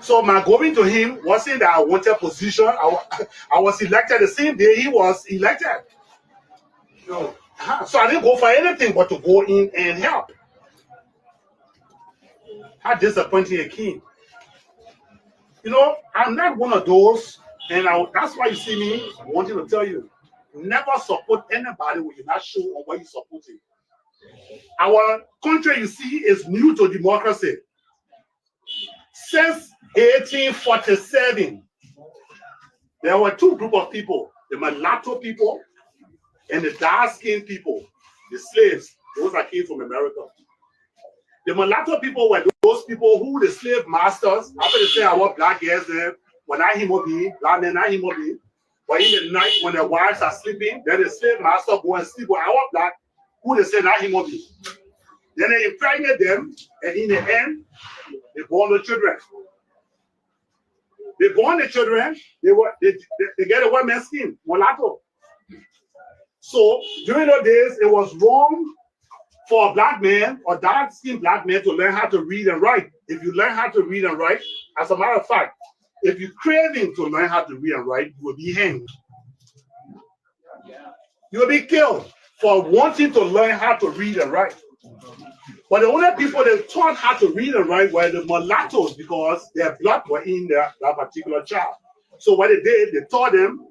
So my going to him wasn't that I wanted position. I was elected the same day he was elected. So I didn't go for anything but to go in and help. How disappointing a king. I'm not one of those, and that's why you see me wanting to tell you, never support anybody when you're not sure on what you're supporting. Our country, you see, is new to democracy. Since 1847, there were two groups of people, the mulatto people and the dark-skinned people, the slaves, those that came from America. The mulatto people were those people who the slave masters, after they say our black girls there, were not human beings, black men not human beings. But in the night when their wives are sleeping, then the slave master go and sleep with our black, who they say not human beings. Then they impregnate them, and in the end, they born the children. They born the children, they get a white man's skin, mulatto. So during those days, it was wrong for a black man or dark-skinned black man to learn how to read and write. If you learn how to read and write, as a matter of fact, if you're craving to learn how to read and write, you will be hanged. You will be killed for wanting to learn how to read and write. But the only people that taught how to read and write were the mulattoes because their blood were in that particular child. So what they did, they taught them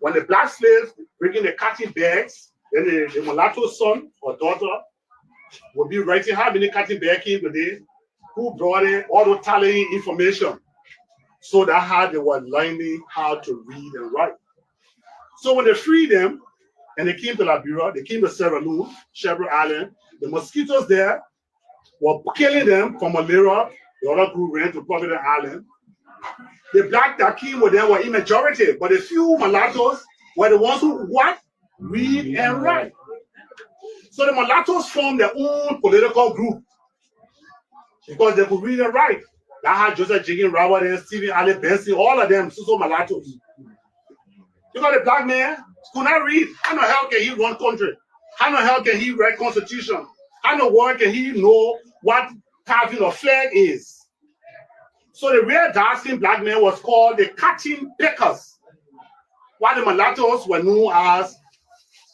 when the black slaves bringing the cotton bags, then the mulatto son or daughter would be writing how many cotton bags came today, who brought in all the tallying information. So that's how they were learning how to read and write. So when they freed them and they came to Liberia, they came to Sierra Leone, Shepherd Island, the mosquitoes there were killing them from malaria. The other group ran to Providence Island. The black that came with them were in majority, but the few mulattoes were the ones who what? Read and write. So the mulattoes formed their own political group because they could read and write. That had Joseph Jiggin Robert and Stephen Allen Benson, all of them, so mulattoes. Because the black man could not read. How the hell can he run country? How the hell can he write constitution? How in the world can he know what carving a flag is? So the real dark-skinned black man was called the cotton pickers, while the mulattoes were known as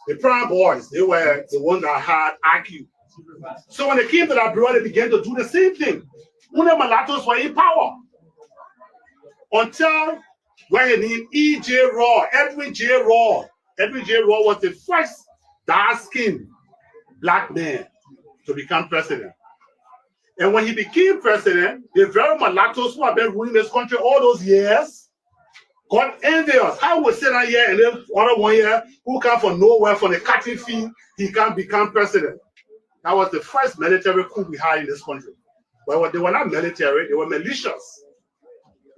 the prime boys. They were the ones that had IQ. So when they came to that bureau, they began to do the same thing. When the mulattoes were in power, until when he named E.J. Raw, Edwin J. Raw. Edwin J. Raw was the first dark-skinned black man to become president. And when he became president, the very mulattoes who have been ruling this country all those years got envious. How we sit down here and then other 1 year who come from nowhere from the cotton field, he can become president. That was the first military coup we had in this country. But they were not military, they were militias.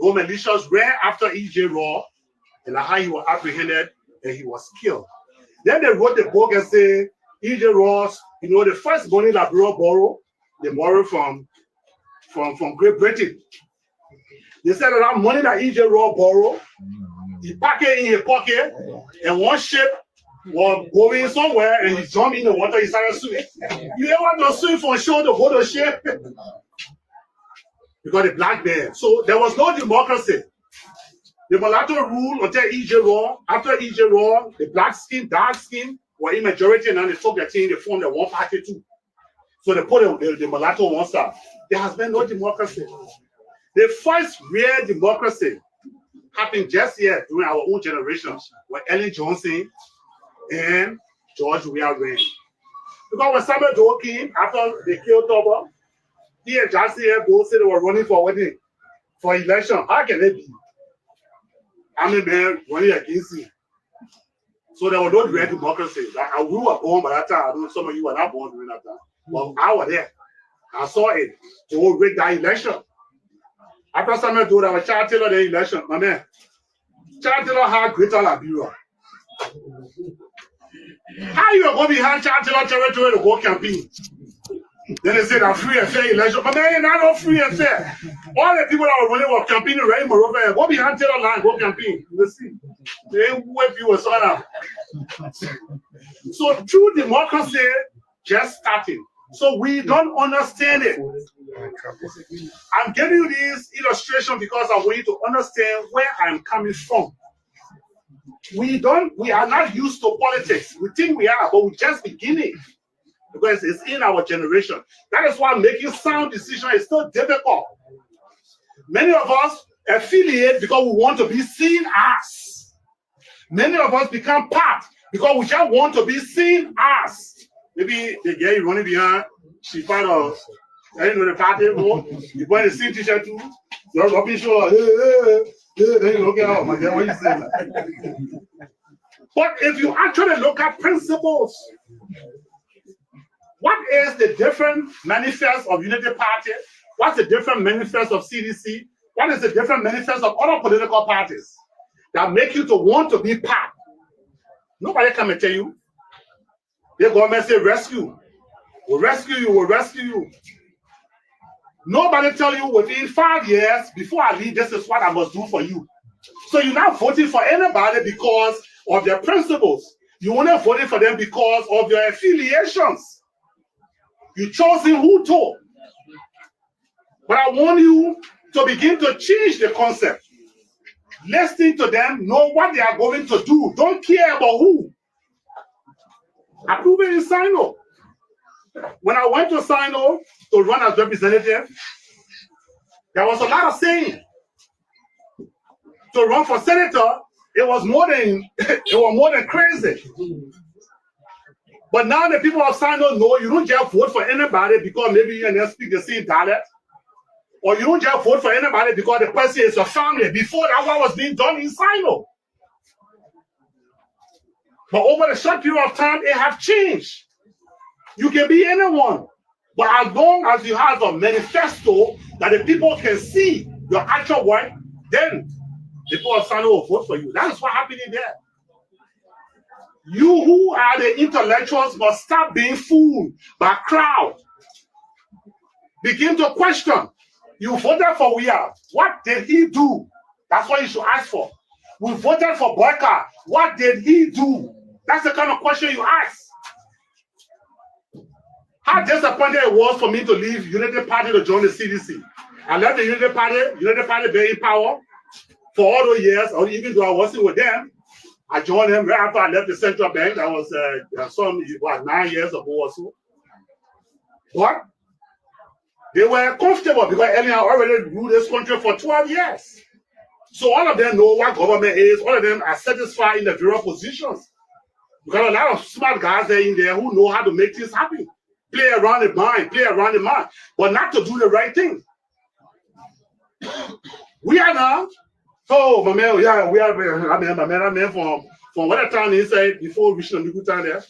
Those militias ran after E.J. Raw, and how he was apprehended and he was killed. Then they wrote the book and say, E.J. Raw, the first money that Bureau borrowed, they borrowed from Great Britain. They said that money that E.J. Raw borrowed, he packed it in his pocket, and one ship was going somewhere, and he jumped in the water, he started swimming. You ever want to swim from shore to go to ship? Because the black man. So there was no democracy. The mulatto ruled until E.J. Raw. After E.J. Raw, the black skin, dark skin were in majority, and then they took their team, they formed the one party too. So they put the mulatto on one side. There has been no democracy. The first real democracy happened just here during our own generation when Ellen Johnson and George Weah reigned. Because when Samuel Doe came after they killed Toba, he and Jackson Doe said they were running for election. How can it be? I'm a man running against him. So there was no real democracy. We were born by that time. I know some of you were not born during that time. But I was there. I saw it. To rig that election. After Samuel Doe, there was Charles Taylor the election. My man, Charles Taylor had Greater Liberia. How you going to be hand Charles Taylor territory to go campaign? Then they said that free and fair election. But man, not no free and fair. All the people that were running were campaigning right in Moreover. Go behind Taylor line, go campaign. You see. They whip you with soda. So true democracy just starting. So we don't understand it. I'm giving you this illustration because I want you to understand where I'm coming from. We are not used to politics. We think we are, but we're just beginning because it's in our generation. That is why making sound decisions is so difficult. Many of us affiliate because we want to be seen as. Many of us become part because we just want to be seen as. Maybe the girl you running behind, she part of, the party, you wear the same t-shirt too. You're rubbing sure, then you look at, my girl, what you saying? But if you actually look at principles, what is the different manifest of Unity Party? What's the different manifest of CDC? What is the different manifest of other political parties that make you to want to be part? Nobody come and tell you. The government say rescue. We'll rescue you, we'll rescue you. Nobody tell you within 5 years, before I leave, this is what I must do for you. So you're not voting for anybody because of their principles. You only voting for them because of your affiliations. You chosen who to. But I want you to begin to change the concept. Listen to them, know what they are going to do. Don't care about who. I prove it in Sino. When I went to Sino to run as representative, there was a lot of saying. To run for senator, it was more than crazy. But now the people of Sino know you don't just vote for anybody because maybe you and them speak the same dialect. Or you don't just vote for anybody because the person is your family. Before that, what was being done in Sino. But over the short period of time, it has changed. You can be anyone. But as long as you have a manifesto that the people can see your actual work, then the people of Sino will vote for you. That is what happened there. You who are the intellectuals must stop being fooled by crowd. Begin to question. You voted for Weah. What did he do? That's what you should ask for. We voted for Boyka. What did he do? That's the kind of question you ask. How disappointed it was for me to leave Unity Party to join the CDC. I left the Unity Party being in power for all those years, or even though I wasn't with them. I joined them right after I left the central bank. That was 9 years ago or so. What? They were comfortable because Elian already ruled this country for 12 years. So all of them know what government is. All of them are satisfied in the various positions. Because a lot of smart guys are in there who know how to make things happen. Play around the mind, but not to do the right thing. We are now. Oh, my man, yeah, we are. My man from what town he said before reaching the good town there.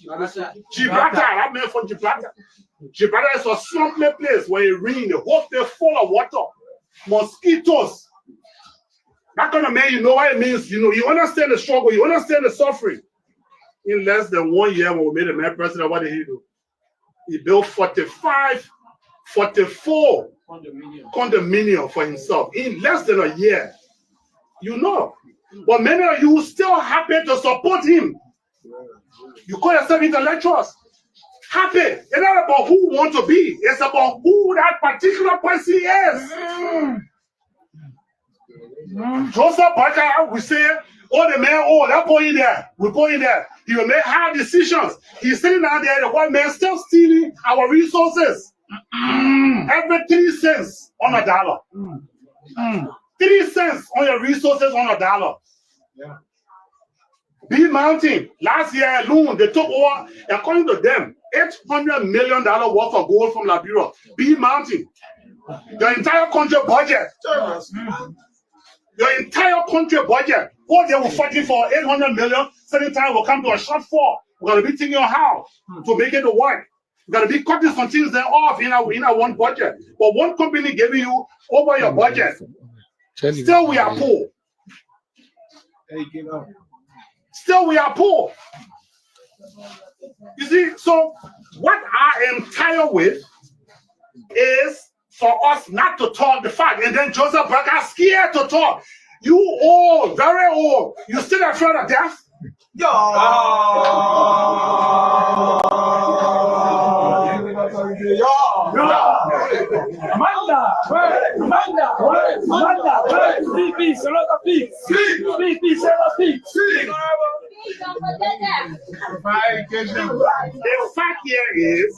Gibraltar, that man from Gibraltar. Gibraltar is a swampy place where it rains, the whole day full of water, mosquitoes. That kind of man, you know what it means. You know, you understand the struggle, you understand the suffering. In less than 1 year, when we made the man president, what did he do? He built 44 condominium for himself in less than a year. You know. But many of you still happy to support him. You call yourself intellectuals. Happy. It's not about who want to be. It's about who that particular person is. Joseph Boyka, we say, oh, the man, oh, that boy in there. We go in there. He will make hard decisions. He's sitting out there, the white man still stealing our resources. Every 3 cents on a dollar. 3 cents on your resources on a dollar. Yeah. B Mountain, last year alone, they took over, according to them, $800 million worth of gold from Liberia. B Mountain. Your entire country budget. Your entire country budget. What they were fighting for 800 million, certain time will come to a shortfall. We're going to be thinking of how to make it work. We're going to be cutting some things there off in our one budget. But one company giving you over your budget. Still we are poor. Still we are poor. You see, so what I am tired with is for us not to talk the fact. And then Joseph Boyka is scared to talk. You old, very old. You still afraid of death? Peace, a lot of peace. Peace, a lot of peace. The fact here is,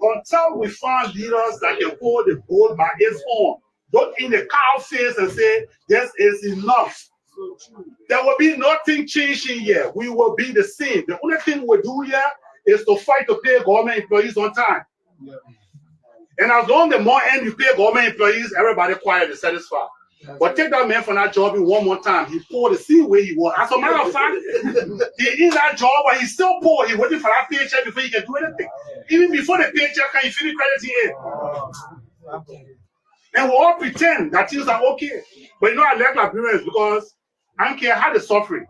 until we find leaders that can hold the bull by its horn, don't in the cow face and say, this is enough. There will be nothing changing here. We will be the same. The only thing we do here is to fight to pay government employees on time. And as long as the more end you pay government employees, everybody quiet and satisfied. But take that man from that job in one more time. He poor the same way he was. As a matter of fact, he in that job, but he's still poor. He's waiting for that paycheck before he can do anything. Even before the paycheck, can you finish crediting in? And we all pretend that things are okay. But you know, I like Liberians because I don't care how they're suffering.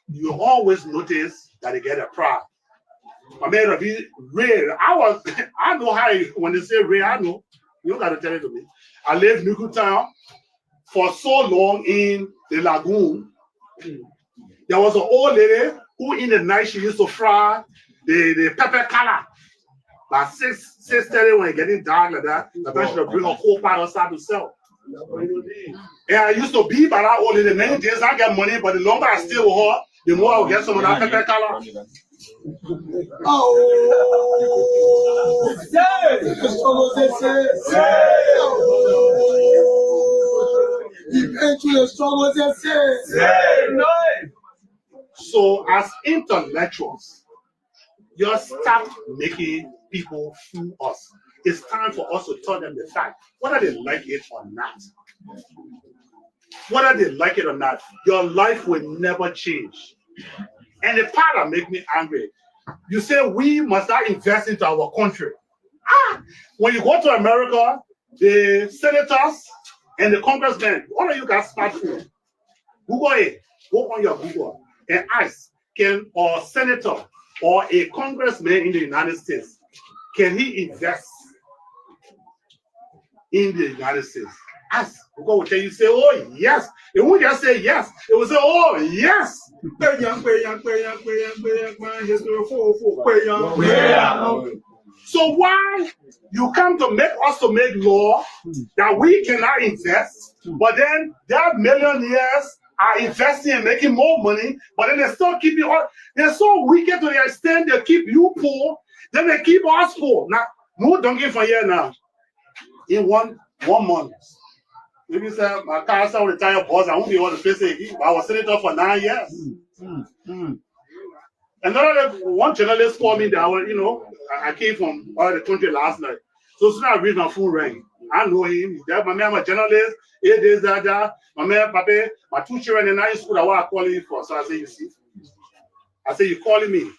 You always notice that they get a pride. I mean, Ray, I know how, when they say Ray, I know. You don't got to tell it to me. I lived in Nuku Town for so long in the lagoon. There was an old lady who in the night she used to fry the pepper color. By 6:30 when it's getting dark like that, the person would bring a coal pot outside to sell. And I used to be by that old lady. Many days I get money, but the longer I stay with her, the more I will get some of that pepper color. Oh, so as intellectuals, just stop making people fool us. It's time for us to tell them the fact, whether they like it or not. Whether they like it or not, your life will never change. And the part that makes me angry, you say we must not invest into our country. When you go to America, the senators and the congressmen, all of you got smartphones. Google it. Go on your Google and ask, can a senator or a congressman in the United States, can he invest in the United States? Ask. Google will tell you, say, oh, yes. It won't just say yes. It will say, oh, yes. So why you come to make us to make law that we cannot invest, but then their millionaires are investing and making more money, but then they still keep you on. They're so wicked to the extent they keep you poor, then they keep us poor. Now, no donkey for here now. In one month. Maybe say my car will retire boss, I won't be able to face it again. I was senator for 9 years. Another one journalist called me that I came from out of the country last night. So soon I read my phone ring. I know him. My man, I'm a journalist. 8 days that. My man, Papa, my 2 children in high school, that's what I call you for. So I say, you see. I say, you calling me.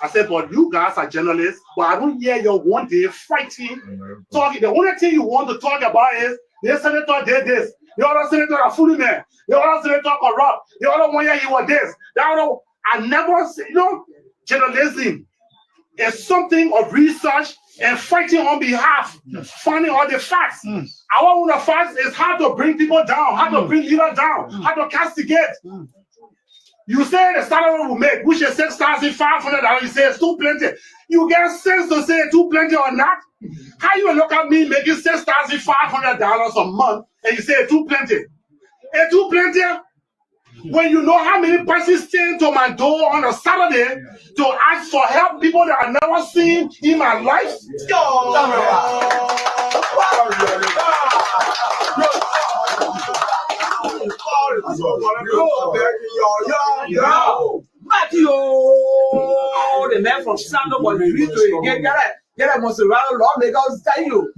I said, but you guys are journalists, but I don't hear you one day fighting, talking. The only thing you want to talk about is the senator did this. The other senator are fooling man. The other senator corrupt. The other one here, he was this. The other, I never say, journalism is something of research and fighting on behalf, finding all the facts. Our own facts is how to bring people down, how to bring leaders down, how to castigate. You say the salary will make, which is $6,500. You say it's too plenty. You get sense to say too plenty or not? How you look at me making $6,500 a month and you say it's too plenty? It's too plenty? When you know how many persons came to my door on a Saturday to ask for help, people that I've never seen in my life? Matthew, the man from Sando was to get a Monserrado lawmakers tell you.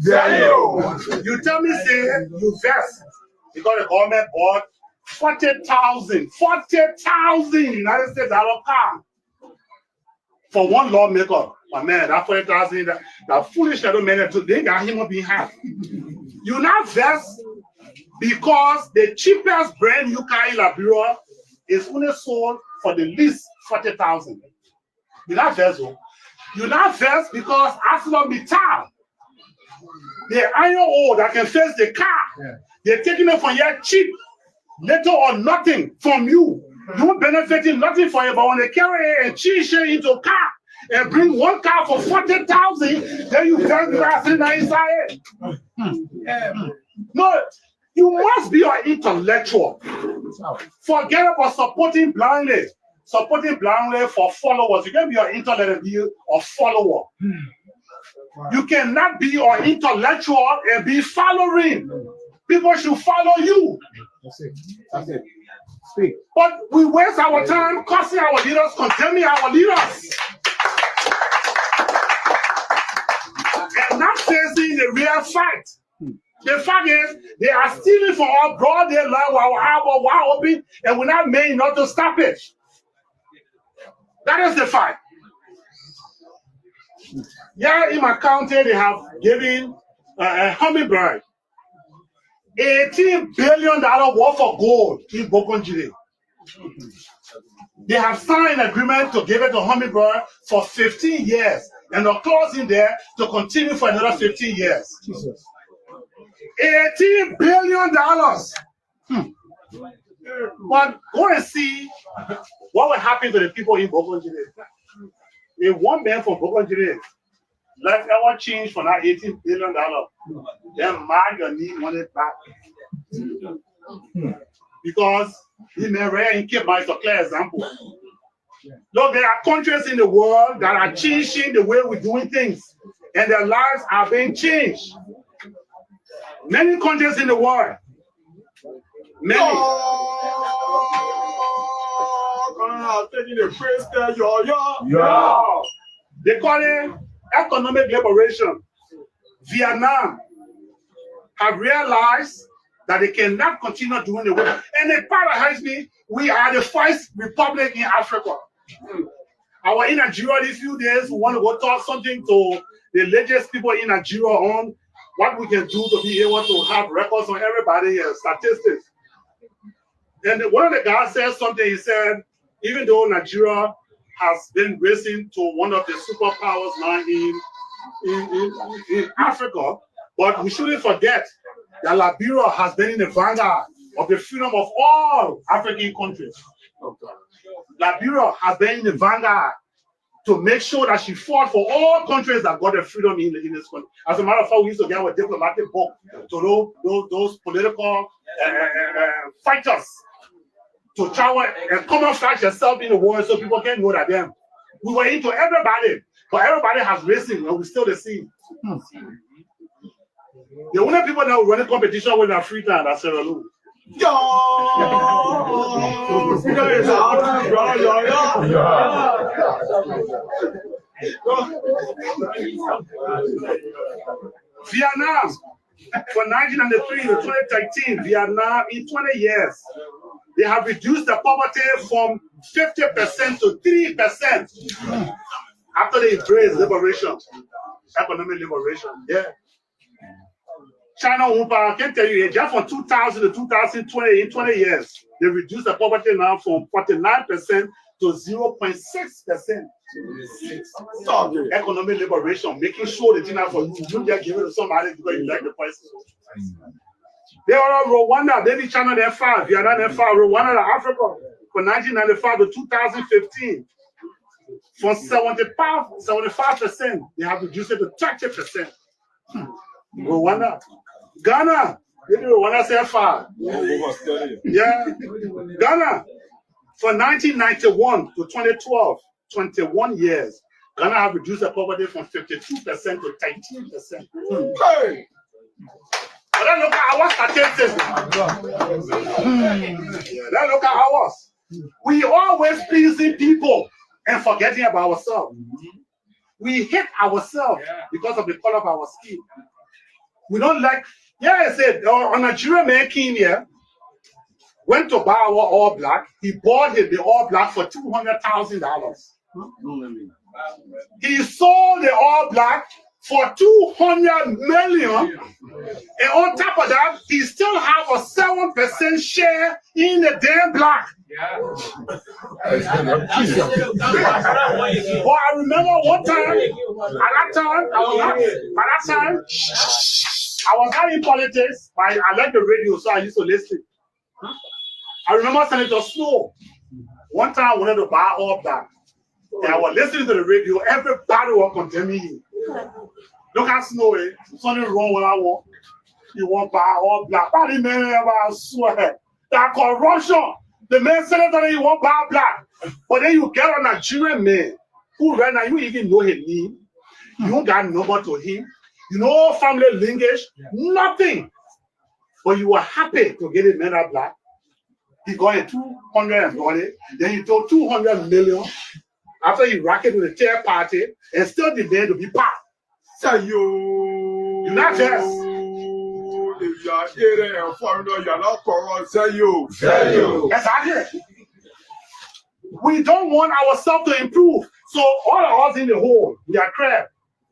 You tell me, say, you vest because the government bought 40,000 United States dollar car for one lawmaker. But man, that 40,000, that foolish little man, they got him up being happy. You not vest because the cheapest brand new car in Liberia is only sold for the least 40,000. You not vest, you not vest because ArcelorMittal, the iron ore that can face the car, they're taking it from your cheap, little or nothing from you. You benefiting nothing for you, but when they carry it and change it into a car, and bring one car for 40,000, then you tell me that inside it. No, you must be an intellectual. Forget about supporting blindly. Supporting blindly for followers. You can be an intellectual and be a follower. You cannot be an intellectual and be following. People should follow you. That's it. Speak. But we waste our time cursing our leaders, condemning our leaders, and not facing the real fact. The fact is, they are stealing from our broad daylight while our wide open, and we're not made not to stop it. That is the fact. Yeah, in my county, they have given a hummingbird $18 billion worth of gold in Bokonjiri. They have signed an agreement to give it to Hummingbird for 15 years, and a clause in there to continue for another 15 years. Jesus. $18 billion. But go and see what will happen to the people in Bokonjiri. If one man from Bokonjiri let our change for that $18 billion, then man, you need money back. Because he may rare in Cape is a clear example. Look, there are countries in the world that are changing the way we're doing things, and their lives are being changed. Many countries in the world. Many. They call it economic liberation. Vietnam have realized that they cannot continue doing the work. And it paralyzes me. We are the first republic in Africa. Our in Nigeria these few days, we want to go talk something to the latest people in Nigeria on what we can do to be able to have records on everybody here, statistics. And one of the guys said something, he said, even though Nigeria has been racing to one of the superpowers now in Africa, but we shouldn't forget that Liberia has been in the vanguard of the freedom of all African countries. Liberia has been in the vanguard to make sure that she fought for all countries that got their freedom in this country. As a matter of fact, we used to get our diplomatic book to those political fighters to try and camouflage yourself in the world so people can know that them. We were into everybody, but everybody has racing and we're still the same. The only people that were running competition with Africa and Sierra Leone. Vietnam, from 1993 to 2013, Vietnam in 20 years, they have reduced the poverty from 50% to 3% after they embraced liberation, economic liberation. Yeah. China, I can tell you, just from 2000 to 2020, in 20 years, they reduced the poverty now from 49% to 0.6%. Economic liberation, making sure the thing for you, you just give it to somebody because you like the person. They are Rwanda, maybe China, they're 5, Vietnam, they're 5, Rwanda, Africa, from 1995 to 2015. From 75%, they have reduced it to 30%. Rwanda. Ghana, maybe Rwanda say 5. Yeah. Ghana, from 1991 to 2012, 21 years, Ghana have reduced the poverty from 52% to 13%. Hey! But then look at our statistics. Then look at ours. We always pleasing people and forgetting about ourselves. We hate ourselves because of the color of our skin. We don't like, I said, a Nigerian man came here, went to buy our all black. He bought the all black for $200,000. He sold the all black for $200 million. And on top of that, he still have a 7% share in the damn black. Well, I remember one time, at that time, I was not in politics, but I like the radio, so I used to listen. I remember Senator Snow. One time I wanted to buy all black. And I was listening to the radio, everybody was condemning him. Look how snowy, something wrong when I walk. You want buy all black. Body man, I swear. That corruption. The man said that he want buy black. But then you get a Nigerian man who right now, you even know his name. You don't got number to him. You know family lineage, nothing. But you were happy to get a man that black. He got a 220, then he took 200 million after he racked with a third party and still demand to be part. Say you. Not just. If you are here and foreigner, you are not corrupt. Say you. Say you. Exactly. We don't want ourselves to improve. So all of us in the hole, we are crab.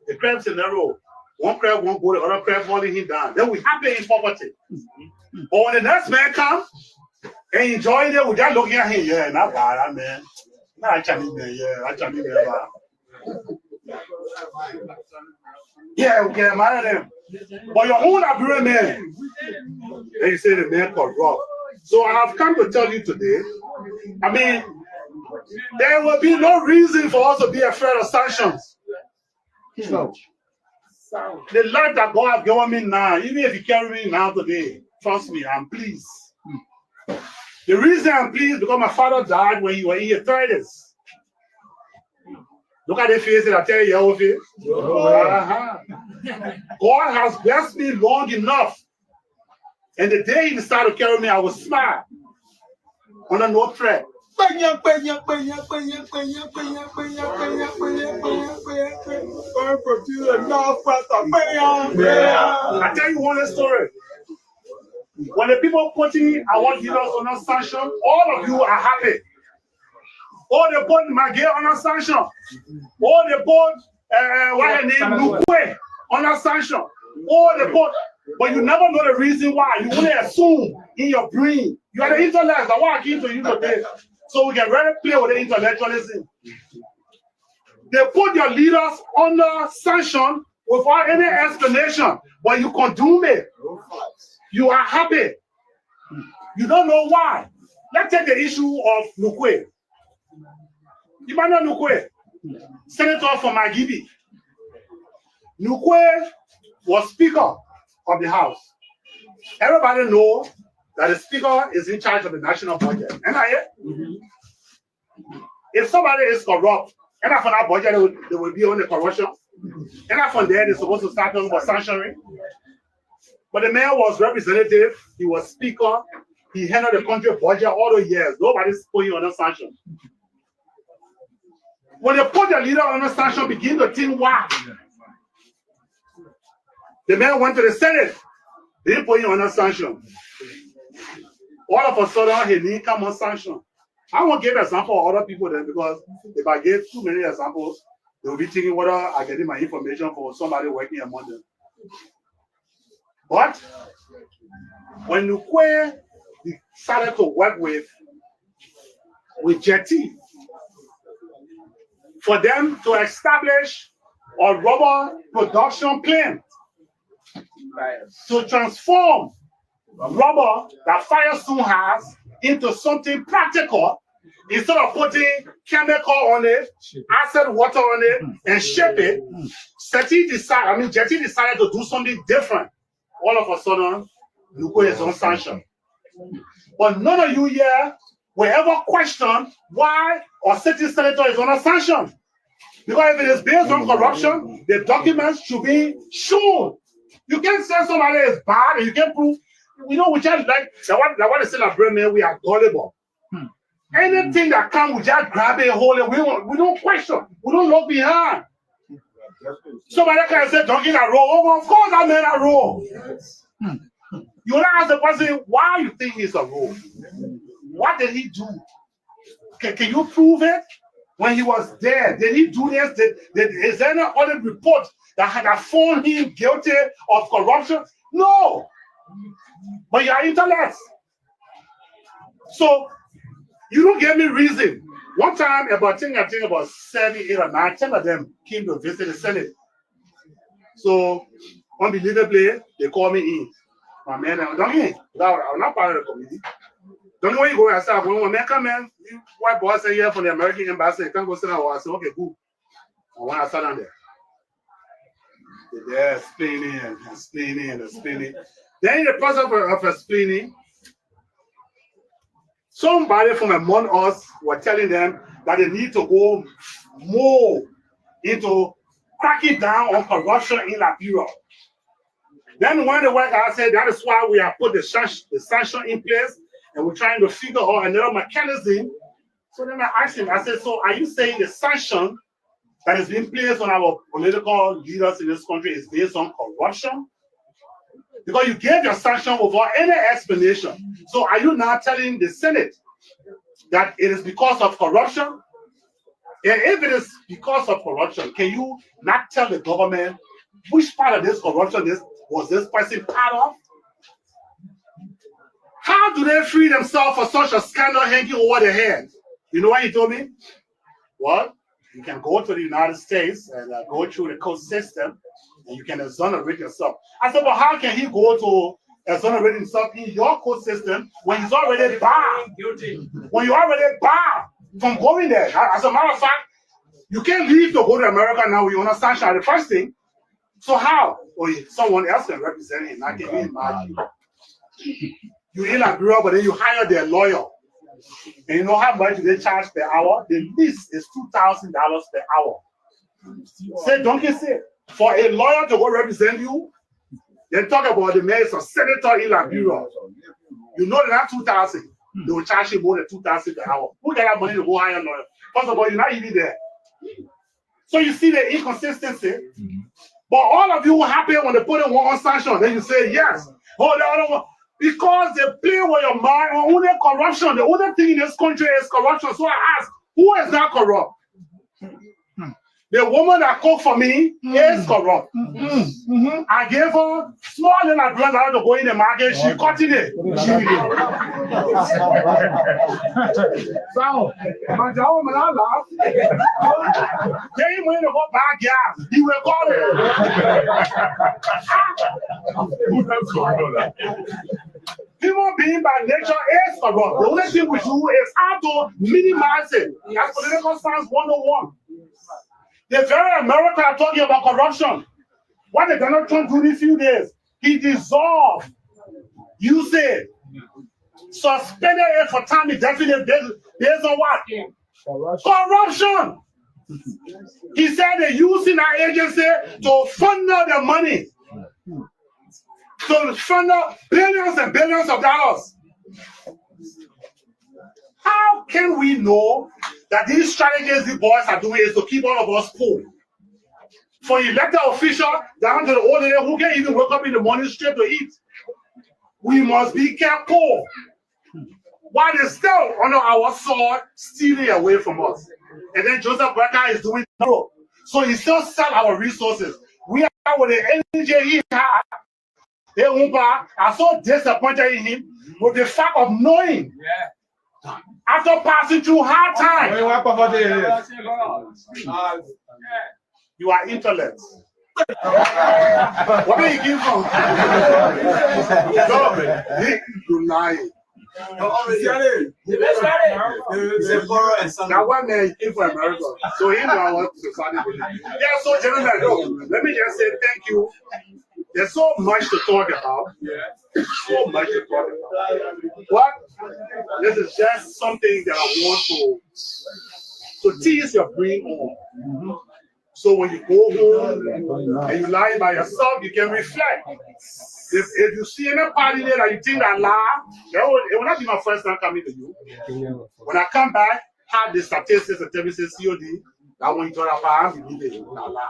The crabs in the row. One crab won't go, the other crab falling him down. Then we happy in poverty. But when the next man comes and enjoying it, we just looking at him. Yeah, not bad, man. Nah, I can't man. Yeah, I can't yeah, we get mad at them. But your own Abure man, they say the man corrupt. So I have come to tell you today, I mean, there will be no reason for us to be afraid of sanctions. So, the life that God has given me now, even if you carry me now today, trust me, I'm pleased. The reason I'm pleased because my father died when you were in your 30s. Look at the face that I tell you, your face. God has blessed me long enough. And the day he decided to carry me, I was smile on a no threat. I tell you one story. When the people putting our leaders on a sanction, all of you are happy. All they put Maggie on a sanction. All they put what her name Lukwe on a sanction. All they put, but you never know the reason why. You only assume in your brain. You are the intellect. That's why I came to you today. So we can really play with the intellectualism. They put your leaders under sanction without any explanation, but you condone it. You are happy. You don't know why. Let's take the issue of Lukwe. Emmanuel Lukwe, Senator from Magibi. Lukwe was Speaker of the House. Everybody knows that the Speaker is in charge of the national budget. Am I here? If somebody is corrupt, and from that budget, they will be on the corruption. And from there, they're supposed to start talking about sanctioning. But the man was representative, he was Speaker, he handled the country budget all the years. Nobody's putting on a sanction. When they put the leader on a sanction, begin to think why. The man went to the Senate, they didn't put him on a sanction. All of a sudden, he didn't come on sanction. I won't give an example of other people then because if I give too many examples, they will be thinking whether I'm getting my information for somebody working among them. But when Lukwe decided to work with Jetty for them to establish a rubber production plant to transform rubber that Firestone has into something practical instead of putting chemical on it, acid water on it, and ship it. Jetty decided to do something different. All of a sudden, Lukwe is on sanction. But none of you here will ever question why a city senator is on a sanction. Because if it is based on corruption, the documents should be shown. You can't say somebody is bad and you can't prove. We just like the one that said that Bremen, we are gullible. Anything that comes, we just grab it, hold it. We don't question. We don't look behind. Somebody can say, don't get a roll. Oh, of course I made a roll. You want to ask the person, why you think he's a roll? What did he do? Can you prove it? When he was there, did he do this? Is there any other report that had found him guilty of corruption? No. But you are intellect. So you don't give me reason. One time, I think about 7, 8, or 9, 10 of them came to visit the Senate. So unbelievably, they called me in. My man, I'm not part of the committee. Don't know where you go. I said, when man come in, white boy say here from the American embassy, can't go sit down. I said, okay, good. And when I sat down there, they're explaining. Then in the process of explaining, somebody from among us were telling them that they need to go more into cracking down on corruption in Liberia. Then when the work, I said that is why we have put the sanction in place, and we're trying to figure out another mechanism. So then I asked him, I said, so are you saying the sanction that is being placed on our political leaders in this country is based on corruption? Because you gave your sanction without any explanation. So are you now telling the Senate that it is because of corruption? And if it is because of corruption, can you not tell the government which part of this corruption was this person part of? How do they free themselves for such a scandal hanging over their head? You know what he told me? Well, you can go to the United States and go through the court system and you can exonerate yourself. I said, but how can he go to exonerate himself in your court system when he's already barred? When you're already barred from going there. As a matter of fact, you can't leave to go to America now when you're on a sanction. The first thing. So how? Well, someone else can represent him. I can imagine. You're in Liberia, but then you hire their lawyer. And you know how much they charge per hour? The least is $2,000 per hour. Say, don't you say, for a lawyer to go represent you, they talk about the man is a senator in Liberia. You know that $2,000. They will charge you more than $2,000 per hour. Who get that money to go hire a lawyer? First of all, you're not even there. So you see the inconsistency. But all of you were happy when they put in one on sanction. Then you say yes. Oh, the other one. Because they play with your mind on only corruption. The only thing in this country is corruption. So I ask, who is not corrupt? The woman that cooked for me is corrupt. I gave her small little bread to go in the market. She cut it. So, my job, when I laugh, they went to go back gas. He will call it. Human being by nature is corrupt. The only thing we do is how to minimize it. That's political science 101. The very America are talking about corruption. What did Donald Trump do these few days? He dissolved, you say, suspended it for time indefinite based on what? Corruption. He said they're using our agency to funnel the money. To funnel billions and billions of dollars. How can we know that these strategies the boys are doing is to keep all of us poor? For elected official down to the old lady who can't even wake up in the morning straight to eat. We must be careful. While they're still under our sword, stealing away from us. And then Joseph Brecker is doing no. So he still sell our resources. We are with the energy he had. I'm so disappointed in him with the fact of knowing. After passing through hard times, you are intellect. What do you give from? You lying. Now one man came from America, so he know what society. Yeah, so gentlemen, let me just say thank you. There's so much to talk about. So much to talk about. What? This is just something that I want to tease your brain on. So when you go home and you lie by yourself, you can reflect. If you see any party there that you think I lie, it will not be my first time coming to you. When I come back, have the statistics and tell me say COD, that when you talk about I believe it, I lie.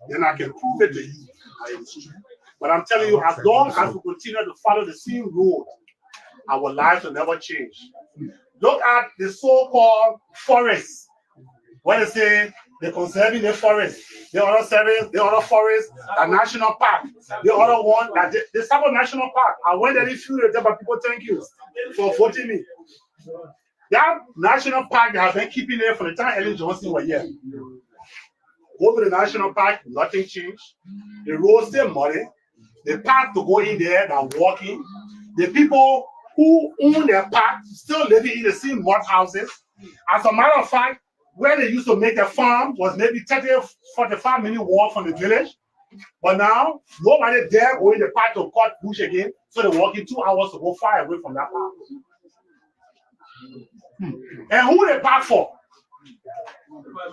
Then I can prove it to you. But I'm telling you, as long as we continue to follow the same road, our lives will never change. Look at the so-called forests. When they say they're conserving the forest, the other service, the other forest, a national park, the other one, that the Sabo National Park. I went there this few days, but people thank you for voting me. That national park has been keeping there for the time Ellen Johnson was here. Go to the national park, nothing changed. The roads still muddy. The path to go in there, they're walking. The people who own their park still living in the same mud houses. As a matter of fact, where they used to make a farm was maybe 45-minute walk from the village. But now, nobody dare go in the park to cut bush again, so they're walking 2 hours to go far away from that park. And who they park for?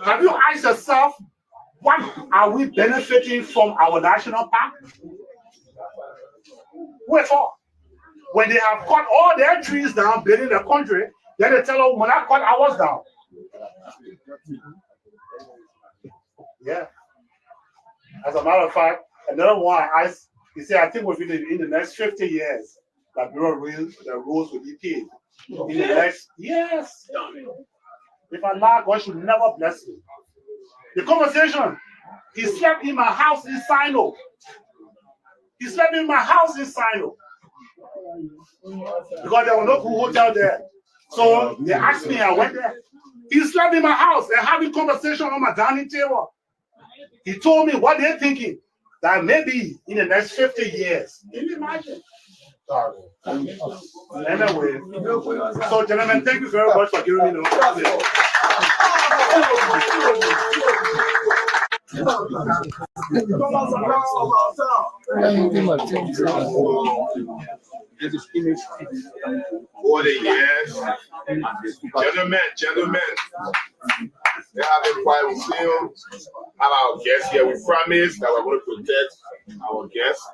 Have you asked yourself, what are we benefiting from our national park? What for? When they have cut all their trees down, building the country, then they tell us, when I cut ours down. Yeah. As a matter of fact, another one, he said, I think within in the next 50 years, the roads will be paved. In the next, yes. If Allah, God should never bless me. The conversation, he slept in my house in Sino. He slept in my house in Sino. Because there was no good hotel there. So they asked me, I went there. He slept in my house and having conversation on my dining table. He told me what they're thinking, that maybe in the next 50 years. Can you imagine? Sorry. Anyway, so gentlemen, thank you very much for giving me the opportunity. Over the years, gentlemen, they have been quiet. We still have our guests here. We promise that we're going to protect our guests,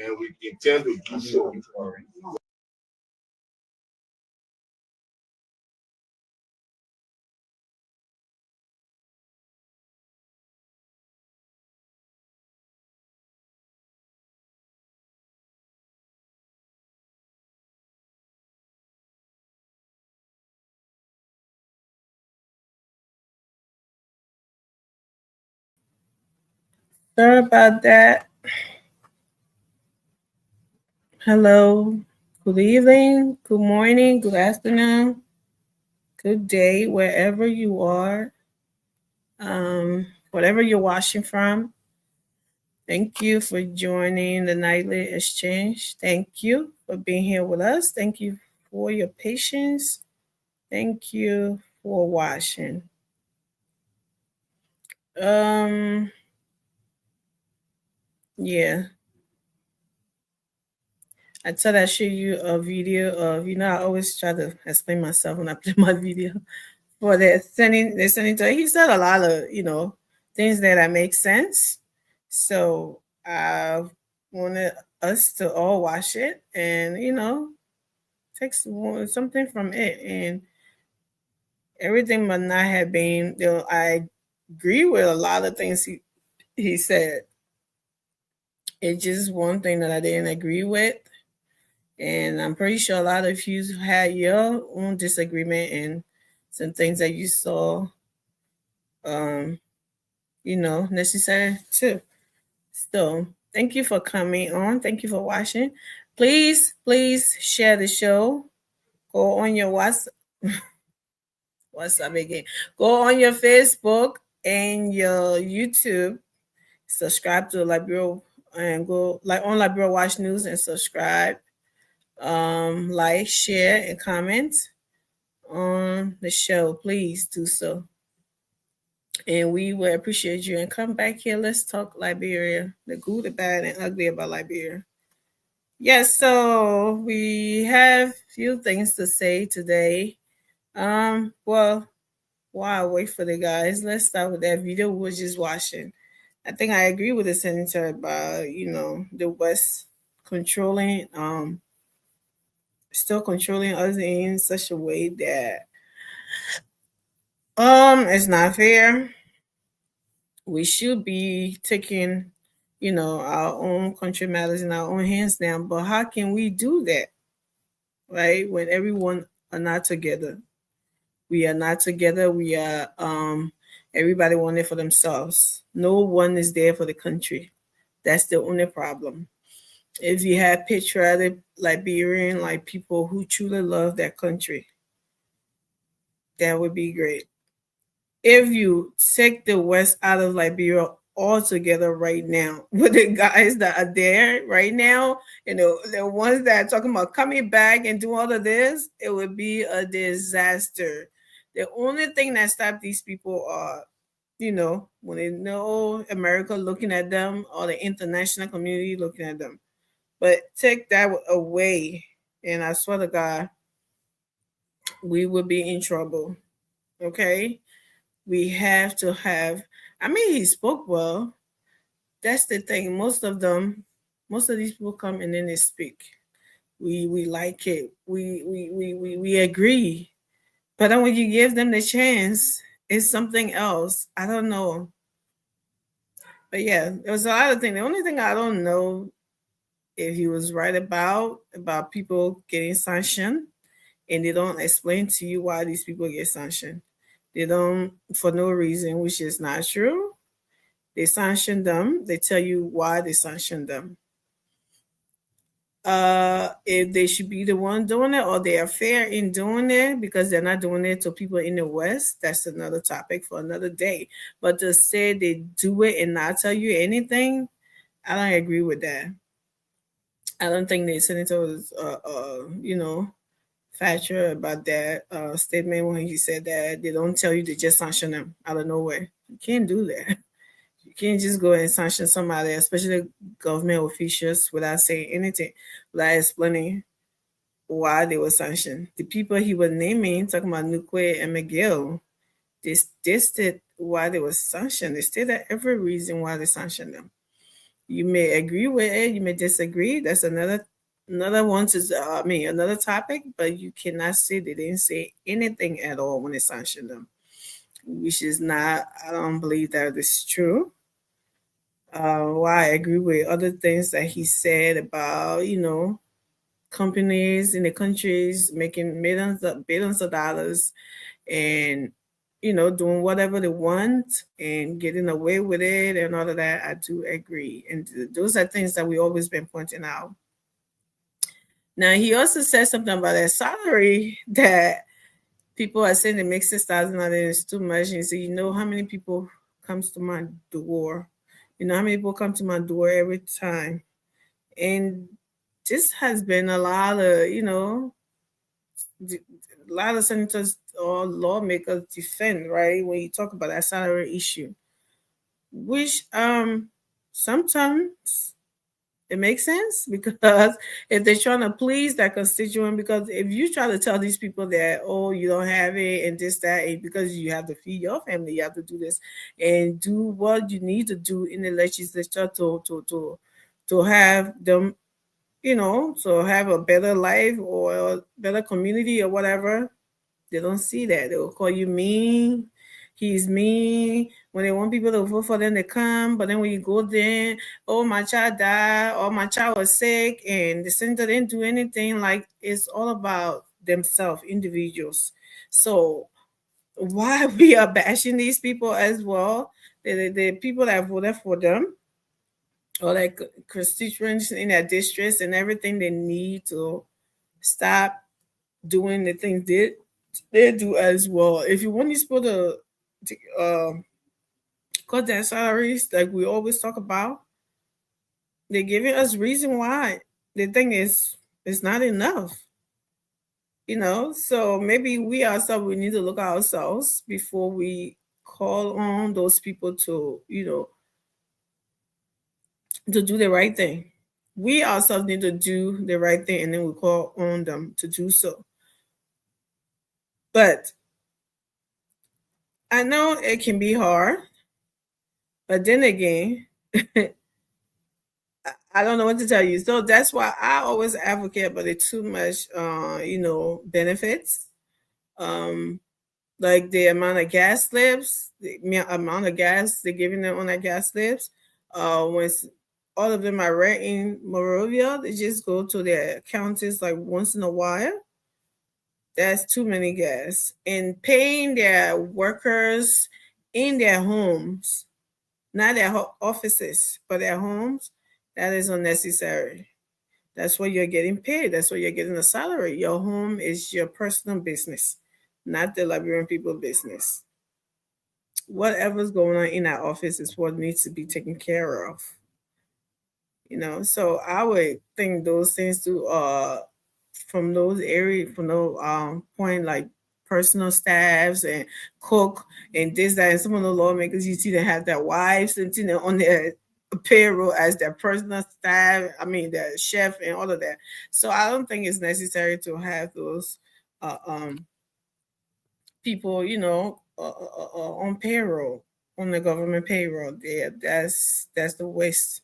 and we intend to do so. Sorry about that. Hello, good evening, good morning, good afternoon, good day, wherever you are, whatever you're watching from. Thank you for joining the Nightly Exchange. Thank you for being here with us. Thank you for your patience. Thank you for watching. Yeah. I thought I'd show you a video of, I always try to explain myself when I play my video. For they're sending to, he said a lot of, things that make sense. So I wanted us to all watch it and, take something from it. And everything might not have been, I agree with a lot of things he said. It's just one thing that I didn't agree with. And I'm pretty sure a lot of you had your own disagreement and some things that you saw, necessary too. So thank you for coming on. Thank you for watching. Please share the show. Go on your WhatsApp again. Go on your Facebook and your YouTube. Subscribe to Liberia and go on Liberia Watch News and subscribe. Like, share, and comment on the show. Please do so. And we will appreciate you. And come back here. Let's talk Liberia. The good, the bad, and ugly about Liberia. Yes, so we have a few things to say today. Well, while I wait for the guys, let's start with that video we were just watching. I think I agree with the senator about, the West controlling, still controlling us in such a way that it's not fair. We should be taking, our own country matters in our own hands now. But how can we do that, right? When everyone are not together. We are not together. We are everybody wanted for themselves. No one is there for the country. That's the only problem. If you have patriotic Liberian, like people who truly love their country, that would be great. If you take the West out of Liberia all together right now with the guys that are there right now, the ones that are talking about coming back and do all of this, it would be a disaster. The only thing that stopped these people are, when they know America looking at them or the international community looking at them. But take that away, and I swear to God, we would be in trouble. Okay? We have to have, he spoke well. That's the thing. Most of these people come and then they speak. We like it. We agree. But then when you give them the chance, it's something else. I don't know. But yeah, there was a lot of things. The only thing I don't know if he was right about people getting sanctioned, and they don't explain to you why these people get sanctioned. They don't, for no reason, which is not true. They sanction them. They tell you why they sanction them. If they should be the one doing it or they are fair in doing it because they're not doing it to people in the West, that's another topic for another day. But to say they do it and not tell you anything, I don't agree with that. I don't think the senator was, factual about that statement when he said that they don't tell you, they just sanction them out of nowhere. You can't do that. You can't just go and sanction somebody, especially government officials, without saying anything, without explaining why they were sanctioned. The people he was naming, talking about Nukwe and McGill, they stated why they were sanctioned. They stated every reason why they sanctioned them. You may agree with it, you may disagree. That's another one to another topic, but you cannot say they didn't say anything at all when they sanctioned them, which is not, I don't believe that is true. Why I agree with other things that he said about, companies in the countries making billions of dollars and, doing whatever they want and getting away with it and all of that. I do agree. And those are things that we always been pointing out. Now, he also said something about their salary that people are saying they make $6,000 and it's too much. And he said, how many people comes to my door? How many people come to my door every time? And this has been a lot of, a lot of senators or lawmakers defend, right? When you talk about that salary issue, which sometimes it makes sense, because if they're trying to please that constituent, because if you try to tell these people that, oh, you don't have it and this, that, and because you have to feed your family, you have to do this and do what you need to do in the legislature to have them, to have a better life or a better community or whatever. They don't see that. They will call you mean. He's mean. When they want people to vote for them, they come. But then when you go there, oh, my child died, or my child was sick, and the senator didn't do anything. Like, it's all about themselves, individuals. So why we are bashing these people as well, the people that voted for them, or like constituents in their districts and everything, they need to stop doing the things they do as well. If you want these people to cut their salaries, like we always talk about, they're giving us reason why. The thing is, it's not enough. So maybe we ourselves, we need to look at ourselves before we call on those people to, to do the right thing. We ourselves need to do the right thing, and then we call on them to do so. But I know it can be hard, but then again, I don't know what to tell you. So that's why I always advocate about it too much, benefits. Like the amount of gas slips, the amount of gas they're giving them on that gas slips. When all of them are renting Monrovia, they just go to their counties like once in a while. That's too many gas. And paying their workers in their homes, not their offices, but their homes, that is unnecessary. That's what you're getting paid. That's what you're getting a salary. Your home is your personal business, not the Liberian people business. whatever's going on in that office is what needs to be taken care of. So I would think those things too, from those areas, from those point, like personal staffs and cook and this, that, and some of the lawmakers, you see, they have their wives and on their payroll as their personal staff. I mean, the chef and all of that. So I don't think it's necessary to have those people, on payroll, on the government payroll. There, that's the waste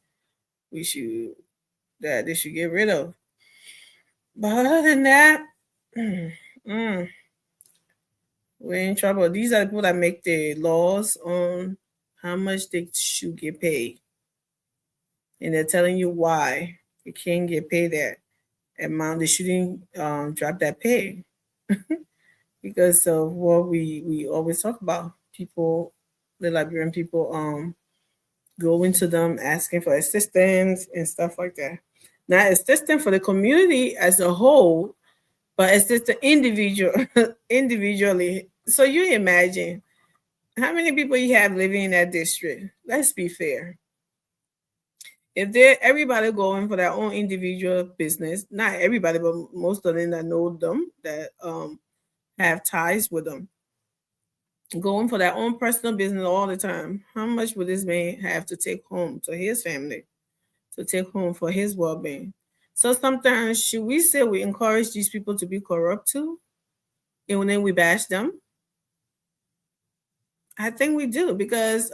that they should get rid of. But other than that, we're in trouble. These are the people that make the laws on how much they should get paid. And they're telling you why they can't get paid that amount. They shouldn't drop that pay because of what we always talk about. People, the Liberian people, going to them asking for assistance and stuff like that. Not assistance for the community as a whole, but assist the individually. So you imagine how many people you have living in that district. Let's be fair. If everybody going for their own individual business, not everybody, but most of them that know them, that have ties with them, going for their own personal business all the time, how much would this man have to take home to his family, to take home for his well-being? So sometimes, should we say we encourage these people to be corrupt too, and then we bash them? I think we do, because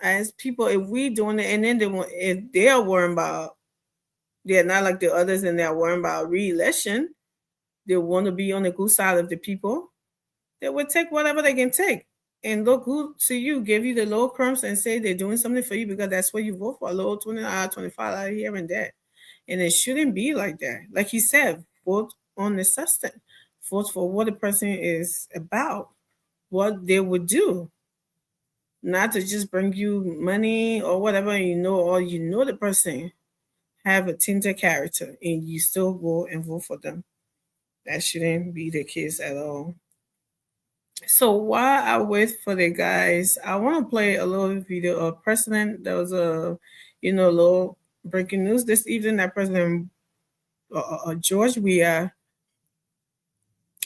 as people, if we doing it, and then if they are worrying about, they're not like the others, and they're worrying about re-election, they want to be on the good side of the people, they would take whatever they can take and look good to you, give you the little crumbs and say they're doing something for you because that's what you vote for, a little 20, 25 here and there. And it shouldn't be like that. Like he said, vote on the substance, vote for what the person is about, what they would do, not to just bring you money or whatever, or the person have a tainted character and you still go and vote for them. That shouldn't be the case at all. So while I wait for the guys, I want to play a little video of President. There was a little breaking news this evening that President George Weah,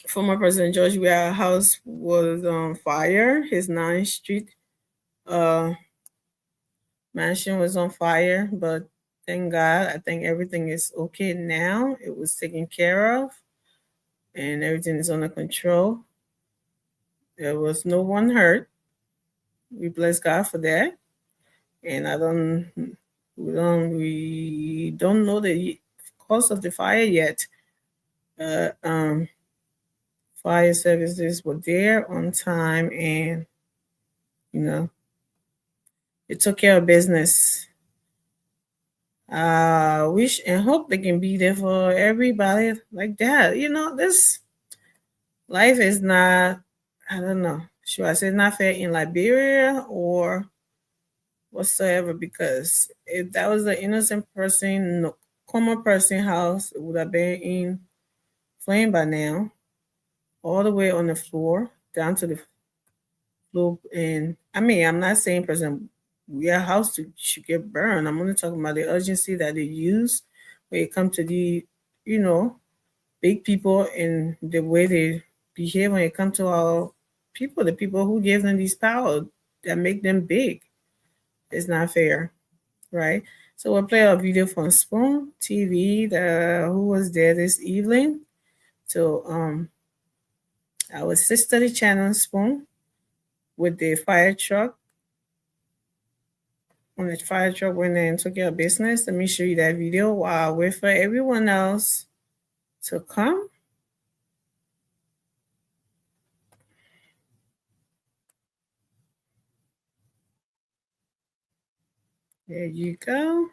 former President George Weah house was on fire. His 9th Street mansion was on fire, but thank God, I think everything is okay now. It was taken care of and everything is under control. There was no one hurt. We bless God for that. And we don't know the cause of the fire yet. Fire services were there on time, and it took care of business. Wish and hope they can be there for everybody like that. This life is not, I don't know, should I say not fair in Liberia or whatsoever, because if that was an innocent person, common person house, it would have been in flame by now, all the way on the floor, down to the floor. And I mean, I'm not saying President Weah house should get burned. I'm only talking about the urgency that they use when it comes to the, big people and the way they behave when it comes to our people, the people who give them these power that make them big. It's not fair, right? So we'll play a video from Spoon TV, who was there this evening. So our sisterly channel Spoon with the fire truck. When the fire truck went in and took care of business. Let me show you that video while I wait for everyone else to come. There you go.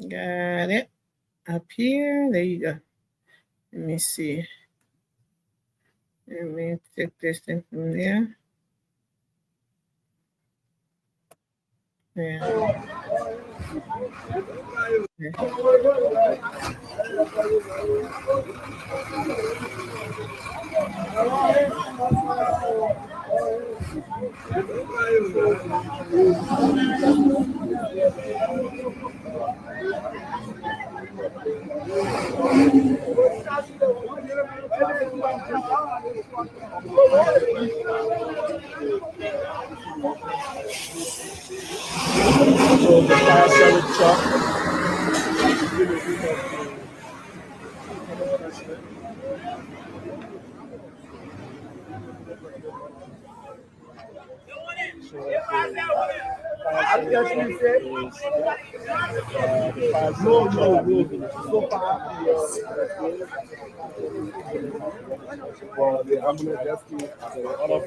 Got it. Up here. There you go. Let me see. Let me take this thing from there. Yeah. So the fire service truck. Well, the ambulance rescue, the other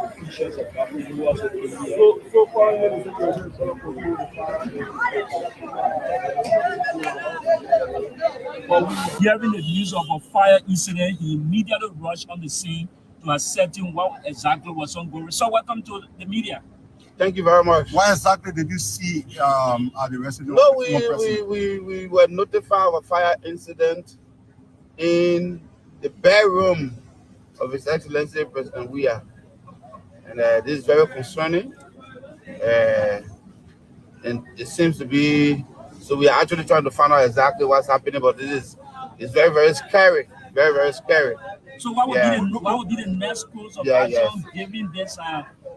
officials of government who also came here. So far, the situation is going to control the fire. But hearing the news of a fire incident, he immediately rushed on the scene to ascertain what exactly was ongoing. So welcome to the media. Thank you very much. What exactly did you see at the residence? No, we were notified of a fire incident in the bedroom of His Excellency President Weah. And this is very concerning. And it seems to be, so we are actually trying to find out exactly what's happening, but it's very, very scary. Very, very scary. So what would be the next course of action given this?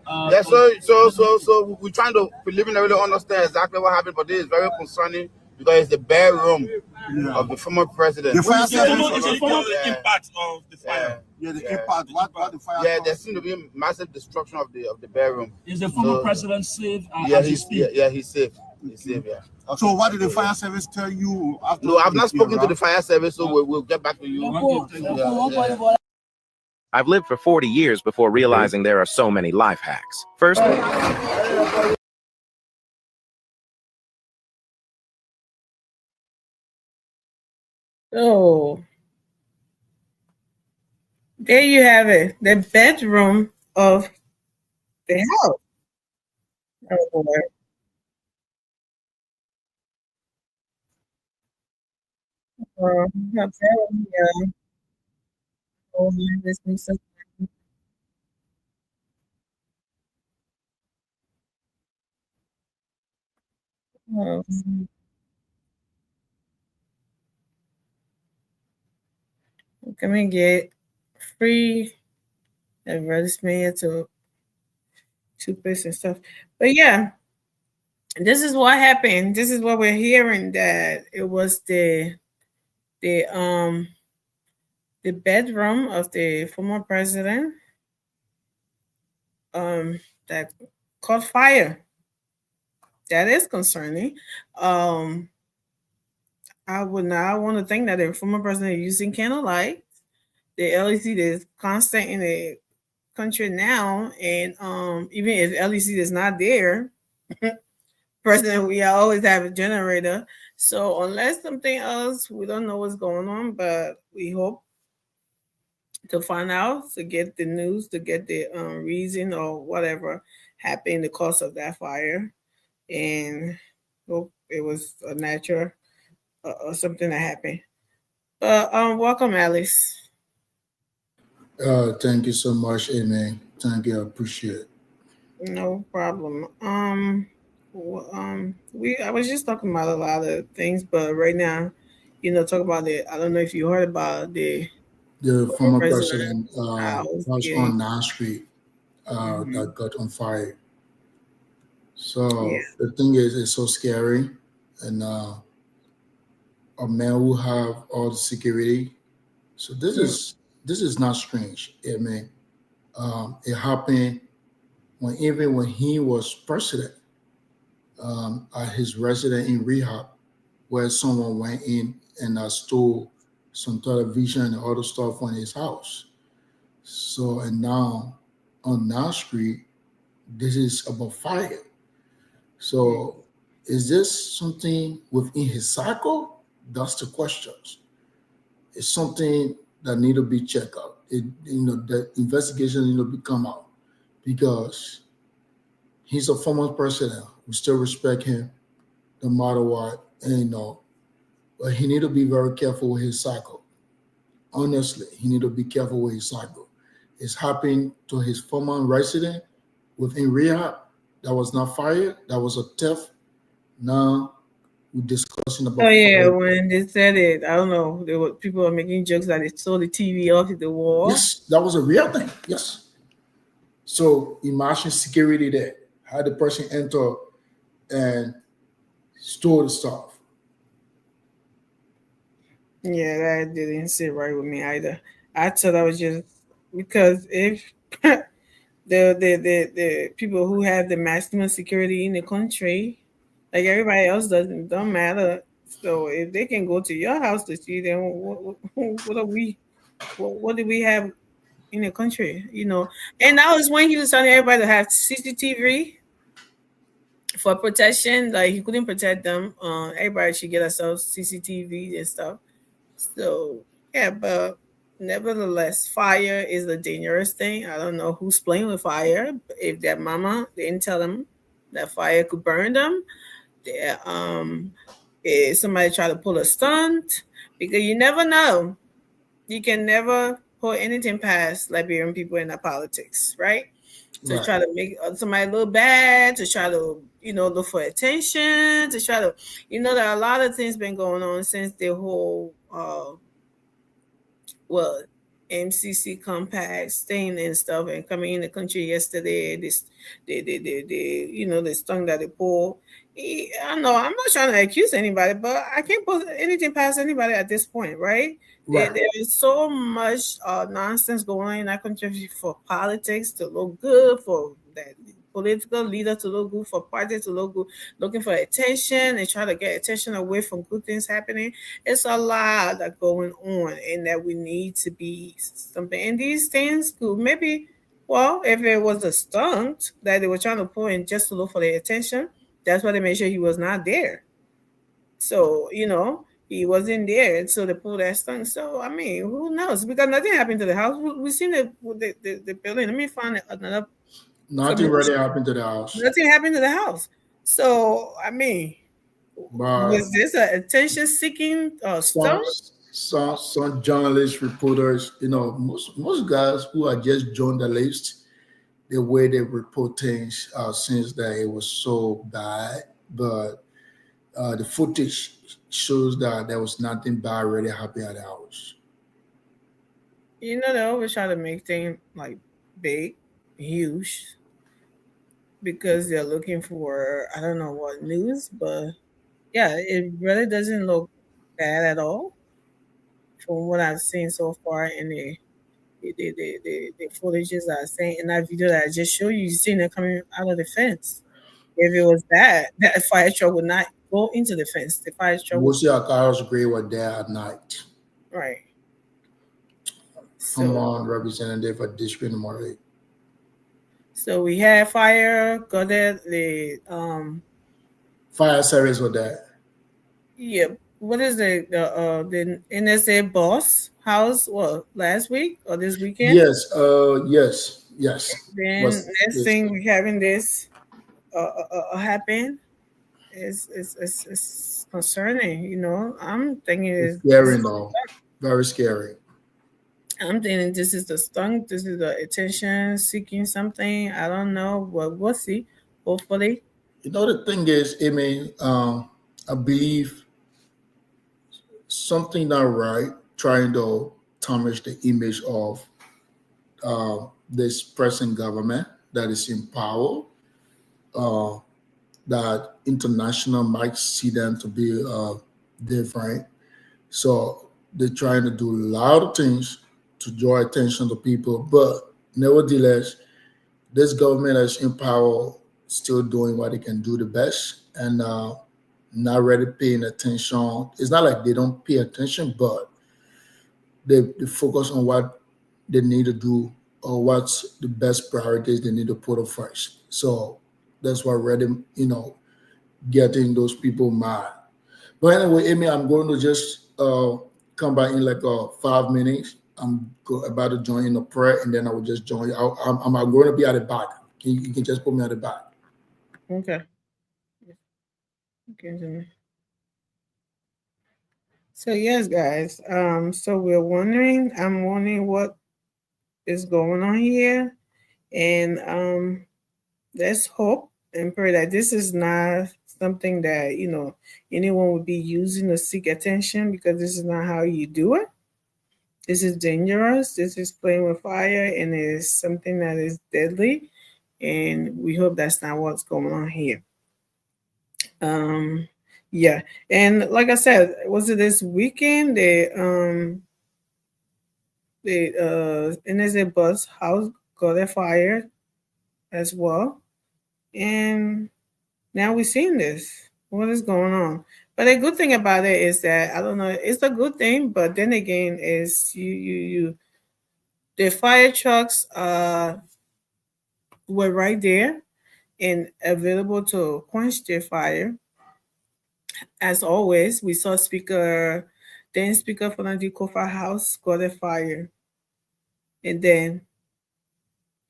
So we're trying to preliminarily understand exactly what happened, but this is very concerning because it's the bedroom of the former president. The fire impact of the fire. the impact. What the fire? Yeah, there seems to be massive destruction of the bedroom. Is the former president safe? He's safe. He's safe. Yeah. Okay. So what did the fire service tell you? After No, I've not spoken to the fire service, so we'll get back to you. I've lived for 40 years before realizing there are so many life hacks. First, So there you have it, the bedroom of the house. Oh, boy. I'm telling you. Oh, man, this makes sense. Oh, can we get free advertisement to toothpaste and stuff? But yeah, this is what happened. This is what we're hearing, that it was the bedroom of the former president that caught fire. That is concerning. I would not want to think that the former president is using candlelight. The LEC is constant in the country now, and even if LEC is not there, President, we always have a generator. So unless something else, we don't know what's going on, but we hope to find out, to get the news, to get the reason or whatever happened, the cause of that fire, and hope it was a natural or something that happened. But welcome, Alice. Thank you so much, Amen. Thank you, I appreciate it. No problem. I was just talking about a lot of things, but right now, talk about it. I don't know if you heard about the former president house on 9th Street that got on fire. So the thing is, it's so scary, and a man who have all the security. So this is not strange. I mean, it happened when he was president, at his residence in rehab, where someone went in and stole some television and other stuff on his house. So, and now on 9th Street, this is about fire. So is this something within his cycle? That's the question. It's something that need to be checked out. the investigation come out, because he's a former president. We still respect him no matter what, but he need to be very careful with his cycle. Honestly, he need to be careful with his cycle. It's happened to his former resident within rehab. That was not fired. That was a theft. Now we're discussing about. Oh yeah, when they said it, I don't know. People were making jokes that they saw the TV off the wall. Yes, that was a real thing. Yes. So imagine security there. How the person enter and store the stuff. Yeah, that didn't sit right with me either. I thought I was just because if the people who have the maximum security in the country, like everybody else don't matter. So if they can go to your house to see, then what are we? What do we have in the country? And that was when he was telling everybody to have CCTV for protection. Like he couldn't protect them. Everybody should get ourselves CCTV and stuff. So yeah, but nevertheless, fire is a dangerous thing. I don't know who's playing with fire. If their mama didn't tell them that fire could burn them, if somebody try to pull a stunt, because you never know. You can never put anything past Liberian people in the politics, right? To try to make somebody look bad, to try to, look for attention, to try to, there are a lot of things been going on since the whole, MCC compacts thing and stuff, and coming in the country yesterday, the stung that they pulled. I know I'm not trying to accuse anybody, but I can't put anything past anybody at this point, right? There is so much nonsense going on in our country for politics to look good, for that political leader to look good, for parties to look good, looking for attention and try to get attention away from good things happening. It's a lot that's going on, and that we need to be something. And these things could maybe, if it was a stunt that they were trying to pull in just to look for their attention, that's why they made sure he was not there. So, he wasn't there, and so they pulled that stunt. So, I mean, who knows? Because nothing happened to the house. We've seen the building. Let me find another. Nothing really happened to the house. Nothing happened to the house. So, I mean, was this an attention-seeking stunt? Some journalists, reporters, most guys who are just journalists, the way they report things since that it was so bad, but the footage shows that there was nothing bad really happening at the house. They always try to make things like big, huge, because they're looking for, I don't know what news, but yeah, it really doesn't look bad at all from what I've seen so far in the footages that I seen in that video that I just showed you. You seen it coming out of the fence. If it was bad, that fire truck would not go into the fence. The fire truck. We'll see how Carlos Gray were there at night. Right. Come on, representative for District Number 8. So we had fire. Got there. The fire service were there. Yeah. What is the NSA boss house? What, last week or this weekend? Yes. Yes. Then next thing we having this happen. It's concerning, I'm thinking it's scary, though. Very scary. I'm thinking this is the stunt. This is the attention seeking something. I don't know, but we'll see. Hopefully. The thing is, I believe something not right, trying to tarnish the image of this present government that is in power. That international might see them to be different. So they're trying to do a lot of things to draw attention to people. But nevertheless, this government is in power, still doing what they can do the best, and not really paying attention. It's not like they don't pay attention, but they focus on what they need to do or what's the best priorities they need to put up first. So that's what really, getting those people mad. But anyway, Amy, I'm going to just come back in like 5 minutes about to join in the prayer, and then I will just join. I'm going to be at the back. You can just put me at the back. Okay. Okay. So yes, guys. So I'm wondering what is going on here, and let's hope and pray that this is not something that anyone would be using to seek attention, because this is not how you do it. This is dangerous. This is playing with fire, and it is something that is deadly. And we hope that's not what's going on here. Yeah. And like I said, was it this weekend? The NSA bus house got a fire as well. And now we're seeing this. What is going on? But the good thing about it is that, I don't know, it's a good thing, but then again, is the fire trucks were right there and available to quench the fire. As always, we saw Speaker from the Kofa House got a fire, and then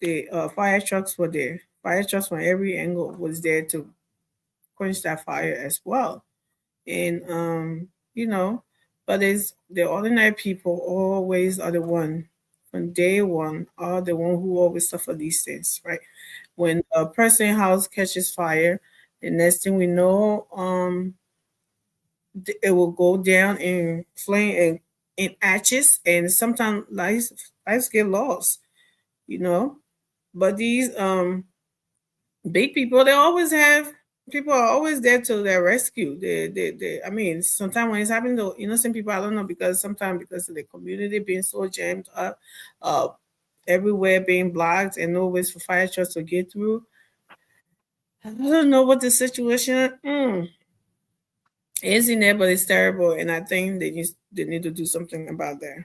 the fire trucks were there. Fire trucks from every angle was there to quench that fire as well. And but it's the ordinary people always are the one from day one, are the one who always suffer these things, right? When a person's house catches fire, the next thing we know, it will go down in flame and in ashes, and sometimes lives get lost, But these big people, people are always there to their rescue. I mean, sometimes when it's happening to innocent people, I don't know, because sometimes because of the community being so jammed up, everywhere being blocked and no ways for fire trucks to get through. I don't know what the situation is in there, but it's terrible, and I think they need to do something about that.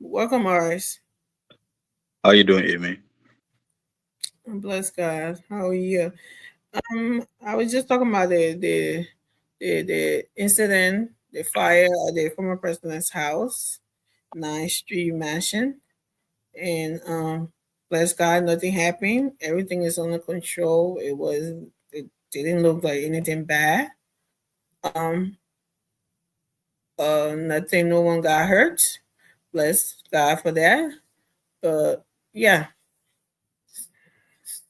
Welcome, Morris. How you doing, Amy? I'm blessed, God. How are you? I was just talking about the incident, the fire at the former president's house, 9th Street Mansion, and bless God, nothing happened. Everything is under control. It didn't look like anything bad. Nothing, no one got hurt. Bless God for that. But yeah.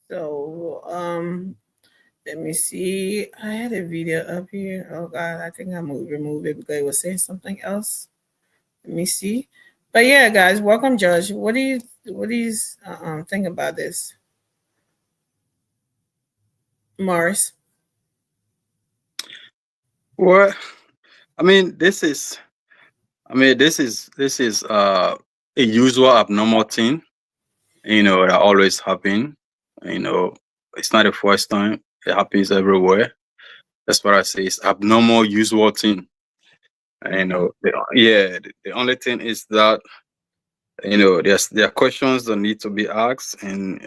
So let me see. I had a video up here. Oh God, I think I removed it because it was saying something else. Let me see. But yeah, guys, welcome, Judge. What do you think about this, Morris? Well, I mean, this is a usual abnormal thing, that always happen. It's not the first time. It happens everywhere. That's what I say. It's abnormal, usual thing. The only thing is that there are questions that need to be asked, and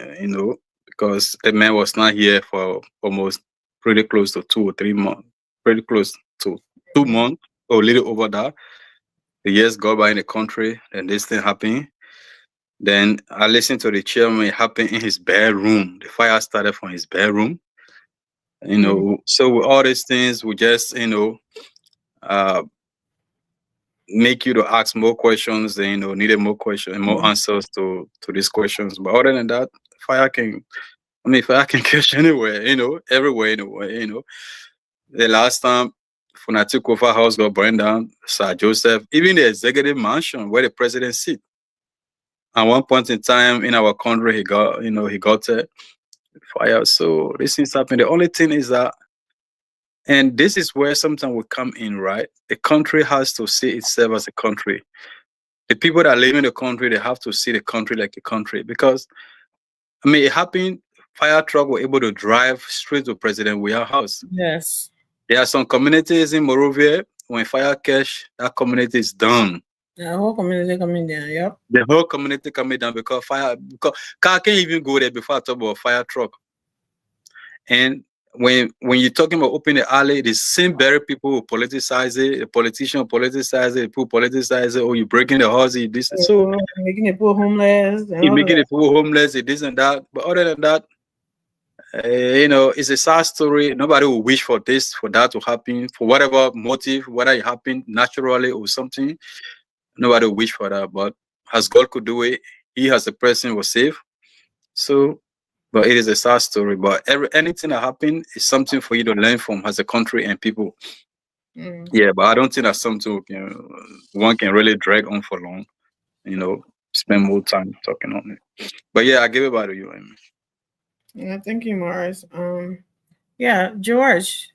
because the man was not here for almost pretty close to 2 or 3 months, pretty close to 2 months or a little over that. The years go by in the country, and this thing happened. Then I listened to the chairman. It happened in his bedroom. The fire started from his bedroom. So with all these things, we just make you to ask more questions. Needed more questions and more answers to these questions. But other than that, fire can catch anywhere. Everywhere. Anyway, the last time Funati Kofa house got burned down, Sir Joseph, even the executive mansion where the president sit. At one point in time in our country, he got fire. So this things happen. The only thing is that, and this is where sometimes we come in, right? The country has to see itself as a country. The people that live in the country, they have to see the country like a country, because it happened. Fire truck were able to drive straight to President Weah house. Yes. There are some communities in Monrovia, when fire catch, that community is done. The whole community coming down, yep. The whole community coming down because car can't even go there before I talk about fire truck. And when you're talking about open the alley, the same very people who politicize it, the politician politicize it, people politicize it, or you breaking the house, this so making the poor homeless, you making the people homeless, this and that. But other than that, you know, it's a sad story. Nobody will wish for this, for that to happen, for whatever motive, whether it happened naturally or something. Nobody will wish for that. But as God could do it, He as a person was saved. So, but it is a sad story. But anything that happened is something for you to learn from as a country and people. Yeah, but I don't think that's something one can really drag on for long. You know, spend more time talking on it. But yeah, I give it back to you, Amy. Yeah, thank you, Morris. Yeah, George.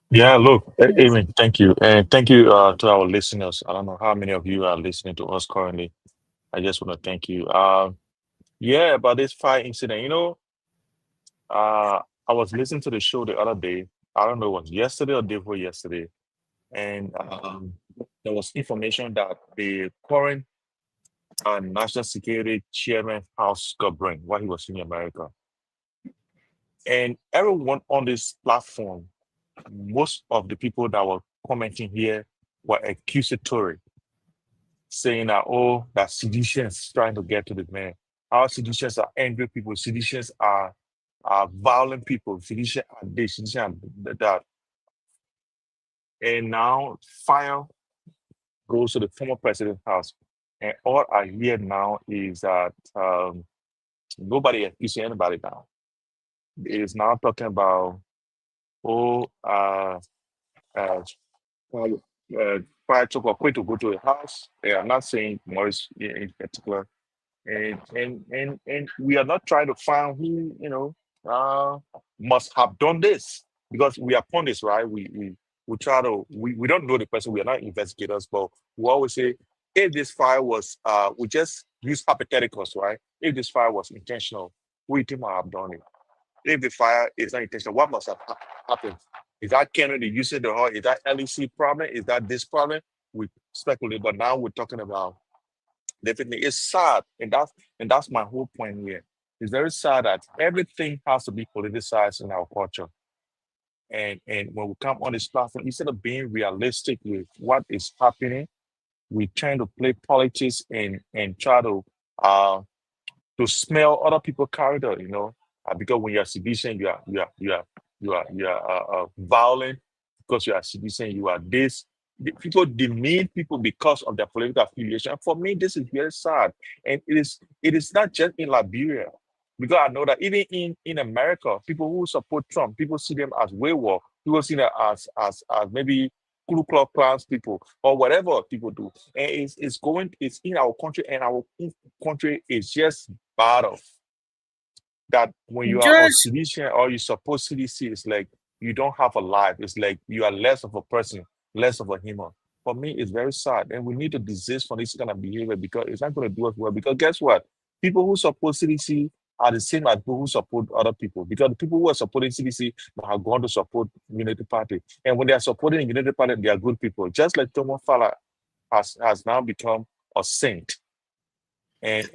Yeah, look, Amy, thank you. And thank you to our listeners. I don't know how many of you are listening to us currently. I just want to thank you. Yeah, about this fire incident, you know, I was listening to the show the other day. I don't know, it was yesterday or day before yesterday. And there was information that the current national security chairman, House Goodbrin, while he was in America. And everyone on this platform, most of the people that were commenting here were accusatory, saying that, oh, that seditions trying to get to the man. Our seditions are angry people. Seditions are violent people. Seditions are this, seditions are that. And now fire goes to the former president's house. And all I hear now is that nobody accusing anybody now. It is now talking about, fire truck were quick to go to the house. They are not saying Morris in particular. And we are not trying to find who, you know, must have done this, because we are pundits, right? We try to, we don't know the person, we are not investigators, but we always say, if this fire was, we just use hypotheticals, right? If this fire was intentional, who do you think might have done it? If the fire is not intentional, what must have happened? Is that Kennedy using the heart? Is that LEC problem? Is that this problem? We speculate, but now we're talking about definitely. It's sad, and that's my whole point here. It's very sad that everything has to be politicized in our culture. And when we come on this platform, instead of being realistic with what is happening, we tend to play politics and try to smell other people's character, you know. Because when you're a citizen, you are violent. Because you are a citizen, you are this. People demean people because of their political affiliation. For me, this is very sad, and it is not just in Liberia, because I know that even in America, people who support Trump, people see them as wayward. People see them as maybe Ku Klux Klan people or whatever people do, and it's in our country, and our country is just bad off. That when you are on citizen or you support CDC, it's like you don't have a life. It's like you are less of a person, less of a human. For me, it's very sad. And we need to desist from this kind of behavior, because it's not going to do us well. Because guess what? People who support CDC are the same as people who support other people. Because the people who are supporting CDC are going to support Unity Party. And when they are supporting Unity Party, they are good people. Just like Thomas Fowler has now become a saint. And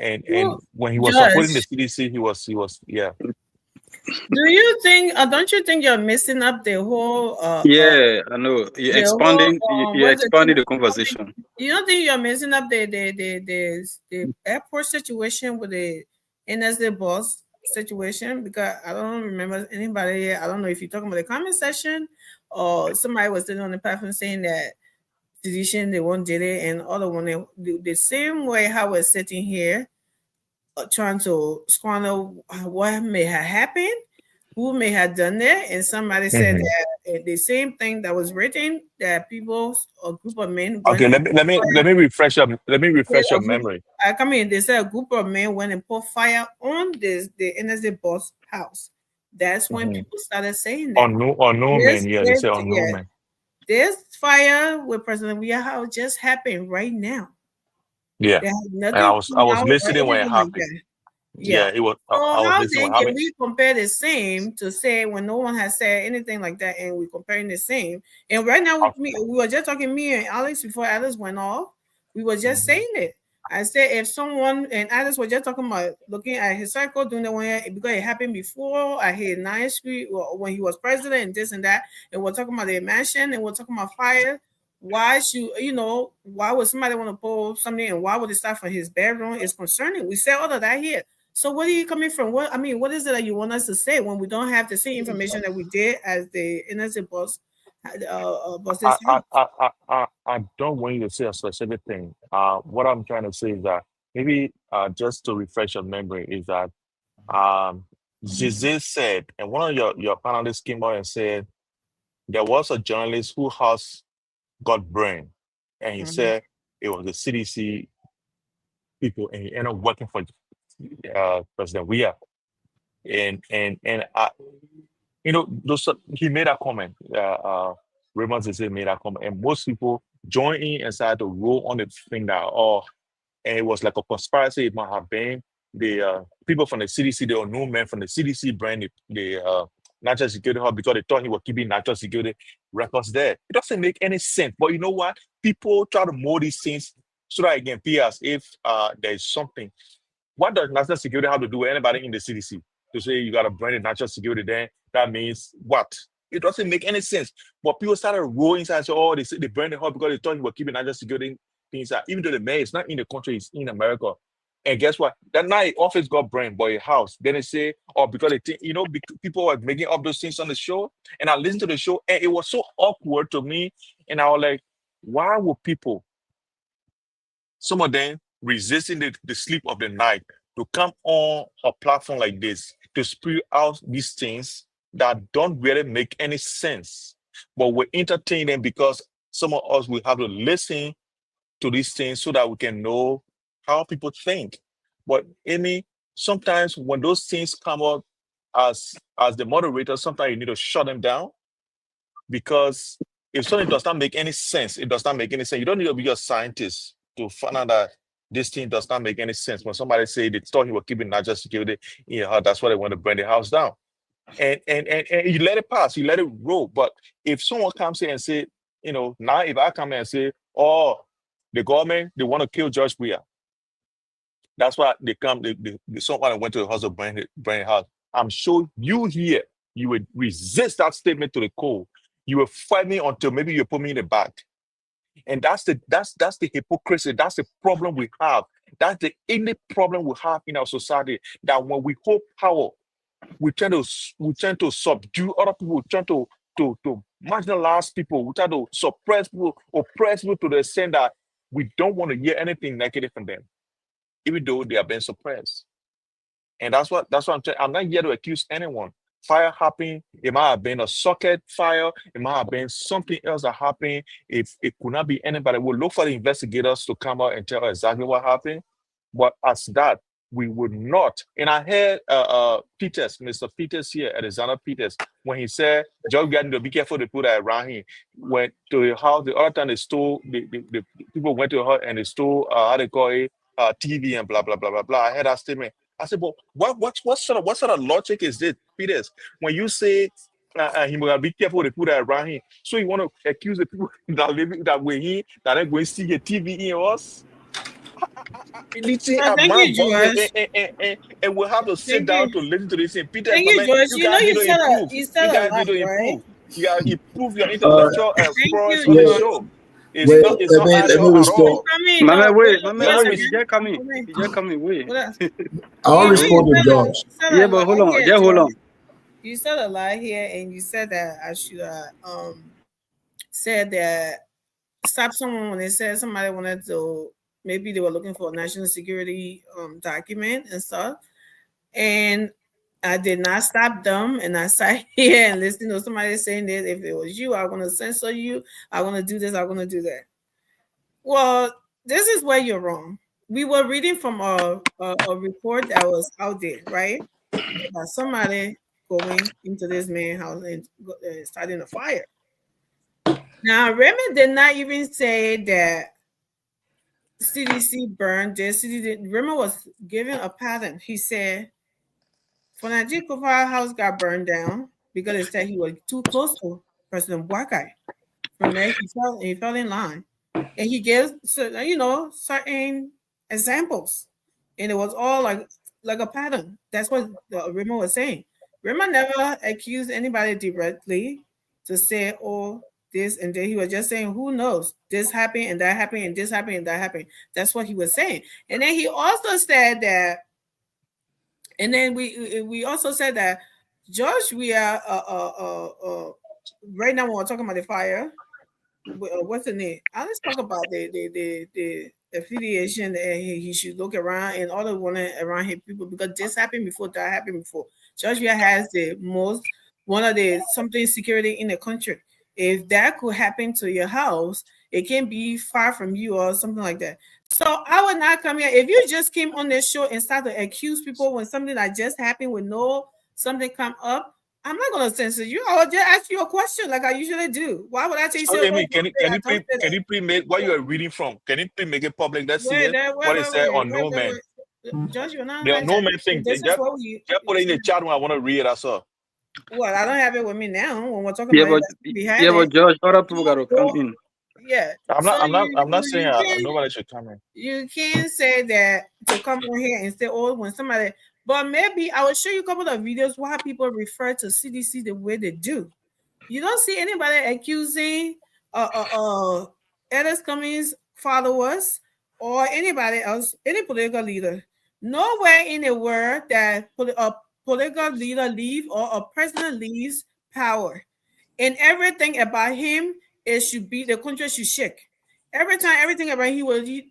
when he was supporting the CDC, he was yeah. Do you think? Don't you think you're messing up the whole? Yeah, I know. You're expanding. You're expanding the conversation. You don't think you're messing up the airport situation with the NSA boss situation? Because I don't remember anybody. I don't know if you're talking about the comment section or somebody was sitting on the platform saying that physician they one did it, and other one the same way how we're sitting here trying to squander what may have happened, who may have done that, and somebody said that the same thing that was written, that people, a group of men. Okay, let me refresh your memory. They said a group of men went and put fire on the NSA boss house. That's when people started saying that. Unknown men, yeah, they say unknown men. This fire with President Weah just happened right now. Yeah, and I was listening when it happened. Yeah, it was. So how then can we compare the same to say when no one has said anything like that, and we're comparing the same? And right now, with me, we were just talking, me and Alex, before Alex went off. We were just saying it. I said if someone, and others were just talking about looking at his cycle doing the one because it happened before I hit 9th Street when he was president and this and that, and we're talking about the mansion and we're talking about fire. Why should why would somebody want to pull something and why would it start from his bedroom? It's concerning. We said all of that here. So what are you coming from? What is it that you want us to say when we don't have the same information that we did as the innocent boss? I don't want you to say a specific thing. What I'm trying to say is that maybe just to refresh your memory is that Zizi said, and one of your panelists came out and said there was a journalist whose house got burned, and he said it was the CDC people, and he ended up working for President Weah. And he made a comment. Raymond Zizi made a comment, and most people joined in and started to roll on the thing that and it was like a conspiracy. It might have been the people from the CDC, the unknown men from the CDC brand the national security hub because they thought he was keeping national security records there. It doesn't make any sense. But you know what? People try to mold these things so that it can appear as if there's something. What does national security have to do with anybody in the CDC? To say you got to bring the national security there, that means what? It doesn't make any sense. But people started rolling inside and say, they burned the hub because they thought he was keeping national security inside. Even though the mayor is not in the country, he's in America. And guess what? That night, office got burned by a house. Then they say, because they think, people were making up those things on the show. And I listened to the show, and it was so awkward to me. And I was like, why would people, some of them resisting the sleep of the night, to come on a platform like this to spew out these things that don't really make any sense, but we entertain them because some of us will have to listen to these things so that we can know how people think. But Amy, sometimes when those things come up as the moderator, sometimes you need to shut them down, because if something does not make any sense, it does not make any sense. You don't need to be a scientist to find out that this thing does not make any sense. When somebody say they thought he was keeping national security in your house, that's why they want to burn the house down. And you let it pass, you let it roll. But if someone comes here and say, now if I come here and say, the government, they want to kill George Weah, that's why they come, someone went to the house of burn the house. I'm sure you here, you would resist that statement to the core. You will fight me until maybe you put me in the back. And that's the hypocrisy. That's the problem we have. That's the only problem we have in our society. That when we hold power, we tend to subdue other people. We tend to marginalize people. We try to suppress people, oppress people to the extent that we don't want to hear anything negative from them, even though they are being suppressed. And that's what I'm saying. I'm not here to accuse anyone. Fire happened. It might have been a socket fire. It might have been something else that happened. If it could not be anybody, we'll look for the investigators to come out and tell exactly what happened. But as that, we would not. And I heard Mr. Peters here, Alexander Peters, when he said, "Just got to be careful to put that around him." Went to the house the other time. They stole. The people went to her and they stole how they call it, TV and blah blah blah blah blah. I heard that statement. I said, "But what sort of logic is this, Peters? When you say he will be careful to put that around him, so you want to accuse the people that living that way here that are going to see the TV in us?" And we'll have to sit down to listen to this thing. Peter, you guys need to improve. You got to improve your intellectual prowess on the show. It's not at all. Wait, he just coming. Wait. I'll respond to Josh. Yeah, but hold on. You said a lot here, and you said that I should said that stop someone when they said somebody wanted to. Maybe they were looking for a national security document and stuff. And I did not stop them. And I sat here and listened to somebody saying this. If it was you, I'm going to censor you. I'm going to do this. I'm going to do that. Well, this is where you're wrong. We were reading from a report that was out there, right? About somebody going into this man's house and starting a fire. Now, Raymond did not even say that CDC burned this. Raymond was given a pattern. He said, for Najib Kofar's house got burned down because they said he was too close to President Boakai. From there, he fell in line. And he gives certain examples, and it was all like a pattern. That's what Raymond was saying. Raymond never accused anybody directly to say, "Oh, this," and then he was just saying, "Who knows? This happened and that happened and this happened and that happened." That's what he was saying. And then he also said that, and then we also said that George, we are right now when we're talking about the fire. What's the name? Let's talk about the affiliation that he should look around and all the one around him people, because this happened before, that happened before. Georgia has the most one of the something security in the country. If that could happen to your house, it can be far from you or something like that. So I would not come here if you just came on this show and start to accuse people when something that just happened with no something come up. I'm not gonna censor you. I will just ask you a question like I usually do. Why would I tell you? Okay, can you please make what you are reading from? Can you please make it public? Let's see what it said on No Man. Judge, you're not. There are No Man things. Just put it in the chat when I want to read it. I saw. Well, I don't have it with me now when we're talking about it. But George, other people gotta come in. Yeah, I'm not saying nobody should come in. You can't say that to come on here and say, "Oh, when somebody." But maybe I will show you a couple of videos why people refer to CDC the way they do. You don't see anybody accusing Ellis Cummings followers or anybody else, any political leader. Nowhere in the world that a political leader leaves or a president leaves power. And everything about him, it should be the country should shake. Every time, everything about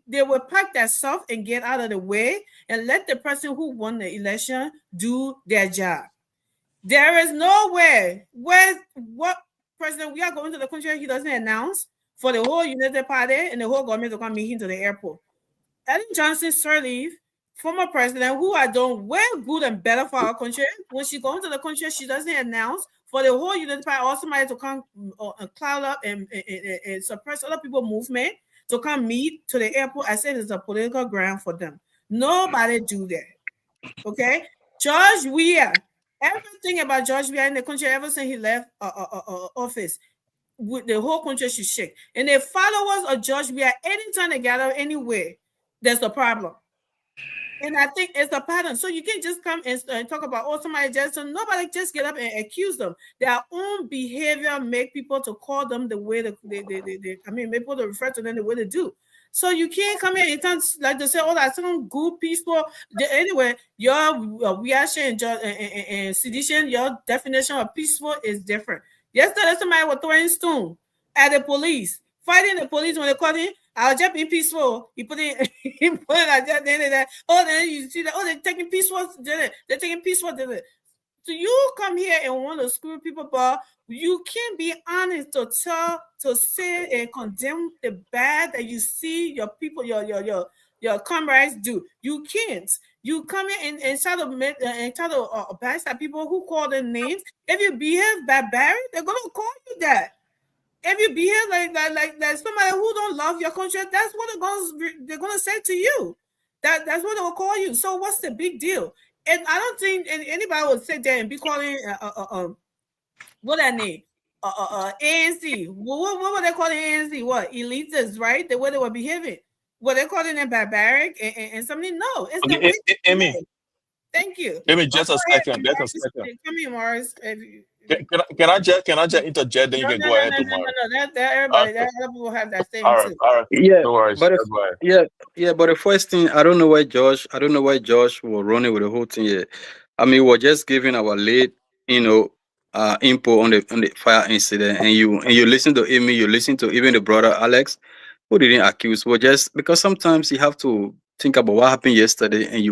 they will pack that stuff and get out of the way and let the person who won the election do their job. There is no way where what president we are going to the country he doesn't announce for the whole United Party and the whole government to come meet him to the airport. Ellen Johnson Sirleaf, former president, who are doing way good and better for our country, when she goes to the country, she doesn't announce for the whole United Party or somebody to come cloud up and suppress other people's movement to come meet to the airport. I said it's a political ground for them. Nobody do that. Okay? George Weah, everything about George Weah in the country ever since he left office, with the whole country should shake. And the followers of George Weah, anytime they gather anywhere, there's a problem. And I think it's a pattern. So you can't just come and talk about, oh, somebody just, so nobody just get up and accuse them. Their own behavior make people to call them the way make people to refer to them the way they do. So you can't come in and turn, like they say, oh, that's some good peaceful. Anyway, your reaction and sedition, your definition of peaceful is different. Yesterday, somebody was throwing stone at the police, fighting the police when they caught him. I'll just be peaceful. He put it at the end of that. Oh, then you see that. Oh, they're taking peaceful. They're taking peaceful. So you come here and want to screw people, but you can't be honest to say and condemn the bad that you see your people, your comrades do. You can't. You come in and try to backstab people who call them names. If you behave barbaric, they're gonna call you that. If you behave like somebody who don't love your country, that's what they're gonna say to you. That's what they'll call you. So what's the big deal? And I don't think anybody would sit there and be calling what that name? ANC. What were they calling ANC? What elitists, right? The way they were behaving. Were they calling them barbaric and something? No, it's the way. Amy. Thank you. Amy, just a second. Just a second. Come here, Morris. Can I just interject? Then you can go ahead tomorrow. No. Everybody, that other people have that same all right. Yeah, no worries. But but the first thing, I don't know why Josh was running with the whole thing here. I mean, we're just giving our late, input on the fire incident, and you listen to Amy, you listen to even the brother Alex, who didn't accuse. Well, just because sometimes you have to think about what happened yesterday, and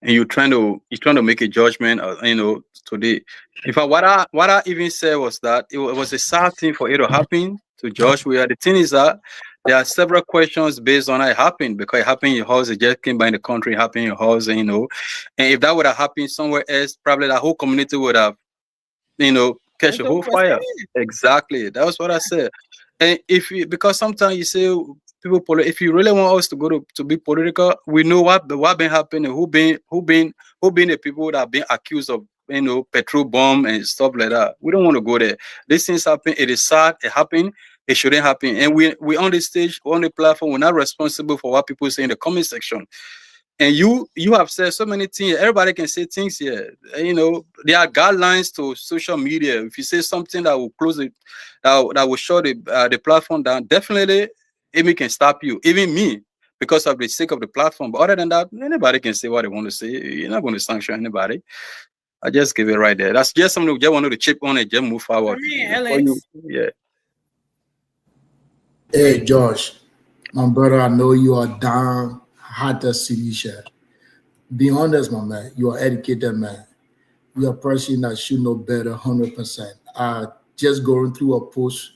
you're trying to make a judgment, today. In fact, what I even said was that it was a sad thing for it to happen to Josh. The thing is that there are several questions based on how it happened, because it happened in your house, it just came by in the country, it happened in your house, and if that would have happened somewhere else, probably the whole community would have, catch a whole fire. Exactly. That was what I said. And because sometimes you say people, if you really want us to go to be political, we know what been happening, who been the people that have been accused of petrol bomb and stuff like that. We don't want to go there. These things happen. It is sad. It happened. it shouldn't happen. And we on the stage, on the platform, we're not responsible for what people say in the comment section. And you have said so many things. Everybody can say things here. You know, there are guidelines to social media. If you say something that will close it, that will shut the platform down, definitely Amy can stop you, even me, because of the sake of the platform. But other than that, anybody can say what they want to say. You're not going to sanction anybody. I just give it right there. That's just something we just wanted to chip on and just move forward. Alex. Yeah. Hey, Josh, my brother, I know you are down hot as Sinisha. Be honest, my man. You are educated man. You're a person that should know better 100%. Just going through a post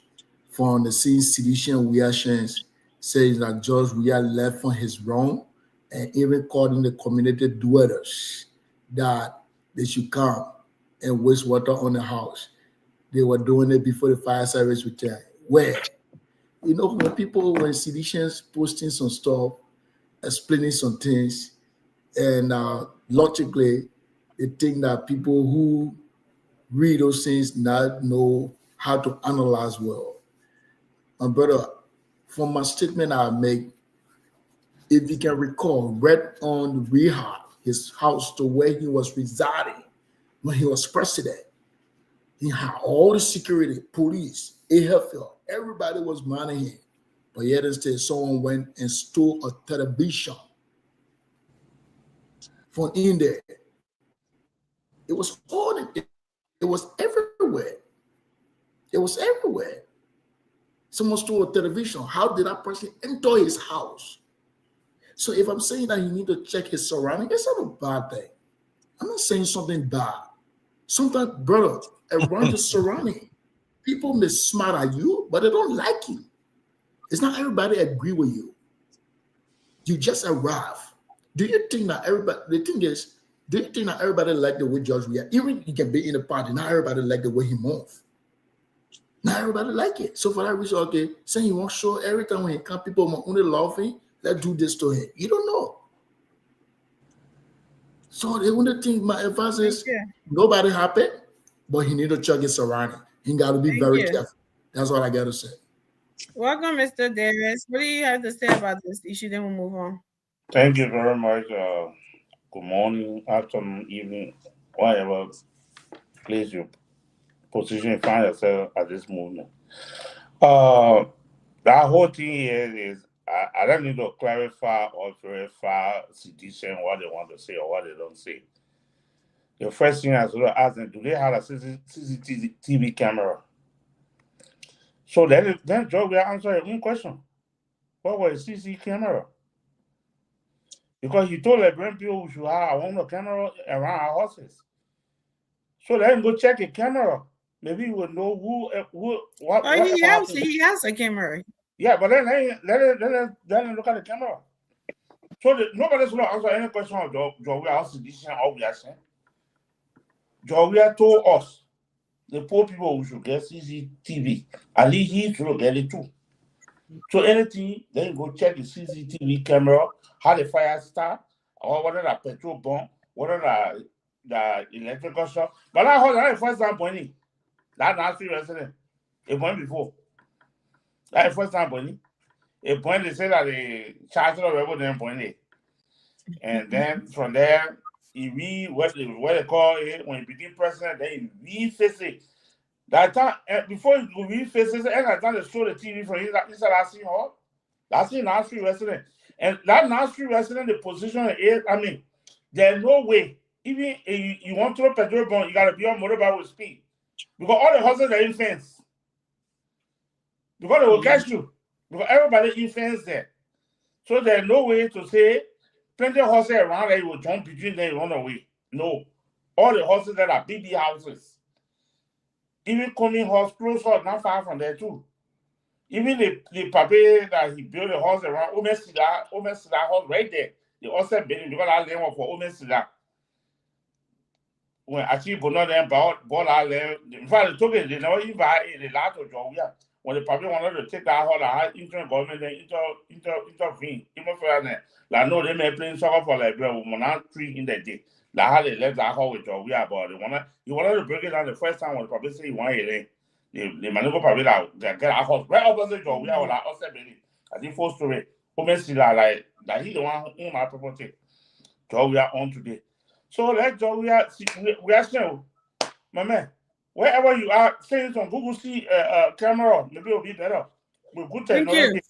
from the scene Sidician reactions saying that George Weah left from his wrong and even calling the community dwellers that they should come and waste water on the house. They were doing it before the fire service returned. Where? You know, when Sidicians posting some stuff, explaining some things, and logically, they think that people who read those things not know how to analyze well. My brother, from my statement I make, if you can recall, right on Rehab, his house to where he was residing when he was president, he had all the security, police, AFL, everybody was manning him. But yet instead, someone went and stole a television from in there. It was all it was everywhere. It was everywhere. Someone stole a television. How did that person enter his house? So if I'm saying that you need to check his surroundings, it's not a bad thing. I'm not saying something bad. Sometimes, brother, around your surrounding, people may smile at you, but they don't like you. It's not everybody agree with you. You just arrive. Do you think that everybody, the thing is, do you think that everybody like the way George react? Even he can be in a party, not everybody like the way he move. Not everybody like it. So for that reason, okay, saying he won't show every time when he come, people will only laughing, let's do this to him. You don't know. So the only thing my advice is nobody happy, but he need to check his surrounding. He got to be very careful. That's what I got to say. Welcome, Mr. Davis. What do you have to say about this issue? Then we'll move on. Thank you very much. Good morning, afternoon, evening, whatever place you position find yourself at this moment. That whole thing here is I don't need to clarify or verify Sidician what they want to say or what they don't say. The first thing I should ask them, do they have a CCTV camera? So then Joe will answer your own question. What was a CC camera? Because he told Liberian people we should have a camera around our houses. So let him go check a camera. Maybe he will know what. Oh, he has a camera. Yeah, but then let him look at the camera. So nobody's going to answer any question of Joe Weah's decision or we are saying. Joe Weah told us, the poor people who should get CCTV. At least he should get it too. So anything, then you go check the CCTV camera, how the fire start, or whether the petrol bomb, whether the electrical shock. But I heard that the first time pointing. That Nashville resident. It went before. That the first time pointing. It point they say that the charger of rebel then pointed. And then from there, he what they call it when he became president, then he reface it. That time before he could reface it, and that time they show the TV from inside Lassie Hall. Lassie Nashville resident. And that Nashville resident, the position is, I mean, there's no way. Even if you want to throw petrol bomb, you gotta be on motorbike with speed. Because all the houses are in fence. Because they will catch you. Because everybody in fence there. So there's no way to say plenty of horses around that you will jump between them and run away. No. All the horses that are big houses. Even coming horse, close horse, not far from there too. Even the papi that he built the horse around, Omer Sida horse right there. The horse building because I learned for Omer Sida. When actually Bono then bought our land, in fact, they took it, they never invite the lot of Joe Weah. When the public wanted to take that whole interim government, they intervene. Even for that, like no, they may play soccer for like we not three in the day. Like how they left that whole with Joe Weah, but you wanted to break it down the first time when the public say you want it. the Manico Pavila, they get a house right opposite Georgia or like outside Benny. I think full story. Obviously, like that he the one who own my property. Georgia on today. So let Georgia we are still, my man. Wherever you are, say it on Google see camera, maybe it'll be better. With good technology.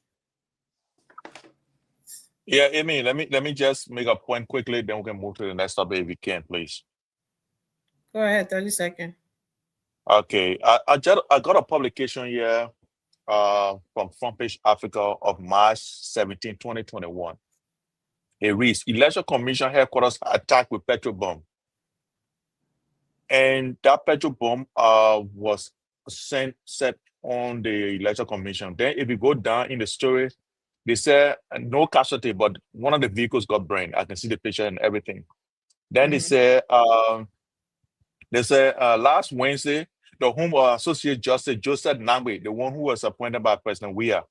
Yeah, Amy, let me just make a point quickly, then we can move to the next topic if we can, please. Go ahead, 30 seconds. Okay, I got a publication here from Front Page Africa of March 17, 2021. It reads, Election Commission headquarters attacked with petrol bomb. And that petrol bomb was set on the Election Commission. Then if you go down in the story, they say no casualty, but one of the vehicles got burned. I can see the picture and everything. Then they say last Wednesday, the Home Associate Justice Joseph Nangbe, the one who was appointed by President Weah,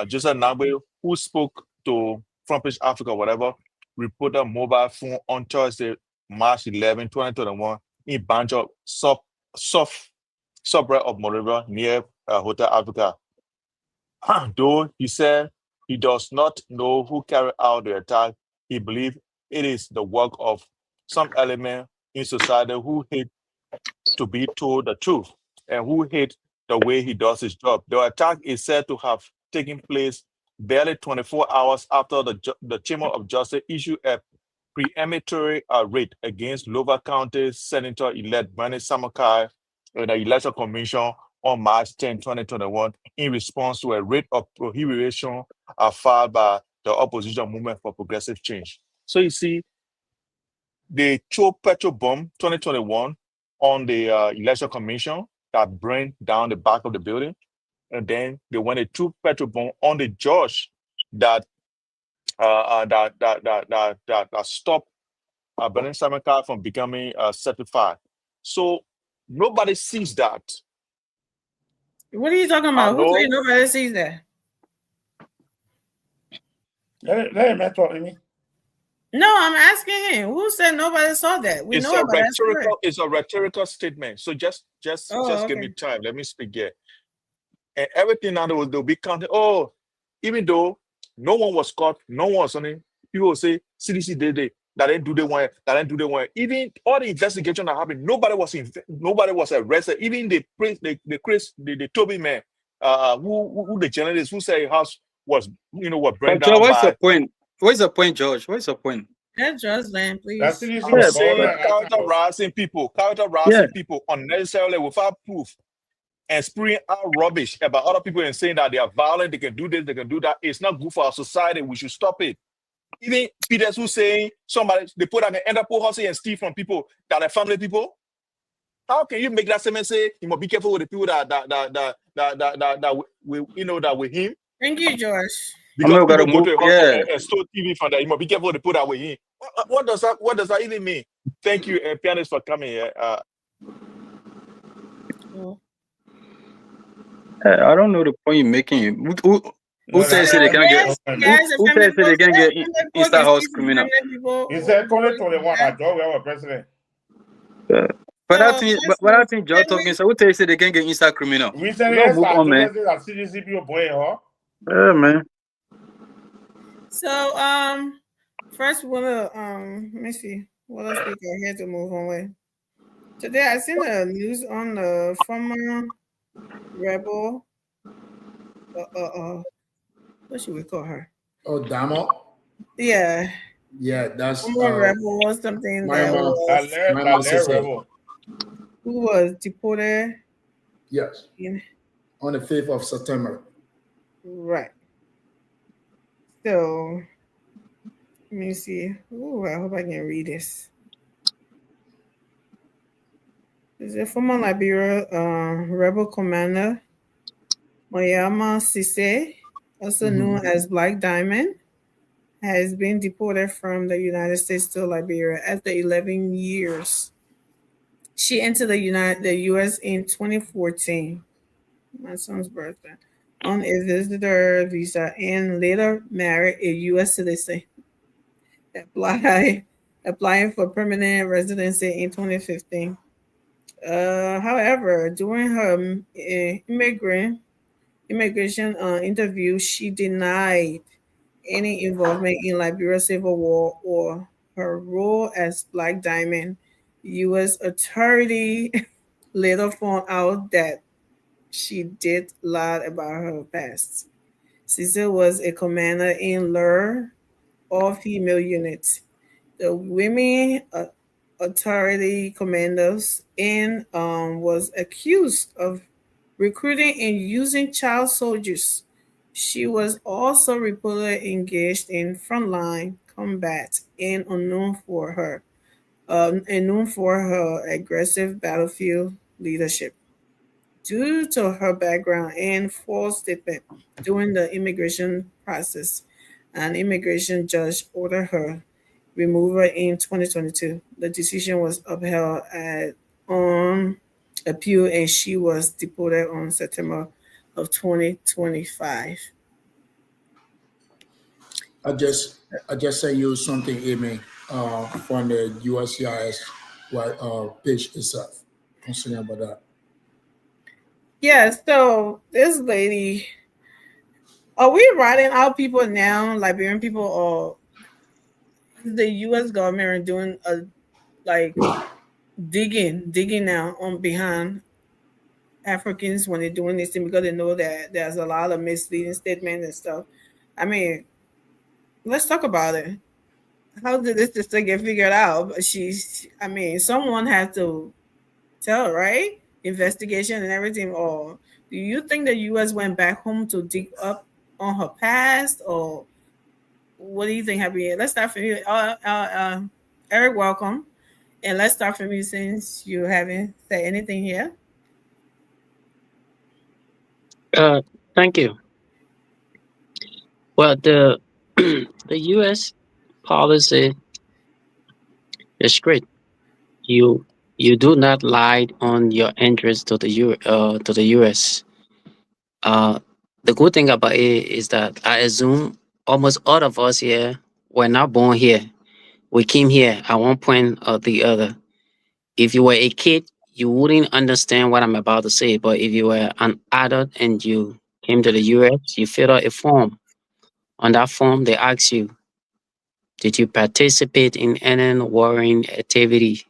Joseph Nangbe, who spoke to Front Page Africa, whatever, reported a mobile phone on Thursday, March 11, 2021, in Banjo, suburb of Monrovia, near Hotel Africa. Though he said he does not know who carried out the attack, he believes it is the work of some element in society who hate to be told the truth and who hate the way he does his job. The attack is said to have taken place barely 24 hours after the Chamber of Justice issued a preemptory raid against Louva County Senator-elect Bernie Samakai in the Election Commission on March 10, 2021, in response to a writ of prohibition filed by the Opposition Movement for Progressive Change. So you see, they threw petrol bomb 2021 on the Election Commission that burned down the back of the building. And then they went and threw petrol bomb on the judge that stopped Bernie Samakai from becoming certified. So nobody sees that. What are you talking about? Who say nobody sees that? Let him talk to me. No, I'm asking him. Who said nobody saw that? We It's know a about rhetorical. It's a rhetorical statement. So just okay. give me time. Let me speak here. And everything now they'll be counting. Oh, even though no one was caught, no one was on it. People will say CDC did it. That didn't do the one. That didn't do the one. Even all the investigation that happened, nobody was arrested. Even the Toby man, who the journalist who said his house was burned down. What's the point? What's the point, George? What's the point? Let George land, please. That's characterizing people unnecessarily without proof, and spreading out rubbish about other people and saying that they are violent, they can do this, they can do that. It's not good for our society. We should stop it. Even Peters who's saying they put an Interpol house and steal from people that are family people. How can you make that statement say you must be careful with the people that with him? Thank you, George. Because people go to a house and store TV from that. You must be careful with the people that with him. What does that even mean? Thank you, pianist, for coming here. I don't know the point you're making. Who says they can get? Who says they can get inside house criminal? He said 2021 that George was president. But I think George talking. So who tells you they can get inside criminal? Recently, move on, man. Yeah, man. So first we wanna let me see what else we got here to move on with. Today I seen the news on the former rebel. What should we call her? Oh, Damo. Yeah. Yeah, that's former rebel or something. Rebel. Who was deported? Yes. On the 5th of September. Right. So let me see. Oh, I hope I can read this. Is a former Liberia rebel commander, Mayama Sise, also known as Black Diamond, has been deported from the United States to Liberia after 11 years. She entered the U.S. in 2014, my son's birthday, on a visitor visa and later married a U.S. citizen, applying for permanent residency in 2015. However, during her immigration interview, she denied any involvement in Liberia Civil War or her role as Black Diamond. U.S. authority later found out that she did lie about her past. Cecil was a commander in LUR, all-female unit. The women authority commanders and was accused of recruiting and using child soldiers. She was also reportedly engaged in frontline combat and known for her aggressive battlefield leadership. Due to her background and false statement during the immigration process, an immigration judge ordered her removal in 2022. The decision was upheld on appeal and she was deported on September of 2025. I just sent you something, Amy, from the USCIS page itself. Concerning about that. Yeah, so this lady, are we writing out people now, Liberian people, or the U.S. government doing digging now on behind Africans when they're doing this thing because they know that there's a lot of misleading statements and stuff? I mean, let's talk about it. How did this sister get figured out? Someone had to tell, right? Investigation and everything. Or do you think the U.S. went back home to dig up on her past, or what do you think happened here? Let's start from you. Eric, welcome. And let's start from you since you haven't said anything here. Thank you. Well, the the U.S. policy is great. You do not lie on your interest to the U.S. The good thing about it is that I assume almost all of us here were not born here. We came here at one point or the other. If you were a kid, you wouldn't understand what I'm about to say. But if you were an adult and you came to the U.S., you filled out a form. On that form, they ask you, did you participate in any warring activity?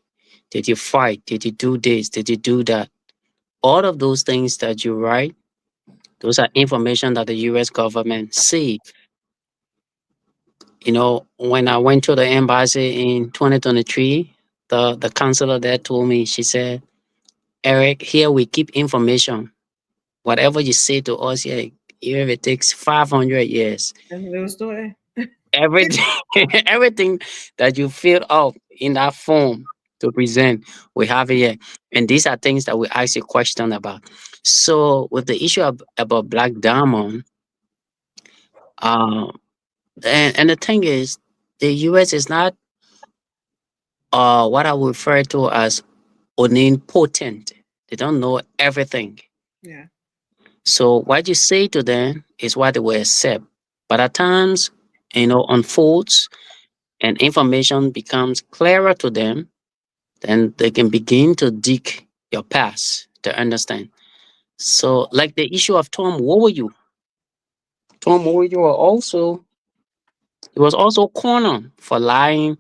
Did you fight? Did you do this? Did you do that? All of those things that you write, those are information that the U.S. government sees. You know, when I went to the embassy in 2023, the counselor there told me, she said, Eric, here we keep information. Whatever you say to us here, even if it takes 500 years, everything, everything that you fill out in that form to present, we have it here. And these are things that we ask a question about. So with the issue about Black Diamond, and the thing is, the U.S. is not what I would refer to as omnipotent. They don't know everything. Yeah. So what you say to them is what they will accept. But at times, unfolds and information becomes clearer to them, then they can begin to dig your past to understand. So like the issue of Tom Wowoyu. Tom Wowoyu was also cornered for lying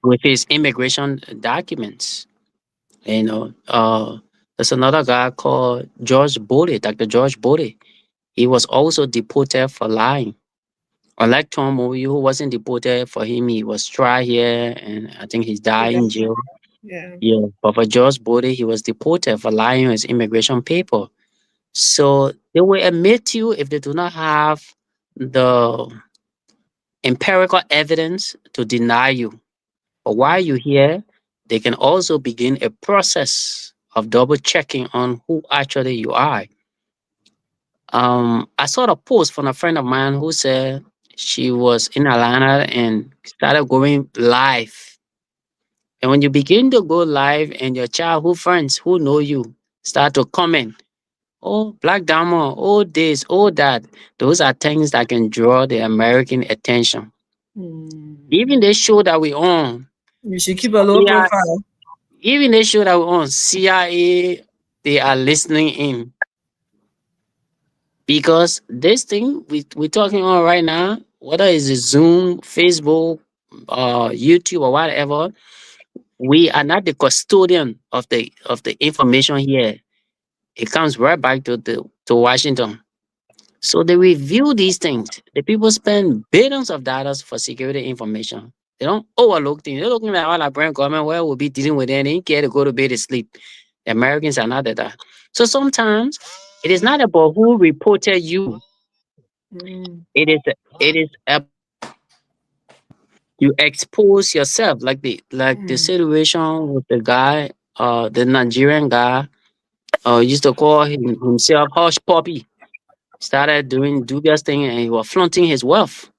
with his immigration documents. There's another guy called George Bodie, Dr. George Bodie. He was also deported for lying. Unlike Tom Wowoyu, who wasn't deported, for him, he was tried here, and I think he died in jail. Yeah. But for George Bodie, he was deported for lying on his immigration paper. So they will admit you if they do not have the empirical evidence to deny you. But while you're here, they can also begin a process of double checking on who actually you are. I saw a post from a friend of mine who said she was in Atlanta and started going live. And when you begin to go live and your childhood friends who know you start to comment, oh, Black Diamond, oh this, oh that, those are things that can draw the American attention. Even the show that we own, you should keep a low profile. Even they show that we're on CIA, they are listening in. Because this thing we're talking on right now, whether it's a Zoom, Facebook, YouTube, or whatever, we are not the custodian of the information here. It comes right back to Washington. So they review these things. The people spend billions of dollars for security information. They don't overlook things. They're looking at all our brand government where we'll be dealing with it. They don't care to go to bed to sleep. The Americans are not that. So sometimes it is not about who reported you. It is you expose yourself, like the situation with the guy, the Nigerian guy, used to call himself Hush Puppy. Started doing dubious thing and he was flaunting his wealth.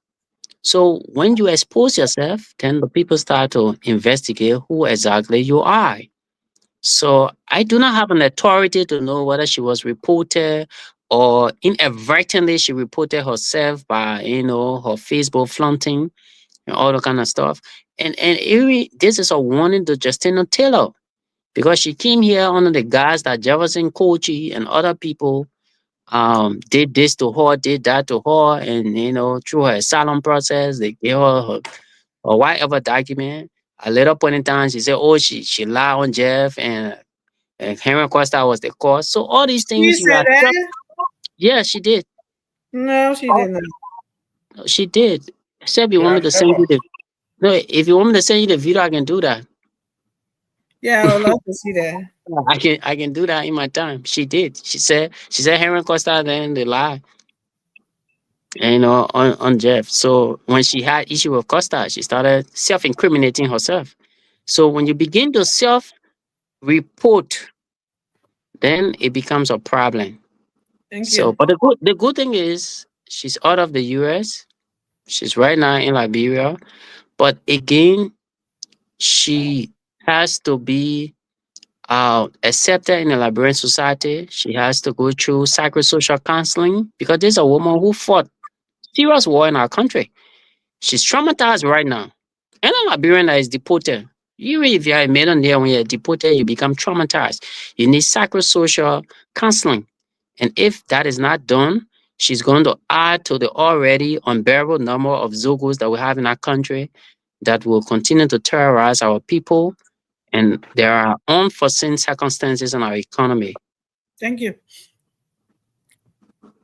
So when you expose yourself, then the people start to investigate who exactly you are. So I do not have an authority to know whether she was reported or inadvertently she reported herself by her Facebook flaunting and all that kind of stuff. And this is a warning to Justina Taylor, because she came here under the guise that Jefferson Kochi and other people did this to her, did that to her, and through her asylum process, they gave her whatever document. A later point in time, she said, "Oh, she lied on Jeff, and Henry Costa was the cause." So all these You things you said are. that? Yeah, she did. No, she didn't. She did. Except you want me to send you the. No, if you want me to send you the video, I can do that. Yeah, I would love to see that. I can do that in my time. She did. She said Henry Costa, then they lie. On Jeff. So when she had issue with Costa, she started self-incriminating herself. So when you begin to self-report, then it becomes a problem. Thank So, you. but the good thing is she's out of the US. She's right now in Liberia. But again, she has to be accepted in the Liberian society. She has to go through psychosocial counseling, because there's a woman who fought serious war in our country. She's traumatized right now. And a Liberian that is deported. Even if you're a millionaire, when you're deported, you become traumatized. You need psychosocial counseling. And if that is not done, she's going to add to the already unbearable number of Zogos that we have in our country that will continue to terrorize our people. And there are unforeseen circumstances in our economy. Thank you.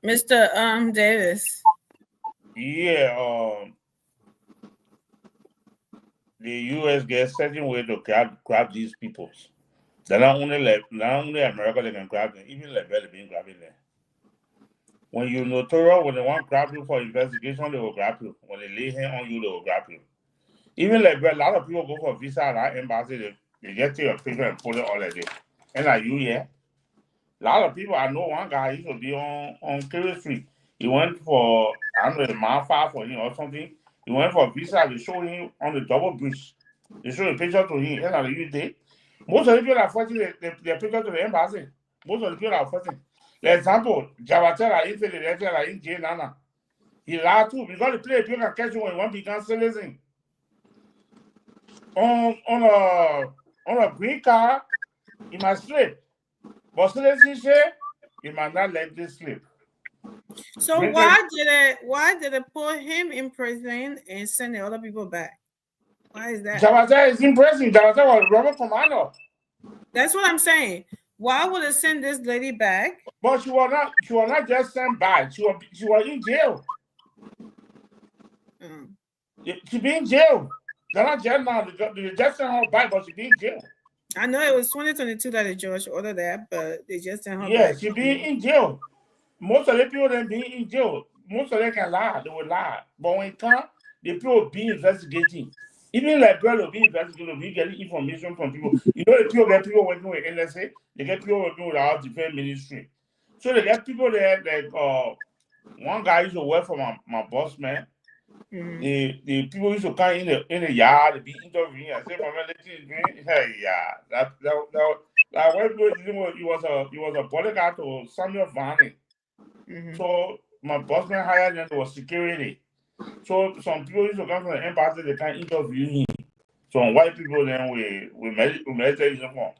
Mr. Davis. Yeah, the U.S. gets certain way to grab these people. They're not only America they can grab them, even Liberia being grabbing them. When you're notorious, when they want to grab you for investigation, they will grab you. When they lay hand on you, they will grab you. Even Liberia, a lot of people go for visa at our embassy, they just take a picture and put it all like this. And like you, yeah. A lot of people, I know one guy used to be on Kerry Street. He went for, I don't know, a mile far for him or something. He went for a visa, they show him on the double bridge. They show a picture to him, and like you did. Most of the people are fighting their picture to the embassy. Most of the people are fighting. For example, Javatela, he said the in J Nana. He lied too, because the player people can catch you when one becomes citizen. On a green card, he must slip. But citizenship, you might not let this slip. So why did it put him in prison and send the other people back? Why is that? Javata is in prison. Javata was Robert Commando. That's what I'm saying. Why would it send this lady back? But she was not just sent back. She was in jail. She be in jail. They're not jail now. They just sent her back, but she be in jail. I know it was 2022 that the judge ordered that, but they just sent her back. Yeah, she be in jail. Most of the people that be in jail, most of them can lie. They will lie. But when it comes, the people be investigating. Even like Liberia will be investigating, we getting information from people. You know, the people get people working with NSA, they get people working with our defense ministry. So they get people there, like one guy used to work for my boss, man. The people used to come in the yard, they be interviewing. I say, "My man, let's drink." Hey, yeah, that what he was a bodyguard to Samuel Varney. So my boss man hired him to security. So some people used to come from the embassy, they can interview him. Some white people then we military uniform.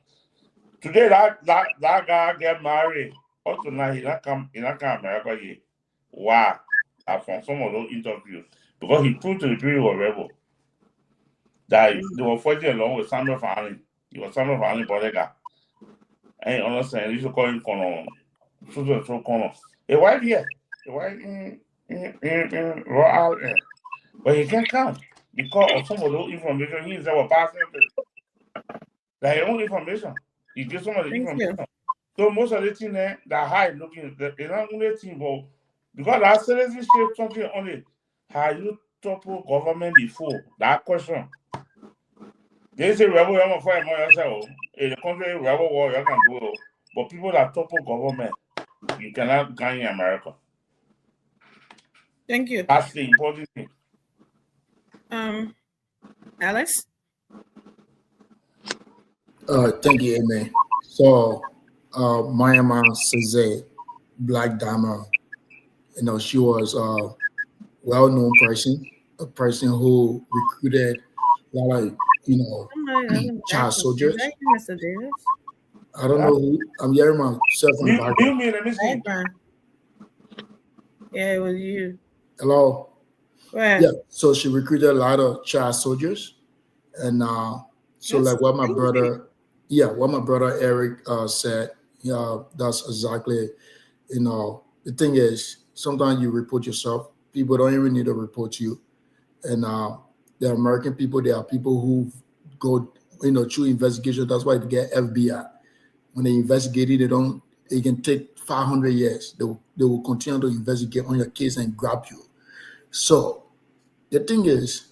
Today that guy get married. Up to now he not come America here. Wow. I found some of those interviews because he proved to the people were rebel that they were fighting along with Samuel Fanning. He was Samuel Fanning bodyguard. I ain't understand. You should call him Colonel. So Colonel. A white here. A white raw out there. But he can't come because of some of those information he were passing. Like his own information. He gives some of the information. So most of the things that high looking, they're not only thing, but because that citizenship something only. Have you toppled government before? That question. They say rebel, you're going to fight more yourself. In the country, rebel war, you can do it. But people that topple government, you cannot gun in America. Thank you. That's the important thing. Alex? Thank you, Amen. So, Mayama Seze, Black Diamond, she was a well-known person, a person who recruited a lot of, child soldiers. Mr. Davis? I don't know who. I'm hearing myself in the background. Let me see. Yeah, it was you. Hello? Go ahead. Yeah, so she recruited a lot of child soldiers. And so like what my brother Eric said, that's exactly, the thing is, sometimes you report yourself. People don't even need to report you. And the American people, there are people who go, through investigation. That's why you get FBI. When they investigate it, they can take 500 years. They will continue to investigate on your case and grab you. So the thing is,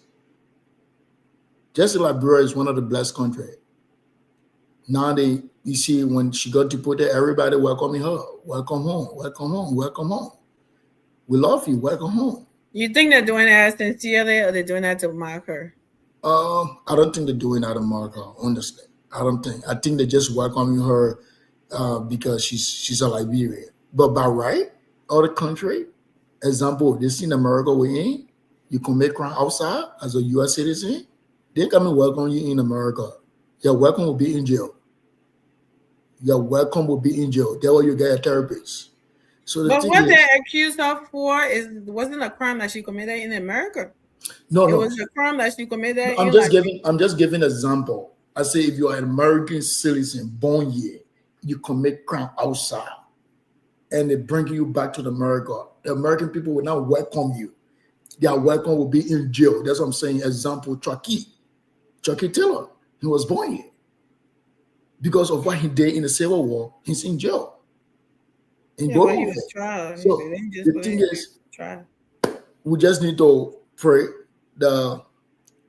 just Liberia is one of the blessed countries. Now you see when she got deported, everybody welcoming her. Welcome home, welcome home, welcome home. We love you, welcome home. You think they're doing that sincerely or they're doing that to mock her? I don't think they're doing that to mock her, honestly. I don't think. I think they're just welcoming her because she's a Liberian. But by right, other country, example, they see in America we're in, you commit crime outside as a U.S. citizen, they come and welcome you in America. Your welcome will be in jail. Your welcome will be in jail. There will you get a therapist. So but what they accused her for wasn't a crime that she committed in America. No, it was a crime that she committed. I'm just giving example. I say if you're an American citizen born here, you commit crime outside, and they bring you back to America. The American people will not welcome you. Their welcome will be in jail. That's what I'm saying. Example, Chucky Taylor. He was born here. Because of what he did in the Civil War, he's in jail. So the thing is, we just need to pray.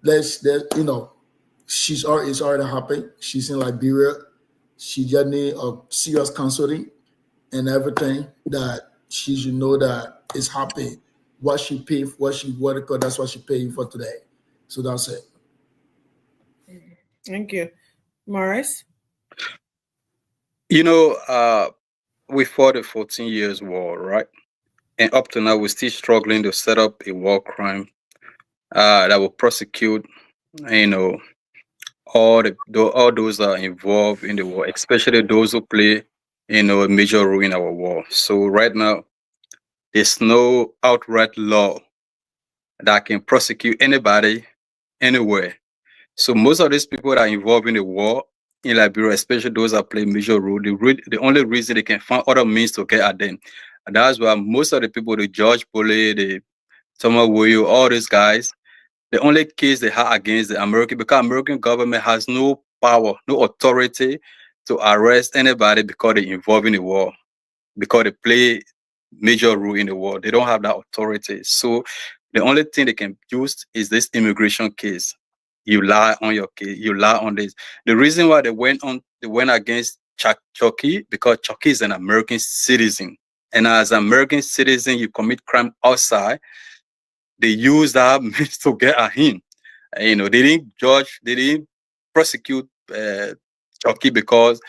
It's already happened. She's in Liberia. She just need a serious counseling and everything that she should know that it's happening. What she paid, that's what she paid for today. So that's it. Thank you. Morris? We fought a 14 years war, right? And up to now, we're still struggling to set up a war crime that will prosecute, all those that are involved in the war, especially those who play, a major role in our war. So right now, there's no outright law that can prosecute anybody anywhere. So most of these people that are involved in the war in Liberia, especially those that play major role, the only reason they can find other means to get at them. And that's why most of the people, the George Bulley, the Thomas Woyo, all these guys, the only case they have against the American, because American government has no power, no authority to arrest anybody because they're involved in the war, because they play major role in the war. They don't have that authority. So the only thing they can use is this immigration case. You lie on your case, you lie on this. The reason why they went against Chucky, because Chucky is an American citizen. And as an American citizen, you commit crime outside, they use that means to get at him. They didn't prosecute Chucky because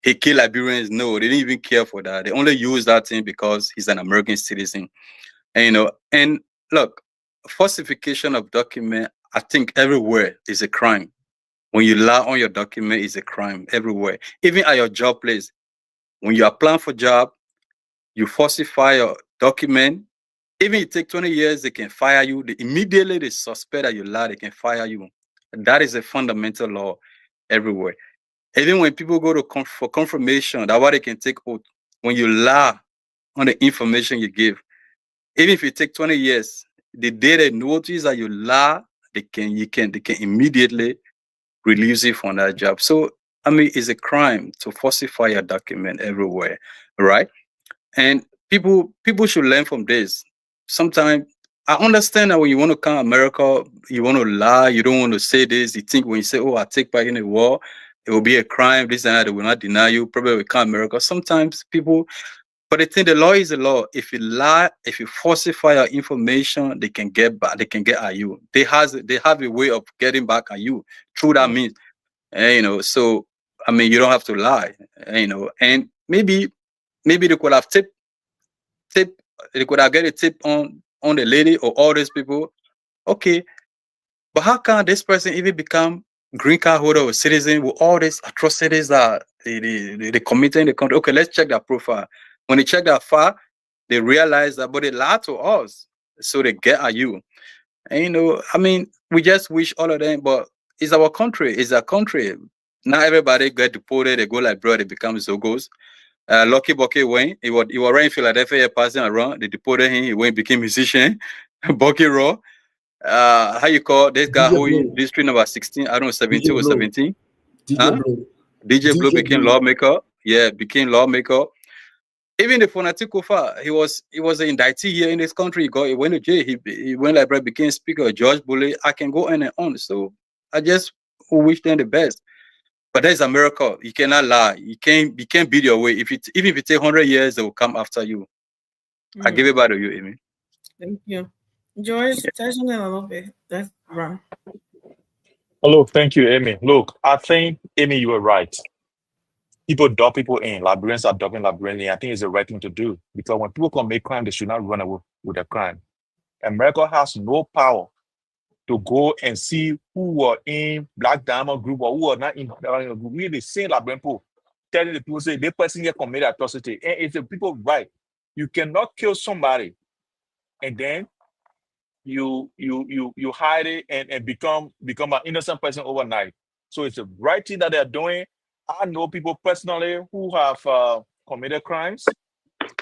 he killed Liberians. No, they didn't even care for that. They only use that thing because he's an American citizen. And look, falsification of document, I think everywhere is a crime. When you lie on your document, it's a crime everywhere. Even at your job place, when you apply for job, you falsify your document. Even if it take 20 years, they can fire you. Immediately they suspect that you lie, they can fire you. And that is a fundamental law everywhere. Even when people go to for confirmation, that's why they can take oath. When you lie on the information you give, even if it take 20 years, the day they notice that you lie, they can immediately release you from that job. So I mean, it's a crime to falsify your document everywhere, right? And people should learn from this. Sometimes I understand that when you want to come to America, you want to lie, you don't want to say this. You think when you say, "Oh, I take part in a war," it will be a crime. This and that. They will not deny you. Probably will come to America. Sometimes people, but the thing, the law is the law. If you lie, if you falsify your information, they can get back. They can get at you. They have a way of getting back at you through that means. And, so I mean, you don't have to lie. And maybe they could have tip. They could have get a tip on the lady or all these people. Okay, but how can this person even become green card holder or citizen with all these atrocities that they committed in the country? Okay, let's check that profile. When they check that file, they realize that, but they lie to us, so they get at you. And I mean, we just wish all of them, but it's our country. It's our country. Not everybody get deported. They go like bro, they become Zogos. Lucky Bucky went. He was around Philadelphia, passing around. They deported him. He went, became musician. Bucky Raw. How you call this guy who in district number 16? I don't know, 17 or 17. DJ Blue became lawmaker. Yeah, became lawmaker. Even the Fonatic Kofa, he was an indictee here in this country. He went to jail. He went like became speaker. George Bulley. I can go on and on. So I just wish them the best. But that's America. You cannot lie. You can't beat your way. Even if it takes 100 years, they will come after you. I give it back to you, Amy. Thank you. George, touch on it a little bit. That's wrong. Hello, thank you, Amy. Look, I think, Amy, you were right. People dub people in. Liberians are dubbing Liberians in. I think it's the right thing to do. Because when people commit crime, they should not run away with their crime. America has no power to go and see who were in Black Diamond group or who are not in group. We the same Liberian people telling the people, say, this person here committed atrocity. And it's the people right. You cannot kill somebody and then you hide it and become an innocent person overnight. So it's the right thing that they're doing. I know people personally who have committed crimes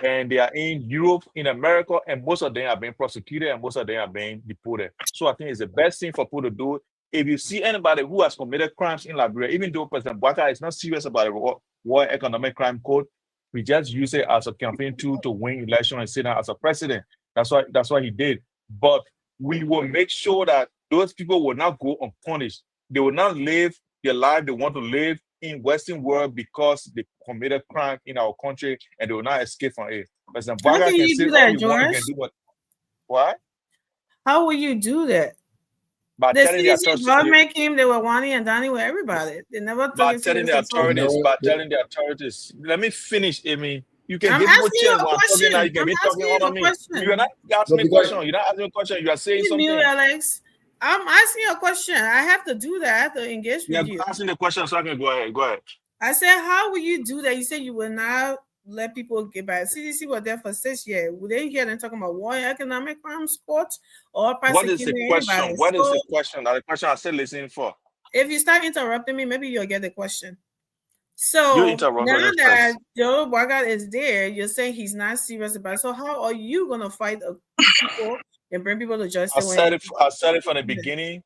and they are in Europe, in America, and most of them are being prosecuted and most of them are being deported. So I think it's the best thing for people to do. If you see anybody who has committed crimes in Liberia, even though President Bouaka is not serious about the World Economic Crime Code, we just use it as a campaign tool to win election and sit down as a president. That's what he did. But we will make sure that those people will not go unpunished. They will not live their life they want to live in Western world because they committed crime in our country and they will not escape from it. President Bouaka can say all you want, you can do what? How will you do that? By the telling the authorities, government came, they were Wani and Donnie with everybody. They never by telling the authorities. Let me finish, Amy. You can give me a chance while I'm talking now. You can be talking on me. You're not asking me a question. You're not asking me a question. You are saying something. Alex. I'm asking you a question. I have to do that. I have to engage with you. I'm asking the question so I can go ahead. Go ahead. I said, how will you do that? You said you will not let people get by. CDC was there for 6 years. Would they hear them talking about war, economic crimes, sports, or what is the question? Anybody? What is the question? The question I'm still listening for. If you start interrupting me, maybe you'll get the question. So now that Joe Bouaka is there, you're saying he's not serious about it. So how are you going to fight people and bring people to justice? I said it from the beginning.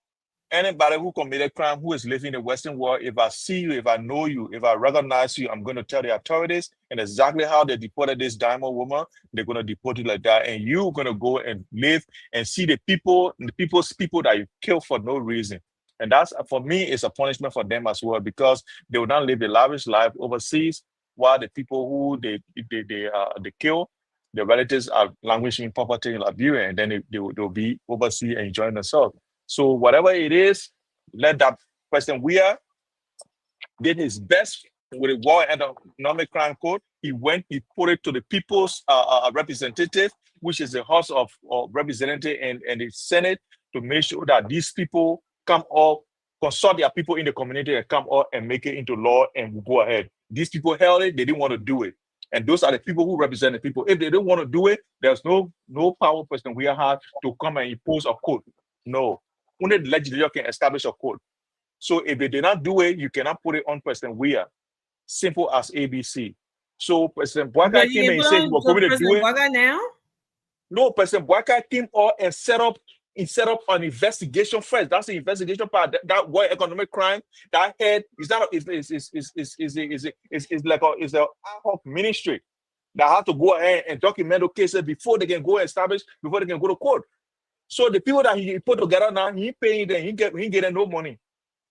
Anybody who committed crime, who is living in the Western world, if I see you, if I know you, if I recognize you, I'm going to tell the authorities, and exactly how they deported this Diamond woman, they're going to deport you like that. And you're going to go and live and see the people's people that you kill for no reason. And that's, for me, it's a punishment for them as well, because they will not live a lavish life overseas while the people who they kill, their relatives are languishing in poverty in Liberia, and then they'll be overseas and enjoying themselves. So whatever it is, let that person did his best with the World Economic Crime Code. He put it to the people's representative, which is the House of Representatives and the Senate, to make sure that these people come up consult their people in the community and come out and make it into law and go ahead. These people held it, they didn't want to do it. And those are the people who represent the people. If they don't want to do it, there's no power person we have to come and impose a code. No. Only the legislature can establish a code. So if they did not do it, you cannot put it on President Weah. Simple as ABC. So President Bouakai came and said he was going to do it. Bouakai now? No, President Bouakai came out and set up an investigation first. That's the investigation part. That World Economic Crime, that head is not is like an ad hoc ministry that have to go ahead and document the cases before they can go and establish, before they can go to court. So the people that he put together now, he paying them, he getting no money.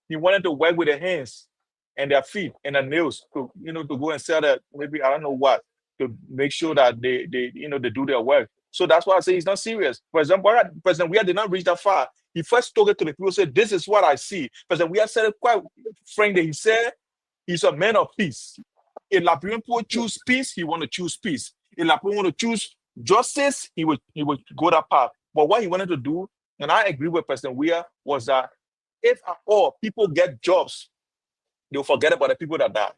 He wanted to work with their hands and their feet and their nails to to go and sell that, maybe I don't know what, to make sure that they do their work. So that's why I say he's not serious. For example, President Weah did not reach that far. He first told it to the people, said, "This is what I see." President Weah said it quite frankly. He said he's a man of peace. If Liberian people choose peace, he want to choose peace. If Liberian want to choose justice, he would go that path. But what he wanted to do, and I agree with President Weah, was that if at all people get jobs, they'll forget about the people that died.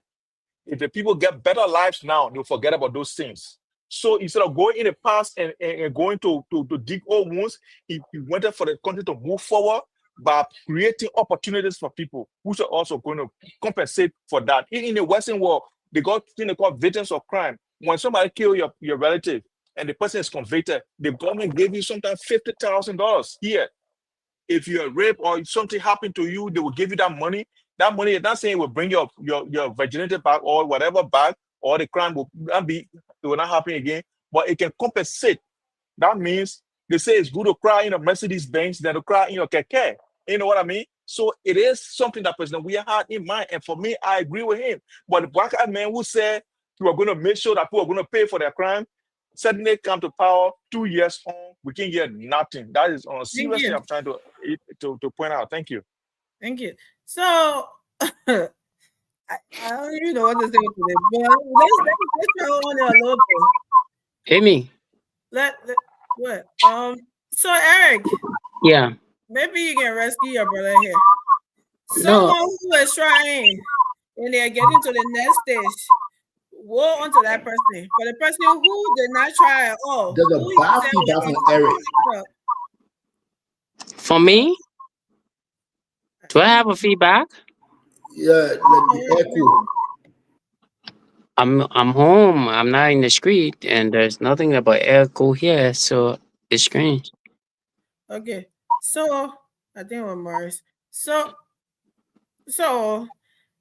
If the people get better lives now, they'll forget about those things. So instead of going in the past and going to dig old wounds, he wanted for the country to move forward by creating opportunities for people who are also going to compensate for that. In the Western world, they got thing they call victims of crime. When somebody kills your relative and the person is convicted, the government gave you sometimes $50,000 here. If you're raped or something happened to you, they will give you that money. That money is not saying it will bring your virginity back or whatever back, or the crime will not happen again, but it can compensate. That means they say it's good to cry in a Mercedes Benz than to cry in your keke. You know what I mean? So it is something that President Weah had in mind, and for me, I agree with him. But the black man who said we are going to make sure that people are going to pay for their crime, suddenly come to power 2 years on, we can get nothing. That is on seriously. I'm trying to point out. Thank you. Thank you. So I don't even know what to say to this, but let's throw on there a little bit. Amy. What? So Eric. Yeah. Maybe you can rescue your brother here. Someone who is trying, and they're getting to the next stage, woe onto that person. For the person who did not try at all. There's a bad feedback from Eric. For me? Do I have a feedback? Yeah, let the echo. I'm home. I'm not in the street, and there's nothing about echo here, so it's strange. Okay, so I think we're Morris. So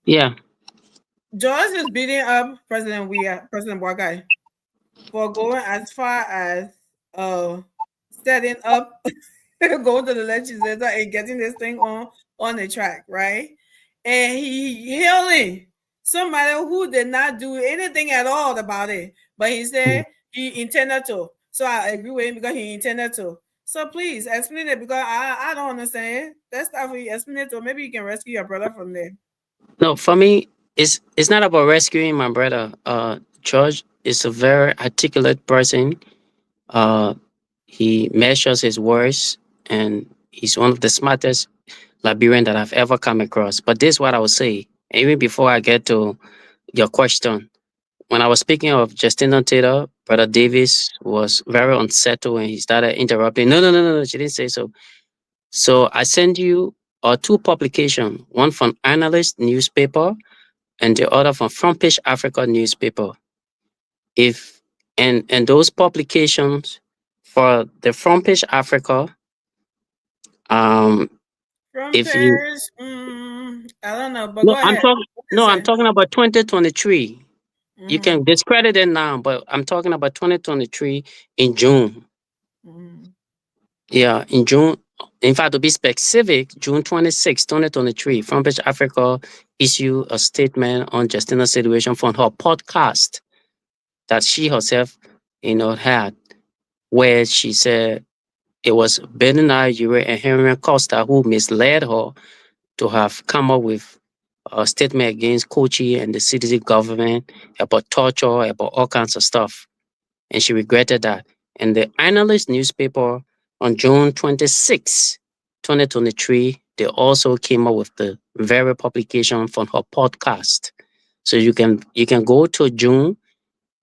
yeah, George is beating up President Bouakai for going as far as setting up, going to the legislature and getting this thing on the track, right? And he healing somebody who did not do anything at all about it, but he said he intended to. So I agree with him because he intended to. So please explain it, because I don't understand. That's not for you. Explain it to. Maybe you can rescue your brother from there. No, for me, it's not about rescuing my brother. George is a very articulate person. He measures his words, and he's one of the smartest Liberian that I've ever come across. But this is what I would say, even before I get to your question. When I was speaking of Justina Taylor, Brother Davis was very unsettled and he started interrupting. No, she didn't say so. So I send you two publications, one from Analyst newspaper and the other from Front Page Africa newspaper. And those publications for the Front Page Africa, I don't know, but I'm talking about 2023. You can discredit it now, but I'm talking about 2023 in June. Yeah, in June. In fact, to be specific, June 26, 2023, Front Page Africa issued a statement on Justina's situation from her podcast that she herself, had, where she said it was Bernard Ure and Henry Costa who misled her to have come up with a statement against Kochi and the city government about torture, about all kinds of stuff. And she regretted that. And the Analyst newspaper on June 26, 2023, they also came up with the very publication from her podcast. So you can go to June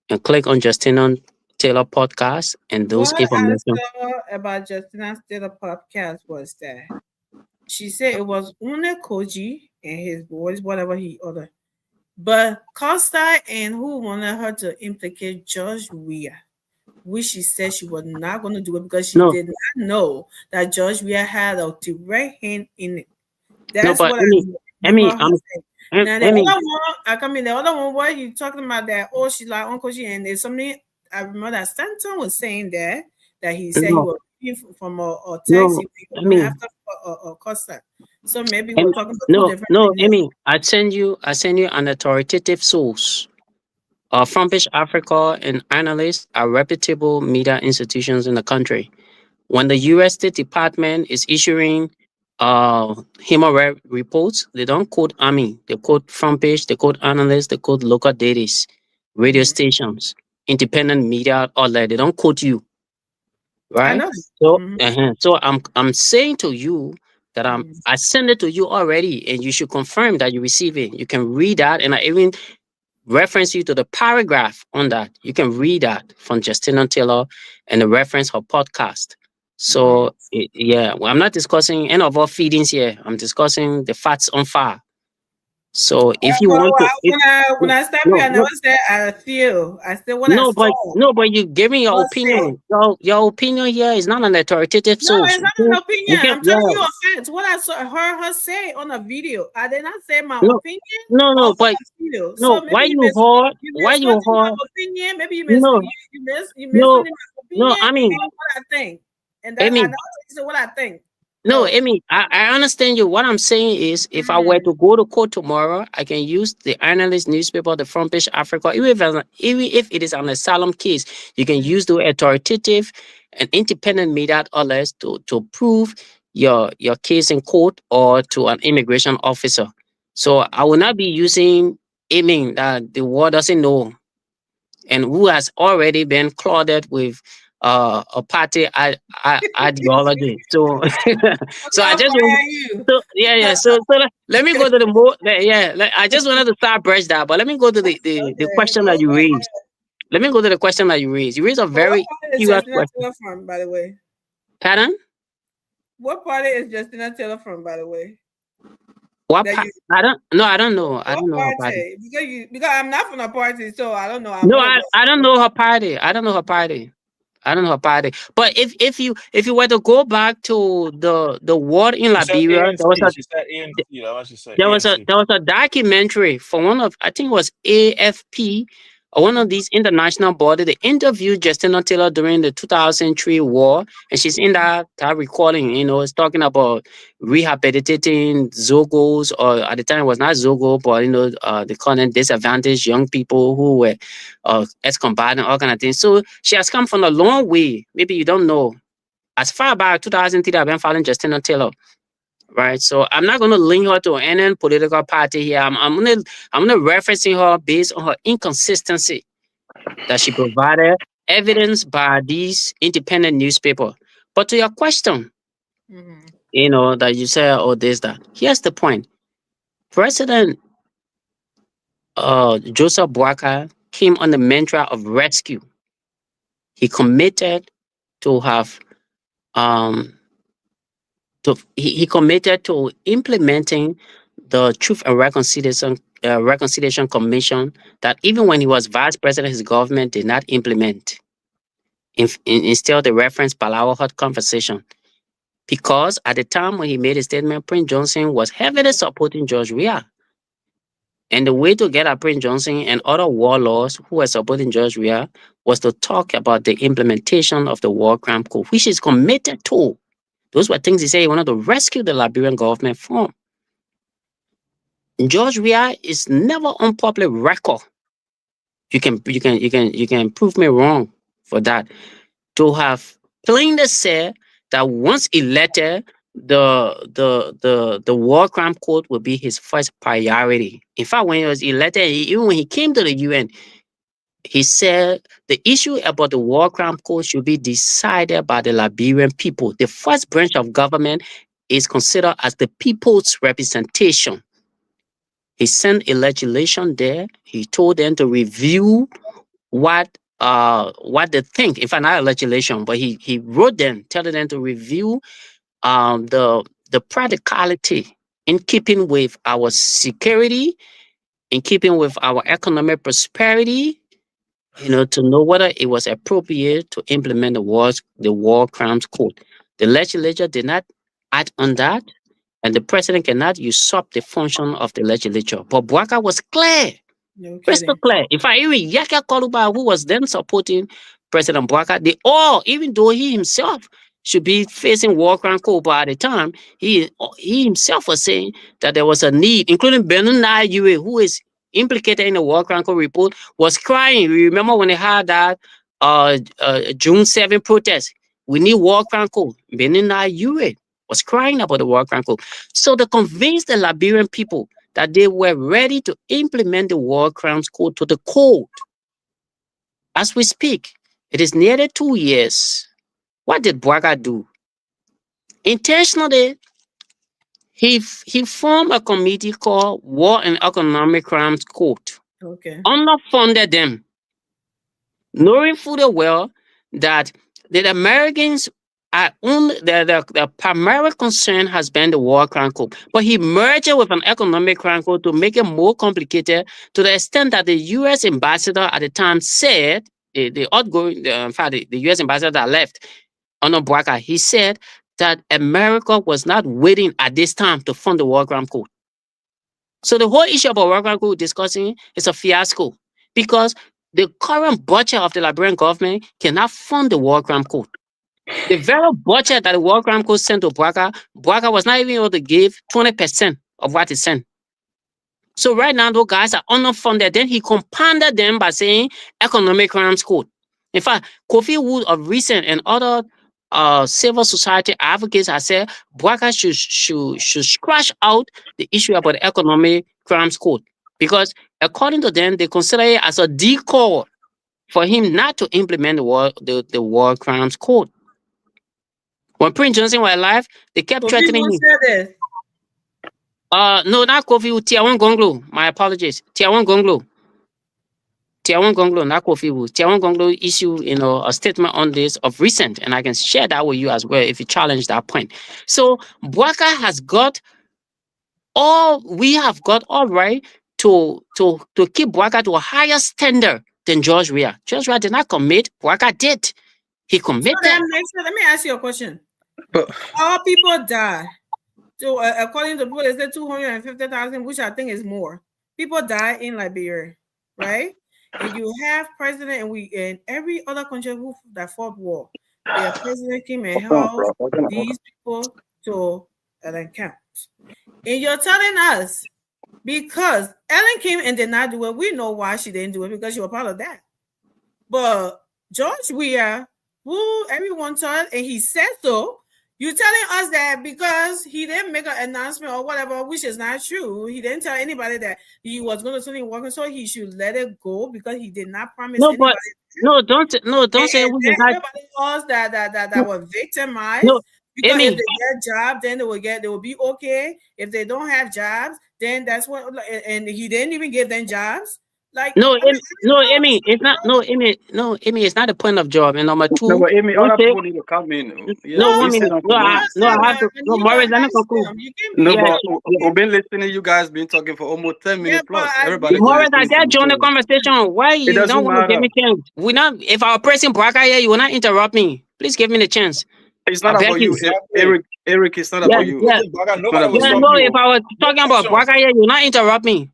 and click on Justina Taylor podcast, and those What I information. saw about Justina Taylor podcast was that she said it was only Koji and his boys, whatever he ordered. But Costa and who wanted her to implicate George Weah, which she said she was not going to do it because she did not know that George Weah had a direct hand in it. That's what I mean, now the other one, the other one, what you talking about that? Oh, she like Uncle G, and there's something I remember that Stanton was saying that he said he was from a taxi after Costa. So maybe we're talking about two different things. Amy, I send you an authoritative source. Front-Page Africa and analysts are reputable media institutions in the country. When the U.S. State Department is issuing human rights reports, they don't quote Army, they quote Front-Page, they quote analysts, they quote local dailies, radio stations, independent media outlet. They don't quote you, right? I know. So, so I'm saying to you that I send it to you already, and you should confirm that you receive it. You can read that, and I even reference you to the paragraph on that. You can read that from Justina Taylor and the reference her podcast. So I'm not discussing any of our feedings here. I'm discussing the facts on fire. So if you want to, when I start here, I never said I feel. I said when I saw. But you giving your opinion. Your opinion here is not an authoritative source. No, it's not an opinion. I'm telling you a fact. What I saw her say on a video. I did not say my opinion. But why you hold? Why you hold? Opinion? Maybe you miss my opinion. I mean, what I think, and that's what I think. No, Amy, I understand you. What I'm saying is, if I were to go to court tomorrow, I can use the analyst newspaper, the Front-Page Africa, even if it is an asylum case, you can use the authoritative and independent media outlets to prove your case in court or to an immigration officer. So I will not be using aiming that the world doesn't know and who has already been clouded with a party ideology. So so I just so let me go to the more I just wanted to start brush that, but let me go to the question that you raised. Let me go to the question that you raised. You raised a very serious question. From, by the way. Pardon? What party is Justina Taylor from, by the way? What I don't know. I don't know her party. Because I'm not from a party, so I don't know. I don't know her party. I don't know her party. But if you were to go back to the war in Liberia, there was a documentary for one of, I think it was AFP or one of these international bodies. They interviewed Justina Taylor during the 2003 war, and she's in that recording. It's talking about rehabilitating Zogos, or at the time it was not Zogo, but they call them disadvantaged young people who were ex-combatant, all kind of things. So she has come from a long way. Maybe you don't know. As far back 2003, I've been following Justina Taylor. Right, so I'm not going to link her to any political party here. I'm gonna referencing her based on her inconsistency that she provided evidence by these independent newspaper. But to your question, that you say, that. Here's the point: President Joseph Boakai came on the mantra of rescue. He committed to have he committed to implementing the Truth and Reconciliation Commission that even when he was vice president, his government did not implement. Instead, they referenced Palawa Hut Conversation. Because at the time when he made his statement, Prince Johnson was heavily supporting George Weah. And the way to get at Prince Johnson and other warlords who were supporting George Weah was to talk about the implementation of the War Crime Code, which is committed to. Those were things he said he wanted to rescue the Liberian government from. George Weah is never on public record. You can prove me wrong for that. To have plainly said that once elected, the War Crime Code will be his first priority. In fact, when he was elected, even when he came to the UN, he said the issue about the War Crime Code should be decided by the Liberian people. The first branch of government is considered as the people's representation. He sent a legislation there. He told them to review what they think. In fact, not a legislation, but he wrote them, telling them to review the practicality in keeping with our security, in keeping with our economic prosperity, to know whether it was appropriate to implement the War Crimes Code. The legislature did not act on that, and the president cannot usurp the function of the legislature. But Bouaka was clear, crystal clear. In fact, even Yaka Koluba, who was then supporting President Bouaka, they all, even though he himself should be facing War Crime Code, but at the time, he himself was saying that there was a need, including Benuna Yue, who is implicated in the War Crime Code report, was crying. You remember when they had that June 7 protest? We need War Crime Code. Benuna Yue was crying about the War Crime Code. So to convince the Liberian people that they were ready to implement the War Crimes Code to the code. As we speak, it is nearly 2 years. What did Bouaka do? Intentionally, he formed a committee called War and Economic Crimes Code. Okay. Underfunded them, knowing full well that the Americans are only the primary concern has been the War Crime Code. But he merged it with an economic crime code to make it more complicated, to the extent that the U.S. ambassador at the time said, the U.S. ambassador that left under Bouaka, he said that America was not waiting at this time to fund the War Crime Code. So the whole issue about War Crime Code discussing is a fiasco, because the current budget of the Liberian government cannot fund the War Crime Code. The very budget that the War Crime Code sent to Bouaka was not even able to give 20% of what he sent. So right now, those guys are underfunded. Then he compounded them by saying economic crimes code. In fact, Kofi Wood of recent and other civil society advocates have said Bouaka should scratch out the issue about the economic crimes code, because according to them, they consider it as a decoy for him not to implement the War Crimes Code. When Prince Johnson was alive, they kept threatening him. No, not Kofi Wood, Tiawan Gonglo. My apologies. Tiawan Gonglo, not Kofi Wood. Tiawan Gonglo issued, a statement on this of recent, and I can share that with you as well if you challenge that point. So Bouaka has got we have got all right to keep Bouaka to a higher standard than George Weah. George Weah did not commit. Bouaka did. He committed. So let me ask you a question. All people die. So according to people, they say 250,000, which I think is more. People die in Liberia, right? And you have president, and every other country that fought war, their president came and held these people to an account. And you're telling us because Ellen came and did not do it, we know why she didn't do it, because she was part of that. But George Weah, who everyone told, and he said so. You're telling us that because he didn't make an announcement or whatever, which is not true. He didn't tell anybody that he was going to suddenly work, so he should let it go because he did not promise anybody. Don't say everybody else that were victimized. No, because if they get jobs, then they will be okay. If they don't have jobs, then that's what. And he didn't even give them jobs. Like Amy, it's not. Amy, it's not a point of job. And number two, no, but Amy, other people need to come in. I have to. No, Morris, let me conclude. No, but we've been listening to you guys been talking for almost 10 minutes plus. Everybody, Morris, I got join the conversation. Why you don't want to give me chance? If I were pressing Bouaka here, you will not interrupt me. Please give me the chance. It's not about you, Eric. It's not about you. No, if I was talking about Bouaka here, you will not interrupt me.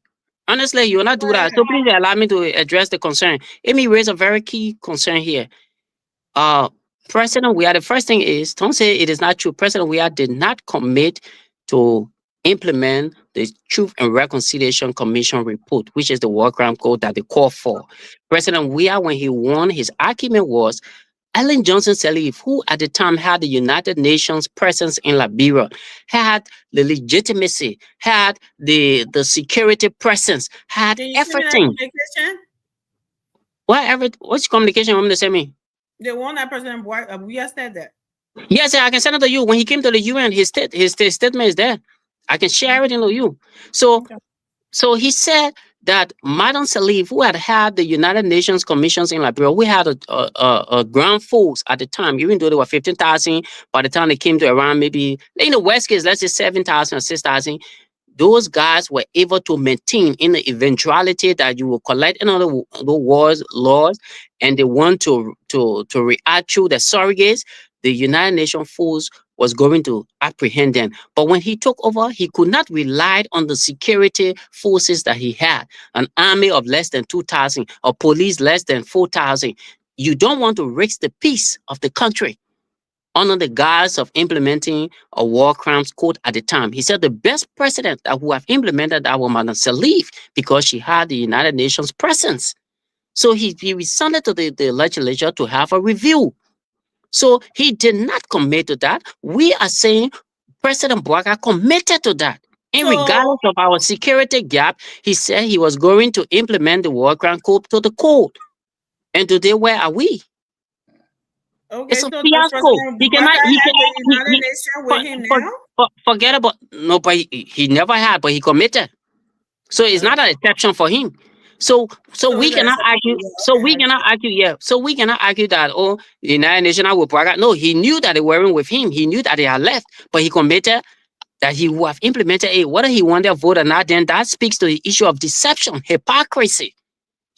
Honestly, you will not do that. So please allow me to address the concern. Amy raised a very key concern here. President Weah, the first thing is, don't say it is not true. President Weah did not commit to implement the Truth and Reconciliation Commission report, which is the War Crime Code that they call for. President Weah, when he won, his argument was Ellen Johnson Sirleaf, who at the time had the United Nations presence in Liberia, had the legitimacy, had the security presence, had everything. What's communication? Want me to say me? The one that President Weah said that. Yes, I can send it to you. When he came to the UN, his statement is there. I can share it with you. So he said that Madam Salif, who had the United Nations commissions in Liberia, we had a ground force at the time, even though there were 15,000. By the time they came to around maybe in the West case, let's say 7,000 or 6,000. Those guys were able to maintain in the eventuality that you will collect another the wars laws, and they want to react to the surrogates. The United Nations force was going to apprehend them. But when he took over, he could not rely on the security forces that he had, an army of less than 2,000, or police less than 4,000. You don't want to risk the peace of the country under the guise of implementing a war crimes code at the time. He said the best president that who have implemented that was Madam Salif, because she had the United Nations presence. So he responded to the legislature to have a review. So he did not commit to that. We are saying President Bouakai committed to that. In regardless of our security gap, he said he was going to implement the war crime code to the code. And today, where are we? Okay, It's a so fiasco. He cannot. Forget about no, but he never had, but he committed. So it's not an exception for him. So we cannot argue. So we cannot argue. Yeah. So we cannot argue that the United Nations will Bouakai. No, he knew that they weren't with him. He knew that they had left, but he committed that he would have implemented it. Whether he wanted a vote or not, then that speaks to the issue of deception, hypocrisy.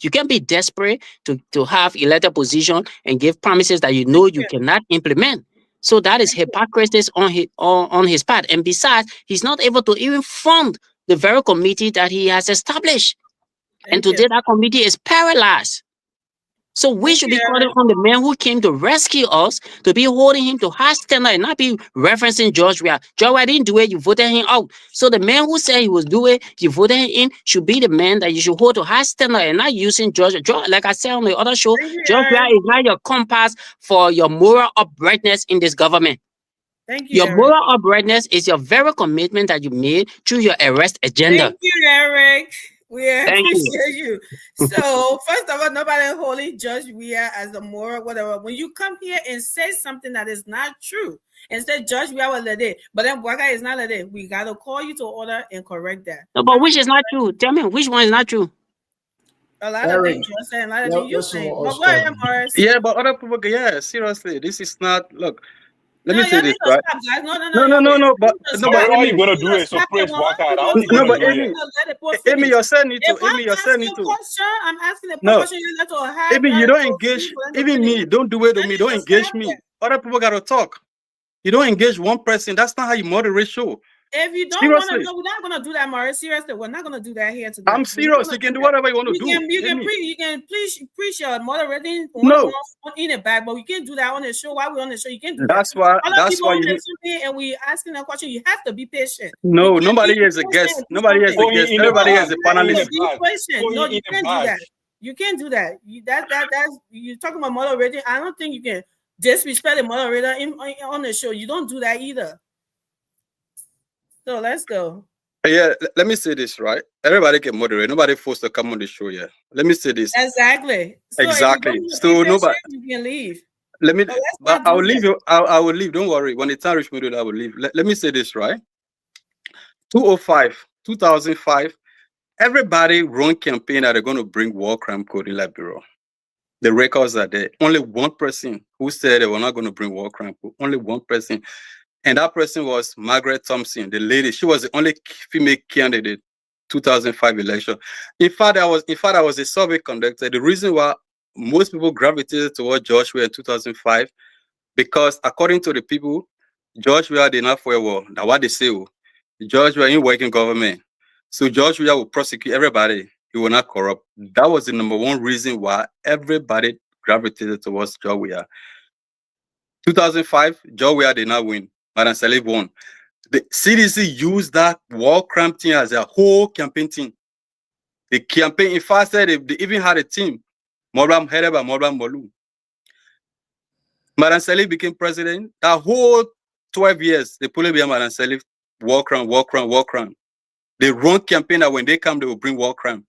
You can be desperate to have elected position and give promises that you know you cannot implement. So that is hypocrisy on his part. And besides, he's not able to even fund the very committee that he has established. And today that committee is paralyzed. So we should be calling on the man who came to rescue us to be holding him to high standard and not be referencing George Weah. George Weah didn't do it, you voted him out. So the man who said he was doing it, you voted him in, should be the man that you should hold to high standard and not using George. Like I said on the other show, George Weah is not your compass for your moral uprightness in this government. Thank you. Your moral uprightness is your very commitment that you made through your arrest agenda. Thank you, Eric. We appreciate you. So, first of all, nobody holding Judge Weah as a moral, whatever. When you come here and say something that is not true, and say Judge Weah was like that, but then Bouakai is not like that, we got to call you to order and correct that. No, but which is not true? Tell me, which one is not true? A lot of things you're saying, a lot of things you're saying. But go ahead, Morris. Yeah, but other people, yeah, seriously, this is not, look, let me say this, right? Stop, guys. No, but all you're gonna do is to praise Bouakai. No, but Amy, you're saying it to. Amy, you're saying it to. I'm asking a question. No, Amy, you don't engage. Even me, don't do it to me. Don't engage me. Other people gotta talk. You don't engage one person. That's not how you moderate show. If you don't want to, we're not gonna do that, Morris. Seriously, we're not gonna do that here today. I'm serious. You can do whatever you want to do. You can preach your moderating in the back, but we can't do that on the show. While we're on the show, you can't do that. That's why you need. And we asking a question. You have to be patient. No, nobody is a guest. Nobody is a guest. Everybody is a panelist. No, you can't do that. You can't do that. That's you're talking about moderating. I don't think you can disrespect the moderator on the show. You don't do that either. So let's go. Yeah, let me say this, right? Everybody can moderate. Nobody forced to come on the show yet. Let me say this. Exactly. Exactly. So nobody. You can leave. Let me. I will leave you. I will leave. Don't worry. When the time reaches me, I will leave. Let me say this, right? 2005. Everybody run campaign that they're going to bring war crime code in Liberia. The records are there. Only one person who said they were not going to bring war crime code. Only one person. And that person was Margaret Thompson, the lady. She was the only female candidate 2005 election. In fact, I was a survey conductor. The reason why most people gravitated toward George Weah in 2005, because according to the people, George Weah did not fight war. That's what they say. George Weah in working government. So George Weah will prosecute everybody. He will not corrupt. That was the number one reason why everybody gravitated towards George Weah. 2005, George Weah did not win. Madam Salif won. The CDC used that war crime team as a whole campaign team. The campaign, in fact, said they even had a team, Morbam Hereba, Morbam Molu. Madam Salif became president. That whole 12 years, they put it behind Madam Salif, war crime. They run campaign that when they come, they will bring war crime.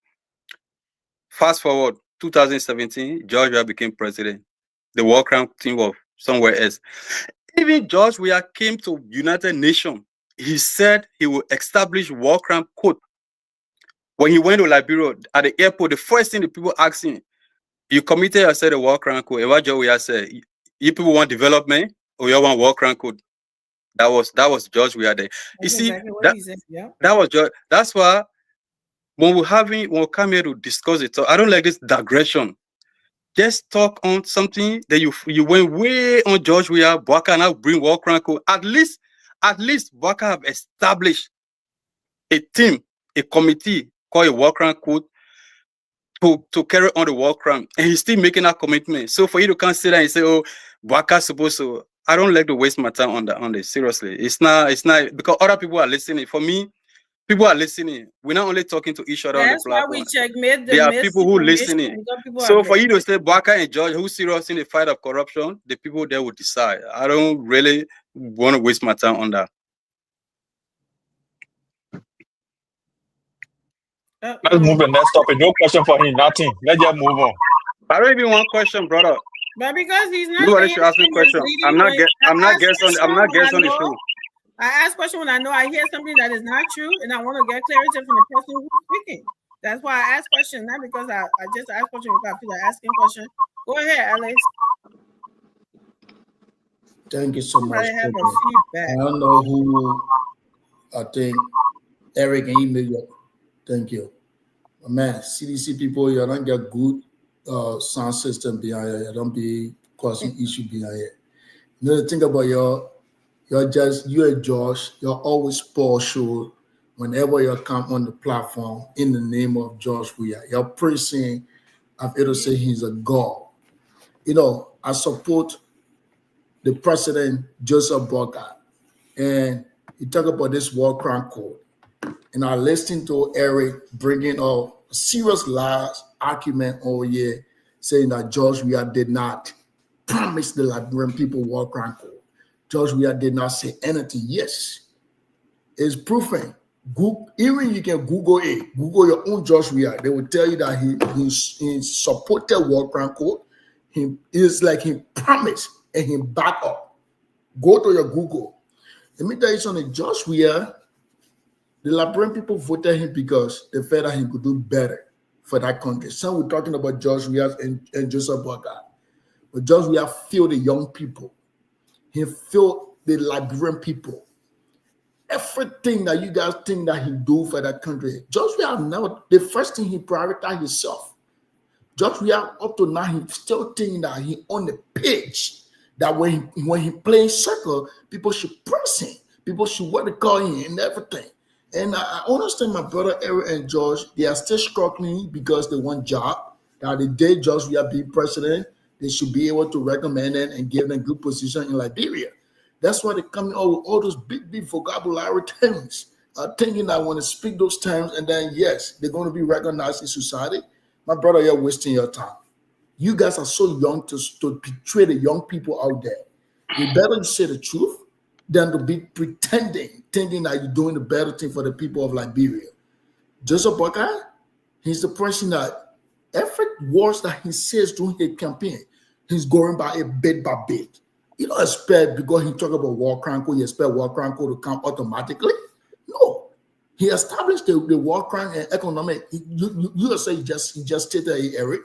Fast forward, 2017, George Weah became president. The war crime team was somewhere else. Even George Weah came to United Nations. He said he will establish war crime court. When he went to Liberia at the airport, the first thing the people asked him, "You committed yourself a war crime code?" And what George Weah said, "You people want development or you want war crime code?" That was George Weah there. You see, exactly what he said. Yeah. that was George. That's why when we come here to discuss it, so I don't like this digression. Just talk on something that you went way on George Weah. Bouaka now bring war crime code. At least Bouaka have established a team, a committee called a war crime code to carry on the war crime, and he's still making that commitment. So for you to consider and say, "Oh, Bouaka supposed to," I don't like to waste my time on this. Seriously, it's not because other people are listening. For me, people are listening. We're not only talking to each other That's on the why platform. we checkmate the There are people who listening. misinformation. So for you to say Bouaka and George who's serious in the fight of corruption, the people there will decide. I don't really want to waste my time on that. Let's move to the next topic. No question for him. Nothing. Let's just move on. I don't even want question, brother. But because he's not Nobody saying should ask me anything question. misleading, I'm not when guest. I'm I not ask guest on. question I'm not when guest I on the know- show. I ask question when I know I hear something that is not true, and I want to get clarity from the person who's speaking. That's why I ask question, not because I just ask question because I feel like asking question. Go ahead, Alex. Thank you so much. Somebody have a Coco. feedback. I don't know who. I think Eric and email you. Thank you. But man, CDC people, you don't get good sound system behind here. You don't be causing issue behind here. You know the thing about you and Josh, you're always partial whenever you come on the platform in the name of Josh Weah. You're praising, I've ever say he's a god. You know, I support the president, Joseph Bouaka, and he talk about this war crime code. And I listened to Eric bringing up a serious lies argument all year, saying that George Weah did not promise the Liberian people war crime code. George Weah did not say anything. Yes, it's proven. Google, even you can Google it. Google your own George Weah. They will tell you that he supported war crime code. It's like he promised and he back up. Go to your Google. Let me tell you something. George Weah, the Liberian people voted him because they felt that he could do better for that country. Some were talking about George Weah and Joseph Bouaka. But George Weah feel the young people. He feel the Liberian people. Everything that you guys think that he do for that country, George Weah now, the first thing he prioritized himself. George Weah up to now, he still thinking that he on the pitch. That when he playing soccer, people should press him. People should what they call him and everything. And I understand my brother Eric and George, they are still struggling because they want job. That the day George Weah be president, they should be able to recommend it and give them good position in Liberia. That's why they come in all those big vocabulary terms, thinking that when they speak those terms, and then yes, they're going to be recognized in society. My brother, you're wasting your time. You guys are so young to betray the young people out there. You better say the truth than to be pretending, thinking that you're doing the better thing for the people of Liberia. Joseph Bouaka, he's the person that every word that he says during his campaign, he's going by a bit by bit. You don't expect because he talk about war crime code, you expect war crime code to come automatically. No. He established the war crime and economic. You say he just stated, Eric,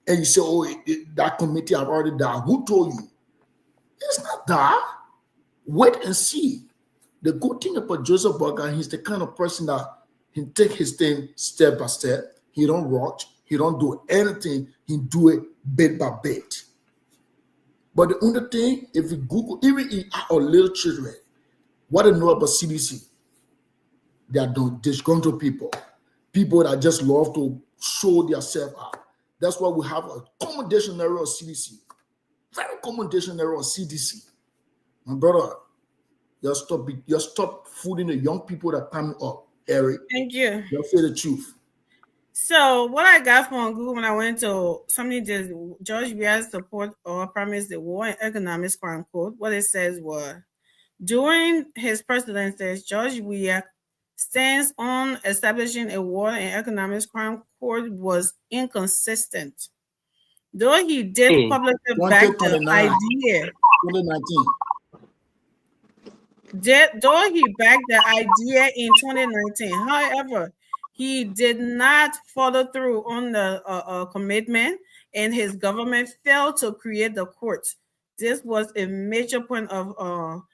and you say, oh, that committee have already done. Who told you? It's not that. Wait and see. The good thing about Joseph Bouaka, he's the kind of person that he take his thing step by step. He don't rush. He don't do anything. He do it bit by bit. But the only thing, if you Google, even our little children, what they know about CDC, they are disgruntled people that just love to show themselves out. That's why we have a common dictionary of CDC, very common dictionary of CDC. My brother, you stop fooling the young people that come up, Eric. Thank you. You say the truth. So what I got from Google when I went to something that George Weah support or promise the War and Economics Crime Code, what it says was, during his presidency, George Weah stance on establishing a War and Economics Crime Code was inconsistent. Though he did publicly back the idea. 2019. Though he backed the idea in 2019, however, he did not follow through on the commitment, and his government failed to create the courts. This was a major point of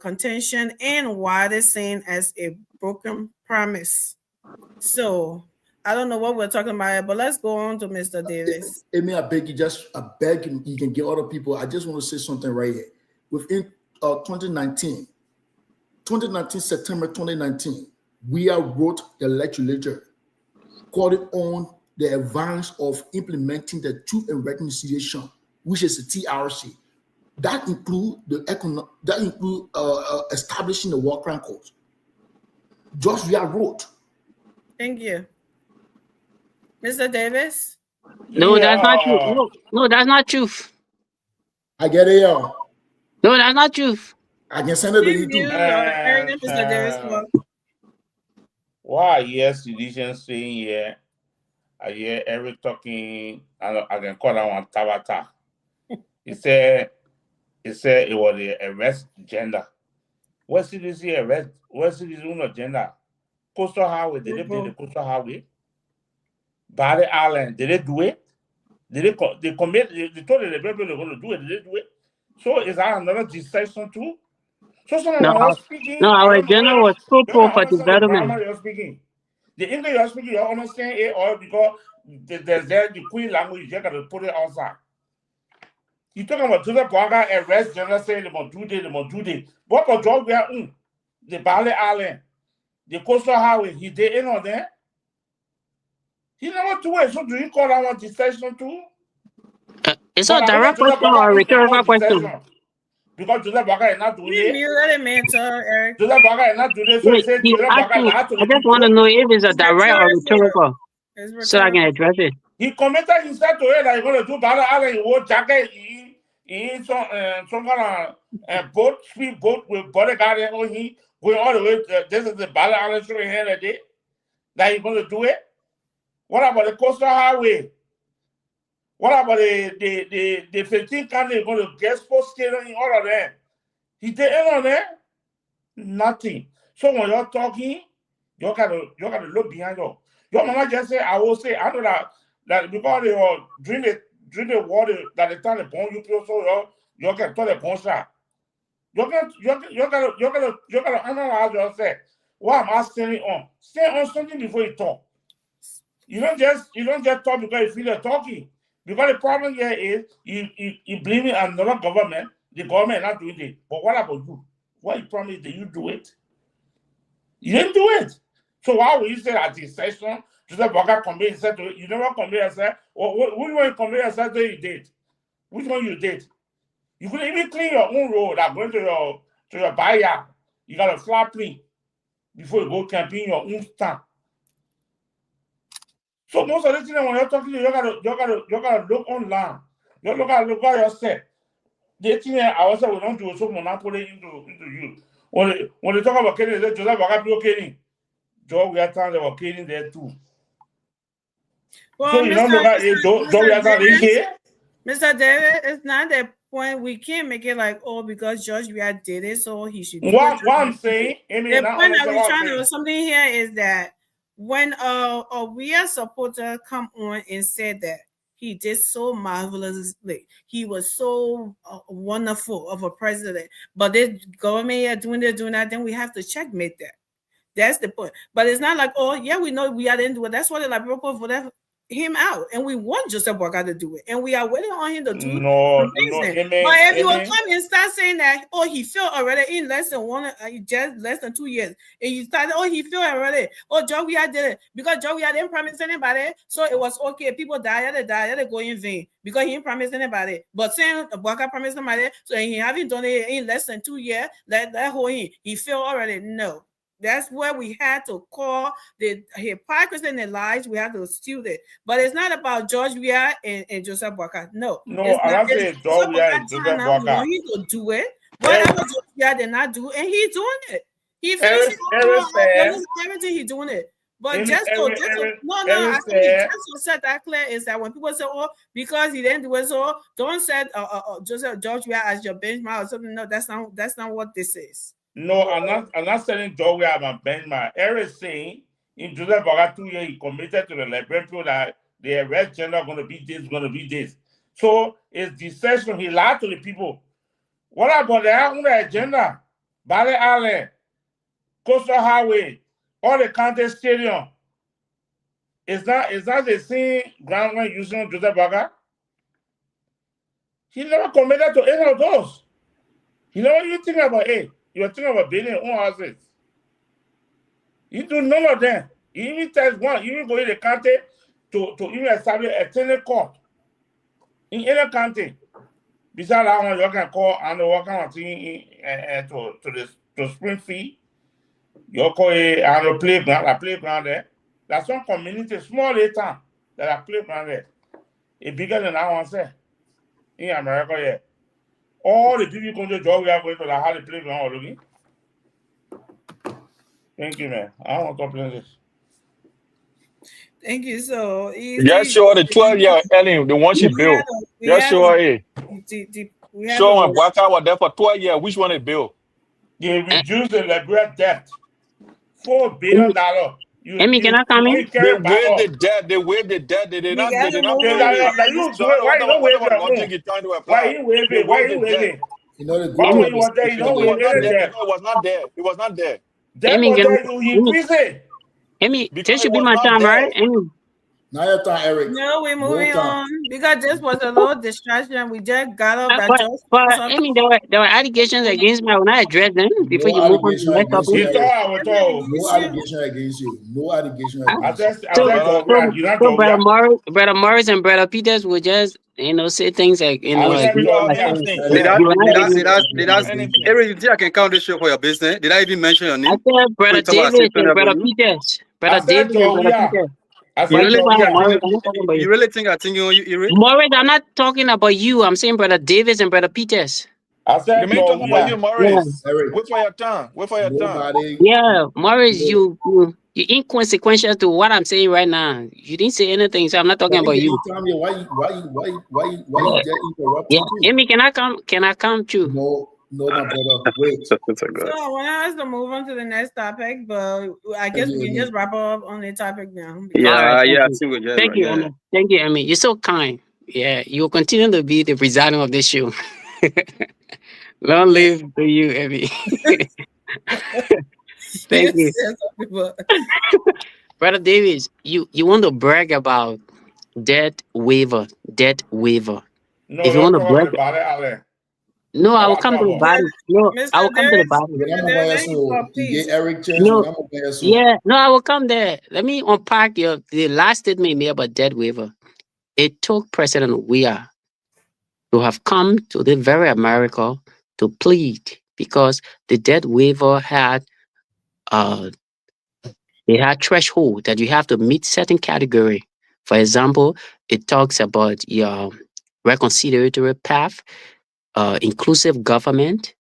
contention and widely seen as a broken promise. So I don't know what we're talking about, but let's go on to Mr. Davis. Amy, I beg you, I beg you can get other people. I just want to say something right here. Within 2019, September 2019, we wrote the legislature calling on the advance of implementing the Truth and Reconciliation, which is the TRC. That include establishing the war crime court. George Weah wrote. Thank you. Mr. Davis? No, that's not true. No, that's not truth. I get it, yo. No, that's not truth. I can send it to you too. Mr. Davis. Why yes, sedition saying here? I hear Eric talking, and I can call that one Tabata. He said it was the arrest agenda. What city is the arrest? What city is the agenda? Coastal Highway, did they build the Coastal Highway? Barry Island, did they do it? Did they commit? They told the people they're going to do it. Did they do it? So is that another distraction too? So someone else speaking. No, our agenda was fruitful for development. You're speaking. The English you're speaking, you understand it, or because there's the Queen language, you got to put it outside. You talking about Joseph Boaga arrest general saying they must do this. What for George Weah? The Bali Island, the Coastal Highway, he did in on there. He never do it. So do you call that one distraction too? It's a direct question or a rhetorical question? Because Joseph Boaga is not doing it. Eric. Joseph Boaga is not doing it. So he said Joseph Boaga had to. I just want to know if it's a direct or rhetorical, so I can address it. He committed himself to it that he's going to do Bali Island. He wore jacket. He some kind of boat with bodyguard and he going all the way. This is the Bali Island showing here that day. That he's going to do it. What about the Coastal Highway? What about the 15 counties going to get sports stadium in all of them? He did it on there? Nothing. So when you're talking, you gotta look behind you. Your mama just say, I will say, I know that because they were drink the water that the time they born you feel so you can tell the born shot. You gotta analyze yourself. Why am I standing on? Stand on something before you talk. You don't just talk because you feel you're talking. Because the problem here is you blame it on another government. The government is not doing it. But what about you? What you promised, did you do it? You didn't do it. So why would you say that this session, Joseph Boaga convey himself to it? You never convey yourself. Which one you convey yourself to you did? Which one you did? You couldn't even clean your own road that going to your backyard. You got a flat clean before you go camping your own stand. So most of the things when you're talking, you gotta look online. You look at yourself. The thing I also will not do so monopoly into you. When they talk about Kenny, they say Joseph Boaga people Kenny. Joe, we are telling they were Kenny there too. Well, so you don't look at it, Joe, we are telling here. Mr. David, it's not the point. We can't make it like, oh, because George Weah did it, so he should do it. What I'm saying, the point that we're trying to do something here is that when a Weah supporter come on and said that he did so marvelously, he was so wonderful of a president, but this government here doing that, then we have to checkmate that. That's the point. But it's not like, oh yeah, we know we didn't do it. That's why the Liberal Party voted him out, and we want Joseph Boaga to do it, and we are waiting on him to do no, but if you will come and start saying that, oh, he failed already in less than 2 years, and you started, oh, he failed already, oh, George Weah did it because George Weah didn't promise anybody, so it was okay. People die, they go in vain because he didn't promise anybody. But saying Boaga promised somebody, so he haven't done it in less than 2 years, that whole he failed already. No. That's where we had to call the hypocrisy and the lies. We had to steal it. But it's not about George Weah and Joseph Boaga. No, I'm not saying George Weah and Joseph Boaga. We to do it. Whatever George Weah did not do, and he's doing it. He finished everything he's doing it. But I think to set that clear is that when people say, oh, because he didn't do it, so don't set George Weah as your benchmark or something. No, that's not what this is. No, I'm not saying Joey I'm a benchmark. Eric is saying in Joseph Boga 2 years he committed to the Liberian people that the arrest general going to be this, going to be this. So it's deception. He lied to the people. What about the own agenda? Bale Island, Coastal Highway, all the county stadium. Is that the same ground when using Joseph Boga? He never committed to any of those. You know what you think about it? You're thinking about building own houses. You do none of them. You even test one. You even go in the county to even establish a tenant court in any county. Besides that one, you can call and work on thing to Springfield. You call it a playground there. That's one community, small town that are playground there. It's bigger than that one, say. In America, yeah. All the people come to job, we are going to have the playground looking. Thank you, man. I don't want to complain this. Thank you. So Yeah, sure. The 12-year Ellen, the one she built. Yeah, sure. Show and Waka was there for 12 years. Which one they built? They reduced the Liberian debt. $4 billion. Amy, can I come in? They waived the debt. They waived the debt. They did not. They did not. Why you waive it? Why you waive it? You know the Why good when you was there, you don't waive it? It was not there. It was not there. Amy, You increase it. Amy, this should be my time, right? Amy. Now your time, Eric. No, we're moving on because this was a little distraction. We just got off that. But Amy, there were allegations against me. I will not address them before you move on to the next topic. No allegation against you. No allegation against you. So Brother Morris and Brother Peters will just, say things like, Did I, Eric, you think I can count this show for your business? Did I even mention your name? I said Brother David and Brother Peters. Brother David and Brother Peters. You really think I think you, Eric? Morris, I'm not talking about you. I'm saying Brother Davis and Brother Peters. I said, you talking about you, Morris. Yeah. Wait for your turn. Wait for your turn. Yeah, Morris, you inconsequential to what I'm saying right now. You didn't say anything, so I'm not talking about you. Why you get interrupted? Yeah, Amy, can I come too? No, my brother. Wait. So I want us to move on to the next topic, but I guess we can just wrap up on the topic now. Thank you, Amy. You're so kind. Yeah, you'll continue to be the president of this show. Long live to you, Amy. Thank you. Brother Davis, you want to brag about debt waiver. No, if you want to brag about it, no, I will come to the body. No, I will come to the body. No, I will come there. Let me unpack the last statement you made about debt waiver. It took President Weah to have come to the very America to plead because the debt waiver had threshold that you have to meet certain category. For example, it talks about your reconciliatory path, inclusive government,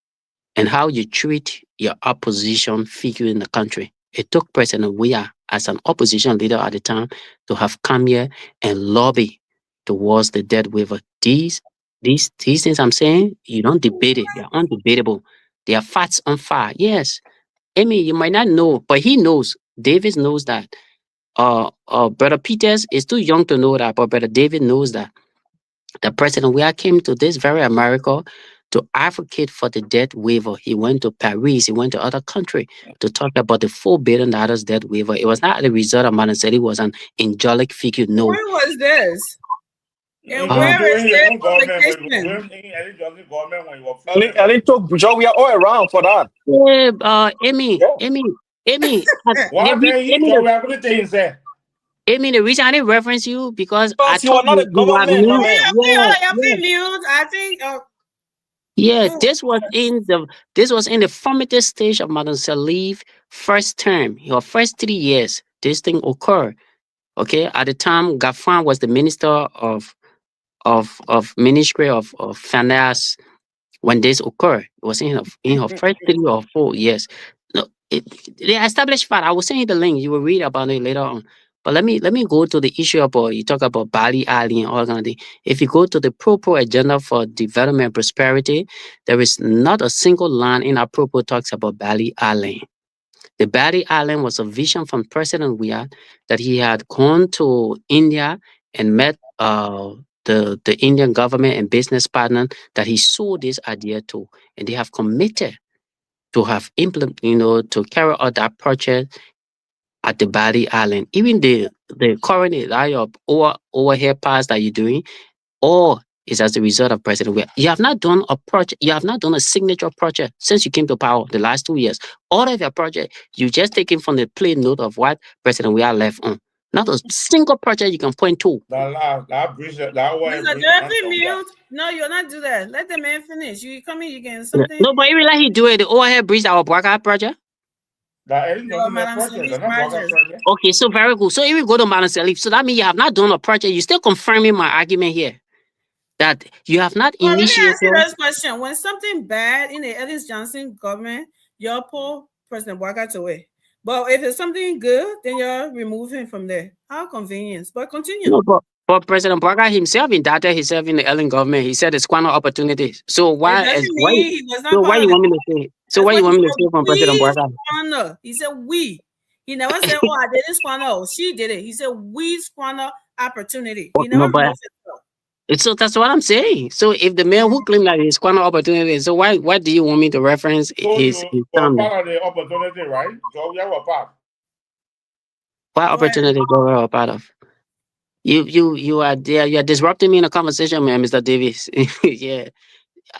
and how you treat your opposition figure in the country. It took President Weah as an opposition leader at the time to have come here and lobby towards the debt waiver. These things I'm saying, you don't debate it. They're undebatable. They are facts on fire. Yes. Amy, you might not know, but he knows. Davis knows that. Brother Peters is too young to know that, but Brother David knows that. The President Weah came to this very America to advocate for the debt waiver. He went to Paris, he went to other countries to talk about the $4 billion debt waiver. It was not the result of Madam said it was an angelic figure. No. Where was this? And where is their publication? Ellen took Joey all around for that. Yeah, Amy. Amy, the reason I didn't reference you because I thought you were mute. I think. Yeah, this was in the formative stage of Madam Sirleaf's first term, her first 3 years. This thing occurred. Okay, at the time, Gaffran was the minister of Ministry of Finance when this occurred. It was in her first 3 or 4 years. No, they established fact. I will send you the link. You will read about it later on. But let me go to the issue about you talk about Bali Island and all kind of thing. If you go to the Propo agenda for development and prosperity, there is not a single line in our Propo talks about Bali Island. The Bali Island was a vision from President Weah that he had gone to India and met the Indian government and business partner that he sold this idea to, and they have committed to have to carry out that project at the Bali Island. Even the current overhead pass that you're doing, all is as a result of President Weah. You have not done a project, you have not done a signature project since you came to power the last 2 years. All of your project, you just taken from the plain note of what President Weah left on. Not a single project you can point to. That bridge, that way. Mr. Jeffrey mute. No, you're not do that. Let the man finish. You come in, you can something. No, but even like he do it, the overhead bridge, our Bwaka project. Okay, so very good. So if we go to Madam Salif, so that means you have not done a project. You're still confirming my argument here that you have not initiated. Let me ask you this question: when something bad in the Ellis Johnson government, you'll pull President Bwaka away. But if it's something good, then you're removing from there. How convenient. But continue. No, but President Bwaka himself indicted himself in the Ellen government. He said it's squander opportunities. So why you want me to say? So why you want me to say from President Bwaka? He said we. He never said, "Oh, I didn't squander." Oh, she did it. He said we squander opportunity. He never so that's what I'm saying. So if the man who claimed that he squander opportunity, so why do you want me to reference his part of the opportunity, right? So we have a part. What opportunity go we part of? You are there. You are disrupting me in a conversation, man, Mr. Davis. Yeah.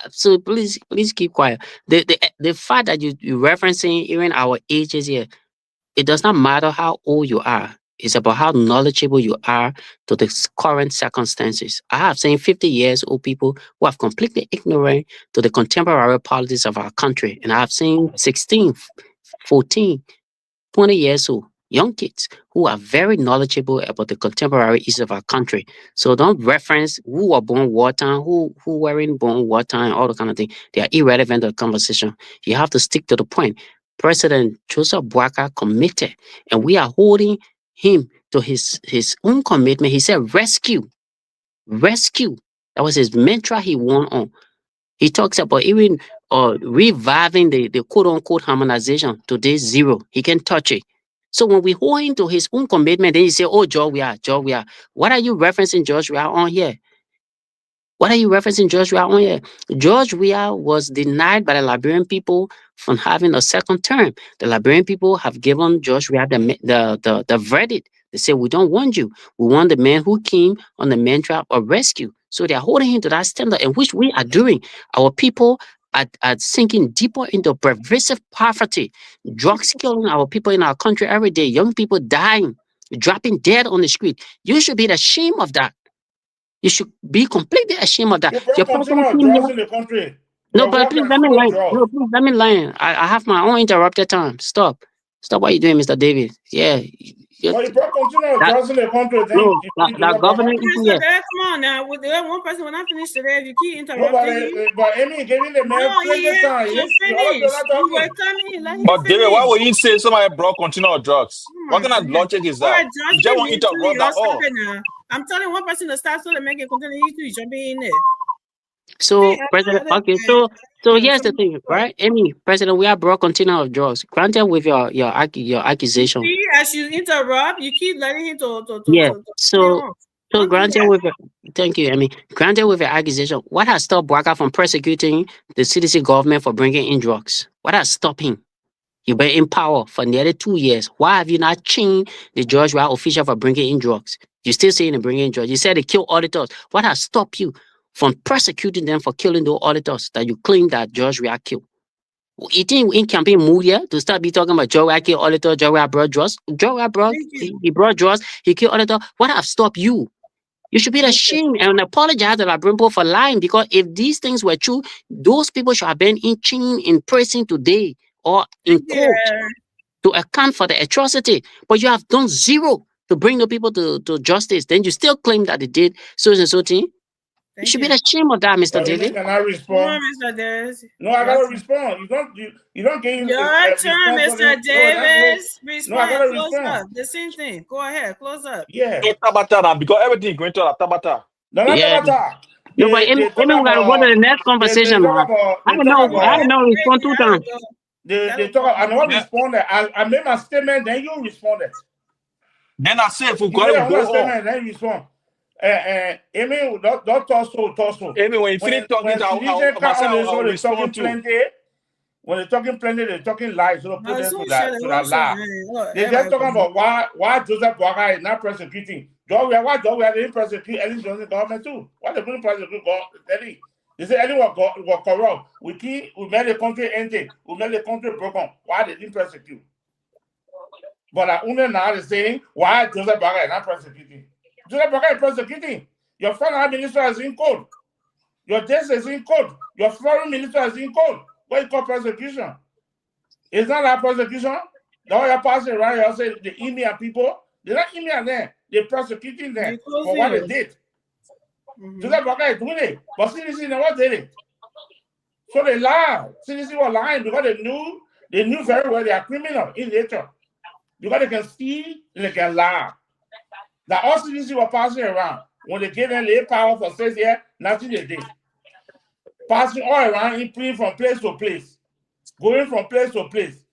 So please keep quiet. The fact that you referencing even our ages here, it does not matter how old you are. It's about how knowledgeable you are to the current circumstances. I have seen 50 years old people who have completely ignorant to the contemporary politics of our country. And I have seen 16, 14, 20 years old young kids who are very knowledgeable about the contemporary issues of our country. So don't reference who were born wartime, who weren't born wartime, all the kind of thing. They are irrelevant to the conversation. You have to stick to the point. President Joseph Bwaka committed, and we are holding him to his own commitment. He said rescue. That was his mantra he won on. He talks about even reviving the quote-unquote harmonization to day zero. He can touch it. So when we hold him to his own commitment, then you say, oh, George Weah. What are you referencing George Weah on here? George Weah was denied by the Liberian people from having a second term. The Liberian people have given George Weah the verdict. They say, we don't want you. We want the man who came on the mantra of rescue. So they are holding him to that standard, in which we are doing. Our people are sinking deeper into pervasive poverty. Drugs killing our people in our country every day. Young people dying, dropping dead on the street. You should be ashamed of that. You should be completely ashamed of that. In the country. No, but please let me line. No, please let me line. I have my own interrupted time. Stop what you're doing, Mr. David. Yeah. But if you continue drugs in the country, then that government is here. Come on now. With the one person when I finish today, you keep interrupting. But Amy giving the man time. You were coming. But David, why would you say somebody brought continual drugs? What kind of logic is that? You just want to interrupt that all. I'm telling one person to start so they make it continue to jumping in there. So, President, okay, so here's the thing, right? President, we are brought container of drugs. Granted, with your accusation. See, as you interrupt, you keep letting him So granted with thank you, granted with your accusation, what has stopped Bwaka from persecuting the CDC government for bringing in drugs? What has stopped him? You've been in power for nearly 2 years. Why have you not changed the George Weah official for bringing in drugs? You're still saying they bring in drugs. You said they kill auditors. What has stopped you from prosecuting them for killing those auditors that you claim that George Weah killed? You think in campaign mood here to start be talking about George Weah killed auditor, George Weah brought drugs? George Weah he brought drugs, he killed auditor. What have stopped you? You should be ashamed and apologize to Liberian people for lying, because if these things were true, those people should have been in chain in prison today or in court to account for the atrocity. But you have done zero to bring the people to justice. Then you still claim that they did so and so thing. You should be ashamed of that, Mr. But Amy David. cannot Come respond. on, Mr. Davis. No, I gotta respond. You don't get him Your turn, Mr. Davis. No, I gotta Respond. Close respond. up. The same thing. Go ahead. Close up. Yeah. So Tabata now, because everything going to Tabata. No, not Yeah. Tabata. No, but Amy, we gotta go to the next conversation, man. I don't know respond 2 times. They talk. I don't respond. I made my statement, then you responded. Then I say if we You got made to a go statement, on. then you respond. Amy, don't tussle. Amy, when you finish talking, I'll respond too. When they're talking plenty, they're talking lies. So put them to that lie. They're They just talking about why Joseph Boakai is not persecuting. Why they didn't persecute Ellen Johnson government too? Why they couldn't persecute Ellie? They say Ellie was corrupt. We made the country empty. We made the country broken. Why they didn't persecute? But I only now is saying why Joseph Boakai is not persecuting. Joseph Boakai is persecuting. Your foreign minister is in court. Your desk is in court. Your foreign minister is in court. What you call persecution? It's not that persecution. The way you're passing around, you say the Indian people, they're not Indian there. They're persecuting them for what they did. Joseph Boakai is doing it, but CDC never did it. So they lied. CDC were lying because they knew very well they are criminal in nature. Because they can steal and they can lie. The all CDC were passing around. When they gave them the power for 6 years, nothing they did. Passing all around, improving from place to place, going from place to place,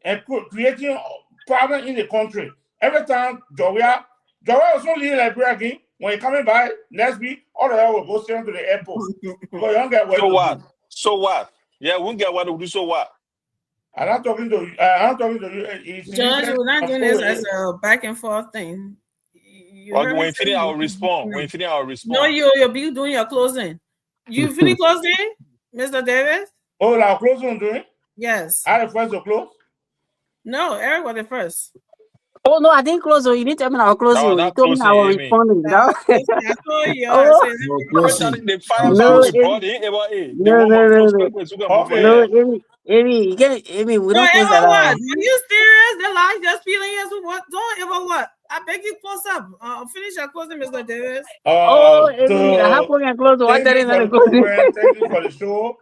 and creating problems in the country. Every time Joria was not leaving Liberia again. When you're coming by next week, all the hell will go straight to the airport. Because you don't get what So what? So what? Yeah, we won't get what to do. So what? I'm not talking to you. I'm talking to you. Judge, we're not doing this as a back and forth thing. Okay, when you finish, I'll respond. When you finish, I'll respond. No, you'll be doing your closing. You finish closing, Mr. Davis? Oh, our closing doing? Yes. I the first to close? No, Eric was the first. Oh no, I didn't close. You didn't tell me I was closing. You told me I was responding. I told you. I said, No, Amy, we don't close that what? out. Are you serious? The lie just feeling yes. What? Don't ever what? I beg you, close up. Finish your closing, Mr. Davis. Amy, how can I close? What that is not closing? Thank you for the show.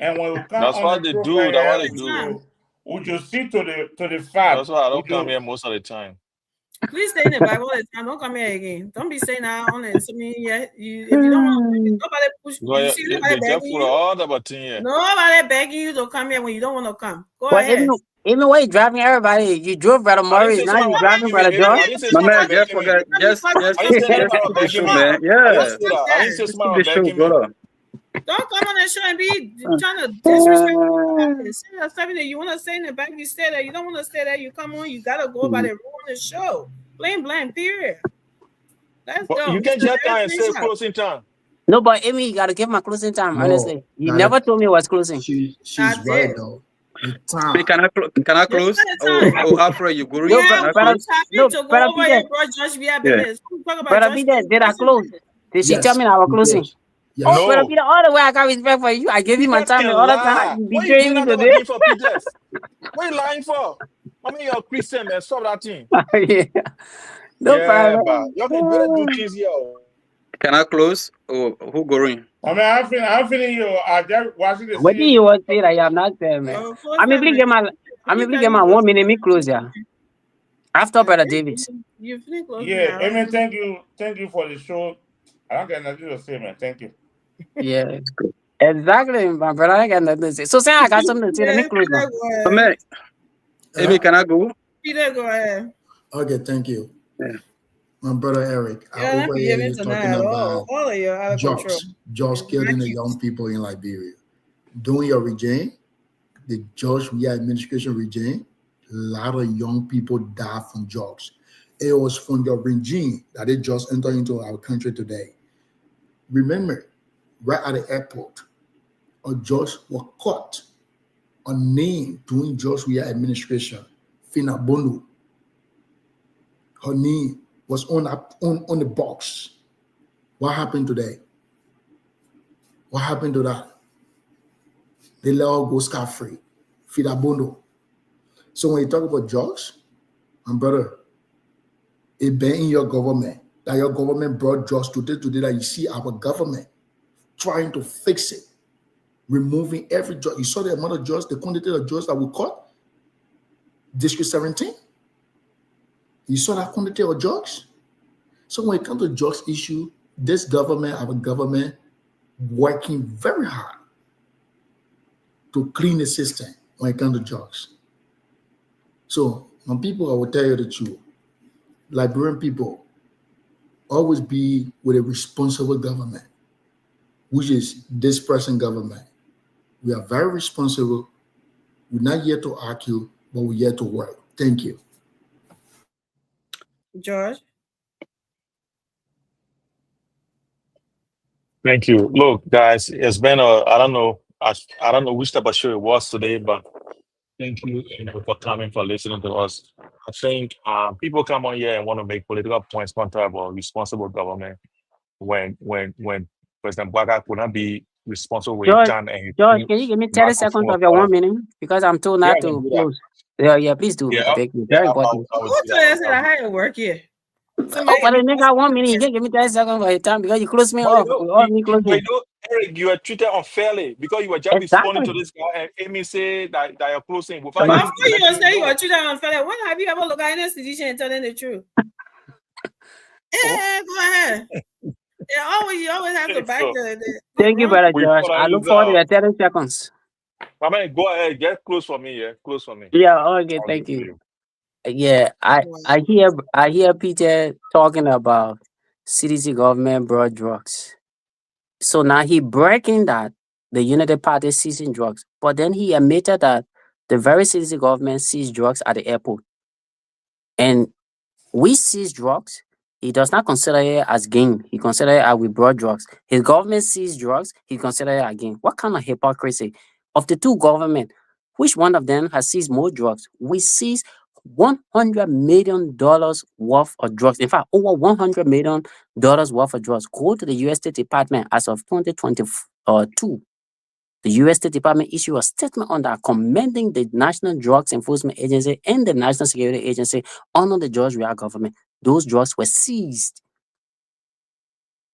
And when we come That's on what the they do. program, That's what they do. we just see to the fact. That's why I don't come here most of the time. Please stay in the Bible all the time. Don't come here again. Don't be saying that on it. I mean, yeah, if you don't want to, nobody push you. See nobody begging you. Nobody begging you to come here when you don't want to come. Go ahead. Even when you driving everybody, you drove Brother Morris, now you driving Brother John. My man, just forget, just the show, man. Yeah, the show, brother. Don't come on the show and be trying to disrespect. Say something that you want to say in the back. You stay there. You don't want to stay there. You come on. You gotta go by the rule of the show. Blame. Period. Let's go. You can just time and say closing time. No, but Amy, you gotta give my closing time. Honestly, you never told me it was closing. She's right though. Wait, can I close? Oh, Alfred, you go. Brother Peter, did I close? Did she tell me I was closing? Yes. Oh, Brother Peter, all the way I got respect for you. I gave you my time all the time. You betraying me today. What are you lying for? I mean, you're a Christian, man. Stop that thing. Yeah. No problem. You can better do things here. Can I close? Oh, who going? I mean, I'm feeling you. I just watching the. What do you want to say that I'm not there, man? I'm able to get my 1 minute me close, yeah. After Brother Davis. Yeah, Amen. Thank you for the show. I don't get nothing to say, man. Thank you. Yeah, exactly, my brother. I got nothing to say. So say I got something to say. Let me close now. Man, Amy, can I go? Peter, go ahead. Okay, thank you. Yeah. My brother Eric, I over here is talking about all of you are out of control. Just killing the young people in Liberia. During your regime, the George Weah administration regime, a lot of young people died from drugs. It was from your regime that they just entered into our country today. Remember, right at the airport, a judge was caught, a name during George Weah administration, Fina Bono. Her name was on the box. What happened today? What happened to that? They let her go scot-free. Fina Bono. So when you talk about drugs, my brother, it been in your government that your government brought drugs today that you see our government trying to fix it, removing every drug. You saw the amount of drugs, the quantity of drugs that we caught, District 17. You saw that quantity of drugs. So when it comes to drugs issue, this government, our government, working very hard to clean the system when it comes to drugs. So when people, I will tell you the truth, Liberian people always be with a responsible government, which is this present government. We are very responsible. We're not here to argue, but we're here to work. Thank you. George? Thank you. Look, guys, it's been I don't know which type of show it was today, but thank you, for coming, for listening to us. I think people come on here and want to make political points contrary about responsible government when President Bwaga could not be responsible with George, John and George, can you give me 30 seconds of your 1 minute? Because I'm told not to close. Yeah, please do. Thank you. Very important. Who told us that I had to work here? Oh, but the nigga 1 minute, you can't give me 30 seconds of your time because you close me off. Eric, you were treated unfairly because you were just responding to this guy, and Amy said that you're closing. But how you gonna say you were treated unfairly? When have you ever looked at an institution and telling the truth? Yeah, go ahead. You always have to back the Thank you, brother George. I look forward to your 30 seconds. My man, go ahead, get close for me. Yeah, close for me. Yeah, okay, thank you. Yeah, I hear Peter talking about CDC government brought drugs. So now he breaking that the United Party is seizing drugs, but then he admitted that the very CDC government seized drugs at the airport, and we seize drugs. He does not consider it as gain. He considers it as we brought drugs. His government seized drugs. He considers it as gain. What kind of hypocrisy? Of the two governments, which one of them has seized more drugs? We seized $100 million worth of drugs. In fact, over $100 million worth of drugs go to the U.S. State Department as of 2022. The U.S. State Department issued a statement on that, commending the National Drugs Enforcement Agency and the National Security Agency under the George Weah government. Those drugs were seized.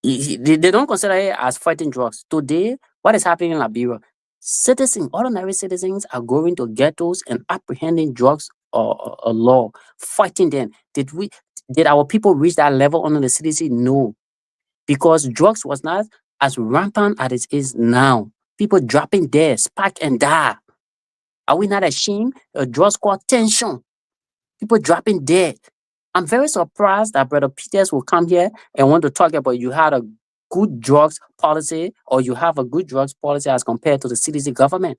They don't consider it as fighting drugs. Today, what is happening in Liberia? Ordinary citizens are going to ghettos and apprehending drugs or law, fighting them. Did our people reach that level under the CDC? No, because drugs was not as rampant as it is now. People dropping dead, spark and die. Are we not ashamed? Drugs cause tension. People dropping dead. I'm very surprised that Brother Peters will come here and want to talk about you had a good drugs policy or you have a good drugs policy as compared to the CDC government.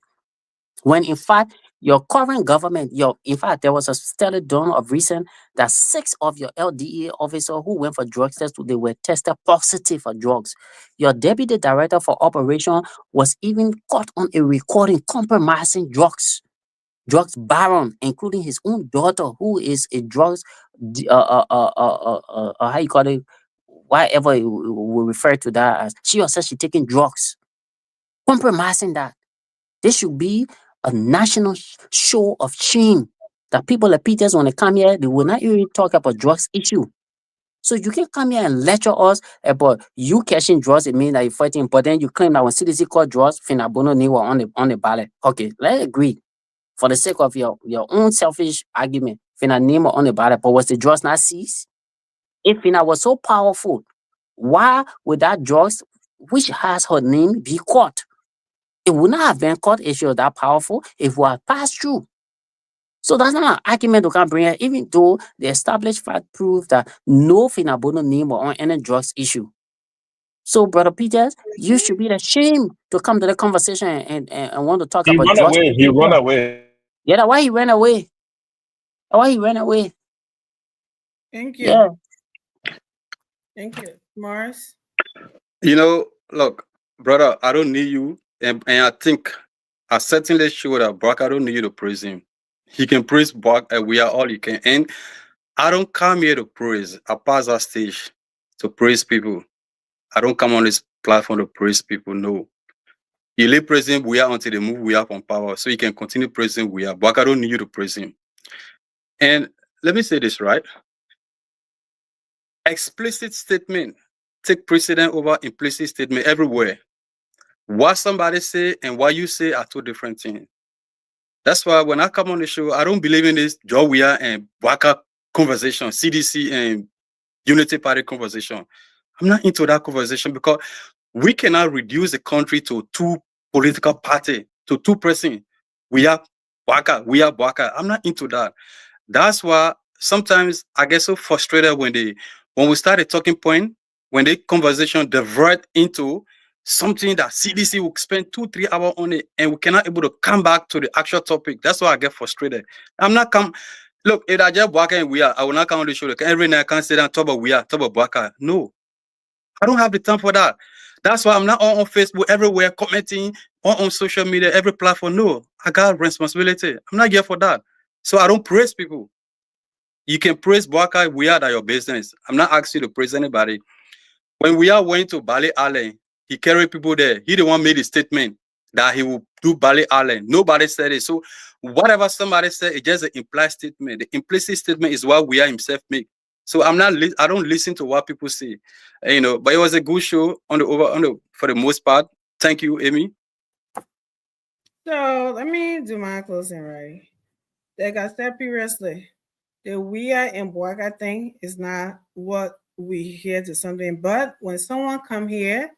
When in fact, your current government, in fact, there was a study done of recent that 6 of your LDA officers who went for drug tests, they were tested positive for drugs. Your deputy director for operation was even caught on a recording compromising drugs baron, including his own daughter, who is a drugs, how you call it, whatever we refer to that as. She also says she's taking drugs, compromising that. This should be a national show of shame that people like Peters, when they come here, they will not even talk about drugs issue. So you can come here and lecture us about you catching drugs, it means that you're fighting, but then you claim that when CDC called drugs, Finabono Niwa on the ballot. Okay, let's agree. For the sake of your own selfish argument, Fina Nemo on the ballot, but was the drugs not seized? If Fina was so powerful, why would that drugs, which has her name, be caught? It would not have been caught if she was that powerful, if we had passed through. So that's not an argument we can bring here, even though the established fact proves that no Finabono name on any drugs issue. So, Brother Peters, you should be ashamed to come to the conversation and want to talk about drugs. He ran away. Yeah, that's why he ran away. Why he ran away. Thank you. Yeah. Thank you. Morris? Look, brother, I don't need you. And I think I certainly sure that Brock, I don't need you to praise him. He can praise Brock, and we are all you can. And I don't come here to praise. I pass that stage to praise people. I don't come on this platform to praise people. No. You leave praising we are until they move we up on power. So you can continue praising we are. Brock, I don't need you to praise him. And let me say this, right? explicit statement take precedent over implicit statement everywhere. What somebody say and what you say are two different things. That's why when I come on the show, I don't believe in this Joe Weah and Bwaka conversation, CDC and Unity Party conversation. I'm not into that conversation because we cannot reduce the country to two political parties, to two persons. We are Bwaka, we are Bwaka. I'm not into that. That's why sometimes I get so frustrated when we start a talking point, when the conversation divert into something that CDC will spend 2-3 hours on it, and we cannot able to come back to the actual topic. That's why I get frustrated. I'm not look, if I just Bwaka and we are, I will not come on the show. Every night I can't sit down and talk about we are, talk about Bwaka. No, I don't have the time for that. That's why I'm not on Facebook everywhere commenting on social media, every platform. No, I got responsibility. I'm not here for that. So I don't praise people. You can praise Bwaka, we are, that your business. I'm not asking you to praise anybody. When we are went to Bali Island, he carried people there. He the one made a statement that he will do Bali Island. Nobody said it. So whatever somebody said, it's just an implied statement. The implicit statement is what we are himself make. So I don't listen to what people say, but it was a good show for the most part. Thank you, Amy. So let me do my closing, right? Like I said previously, the we are and Bwaka thing is not what we hear to something, but when someone come here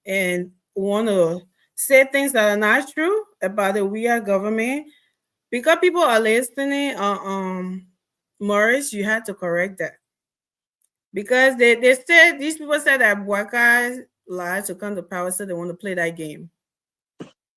and want to say things that are not true about the we are government, because people are listening, Morris, you had to correct that. Because they said, these people said that Bwaka lied to come to power, so they want to play that game.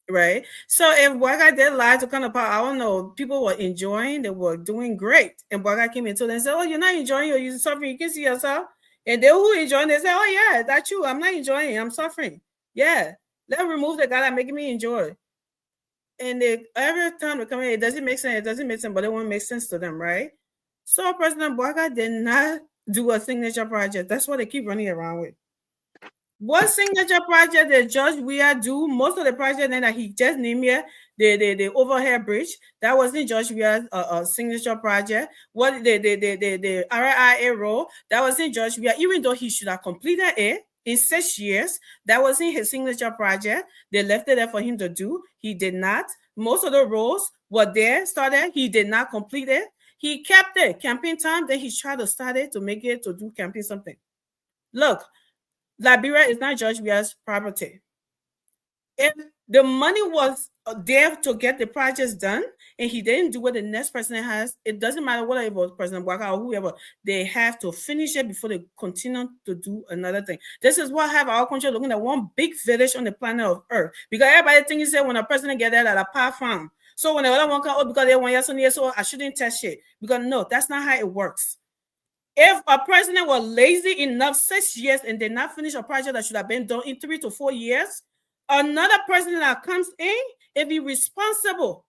Right? So if Bwaka did lie to come to power, I don't know, people were enjoying, they were doing great. And Bwaka came into them and said, oh, you're not enjoying, you're suffering, you can see yourself. And they who enjoying, they say, oh yeah, that's true. I'm not enjoying, I'm suffering. Yeah. Let's remove the guy that making me enjoy. And every time they come in, it doesn't make sense, but it won't make sense to them, right? So President Bwaka did not do a signature project. That's what they keep running around with. What signature project did Judge Weah do? Most of the projects that he just named here, the overhead bridge, that wasn't Judge Weah's signature project. What the RIA road, that wasn't Judge Weah, even though he should have completed it in 6 years. That wasn't his signature project. They left it there for him to do. He did not. Most of the roads were there, started. He did not complete it. He kept it campaign time. Then he tried to start it to make it to do campaign something. Look, Liberia is not Judge Weah's property. If the money was there to get the projects done, and he didn't do what the next president has, it doesn't matter whether it was President Bwaka or whoever, they have to finish it before they continue to do another thing. This is what have our country looking at one big village on the planet of Earth. Because everybody thinks that when a president get there, that a power farm. So when the other one come, because they want yes, so I shouldn't touch shit. Because no, that's not how it works. If a president was lazy enough 6 years and did not finish a project that should have been done in 3 to 4 years, another president that comes in, if he's responsible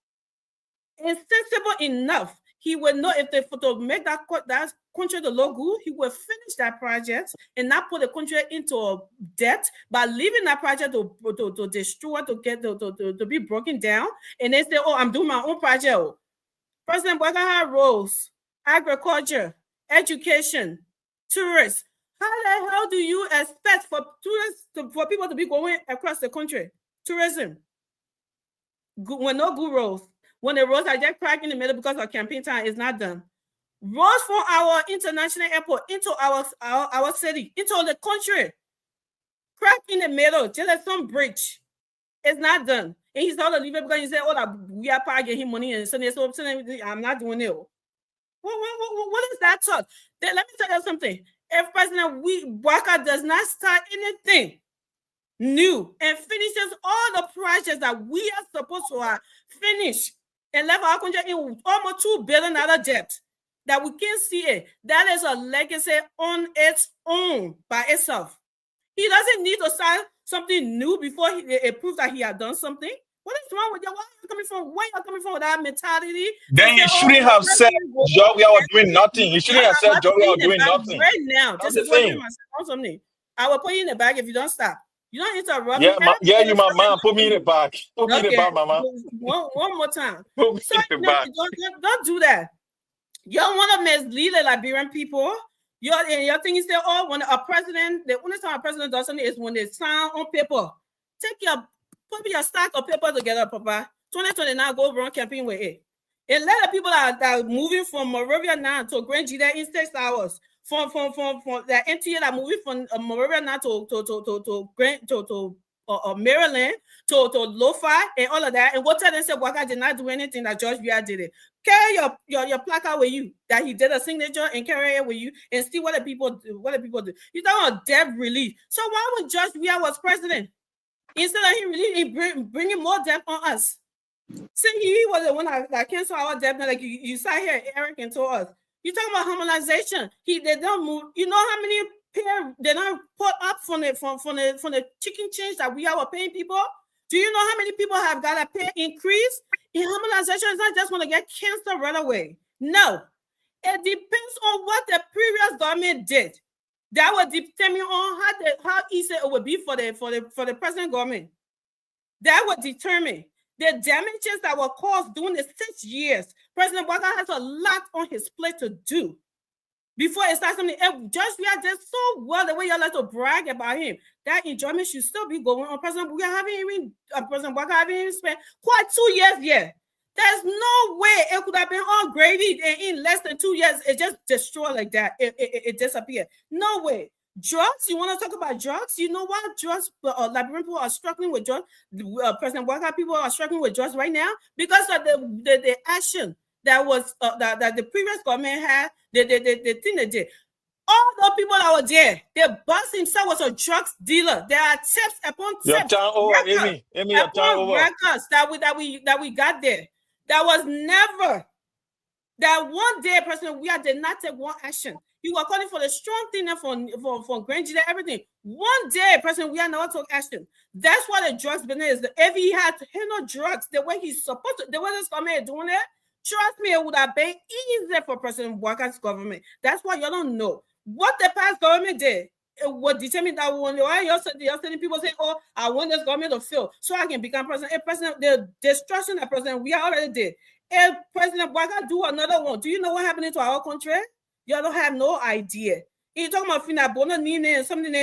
and sensible enough, he would know if they to make that country to look good, he will finish that project and not put the country into debt by leaving that project to destroy, to be broken down, and they say, oh, I'm doing my own project. President Bwaka had roads, agriculture, education, tourists. How the hell do you expect for tourists for people to be going across the country? Tourism. When no good roads. When the roads are just cracked in the middle because of campaign time, is not done. Roads from our international airport into our city, into the country. Crack in the middle, just like some bridge. It's not done. And he's not to leave it because he said, oh, that we are paying him money and so I'm not doing it. What is that talk? Let me tell you something. If President Bwaka does not start anything new and finishes all the projects that we are supposed to finish and left our country in almost $2 billion debt that we can't see it, that is a legacy on its own by itself. He doesn't need to start something new before it proves that he has done something. What is wrong with you? Where are you coming from? Where are you coming from with that mentality? Then you shouldn't have said Joe Weah was doing nothing. You shouldn't have said Joe Weah was doing nothing. Right now, this is what something. I will put you in the bag if you don't stop. You don't interrupt me. Yeah, you my mom. Put me in the back. Put me in the back, mama. One more time. Put me in the back. Don't do that. You don't want to mislead the Liberian people Your thing is that when a president, the only time a president does something is when they sign on paper. Put your stack of paper together, Papa. 2029, go run campaign with it. And let the people that are moving from Moravia now to Grand Gita in 6 hours. From the NTA that moving from Moravia now to Maryland to Lo-Fi and all of that. And what tell them say Waka did not do anything that George Weah did it. Carry your placard with you that he did a signature and carry it with you and see what the people do. You talking about debt relief. So why when George Weah was president? Instead of him really bringing more debt on us. See, he was the one that canceled our debt. Like you sat here, Eric, and told us. You talking about harmonization. They don't move. You know how many they don't put up from the chicken change that we are paying people? Do you know how many people have got a pay increase? In harmonization, it's not just going to get canceled right away. No. It depends on what the previous government did. That will determine on how easy it will be for the present government. That will determine the damages that were caused during the 6 years. President Waka has a lot on his plate to do before it starts something. Just we are just so well the way you like to brag about him. That enjoyment should still be going on. President Waka haven't even spent quite 2 years yet. There's no way it could have been upgraded and in less than 2 years it just destroyed like that. It disappeared. No way. Drugs, you want to talk about drugs? You know what? Drugs, Liberian people are struggling with drugs. President Waka people are struggling with drugs right now because of the action that was that the previous government had, the thing they did. All the people that were there, the boss himself was a drugs dealer. There are tips upon tips. Your time over, Amy. Your time over. Records that we got there. That was never that one day, President Weah did not take one action. You were calling for the strong thing for Grand Gita, everything. One day, President Weah never took action. That's what the drugs business is. If he had to handle drugs the way he's supposed to, the way this government is doing it, trust me, it would have been easier for President Waka's government. That's why you don't know. What the past government did, it would determine that when you're sending people say, oh, I want this government to fail so I can become president. If President, the destruction that President Weah already did. If President Waka do another one, do you know what happened to our country? You don't have no idea. You talking about Finabona Nina and something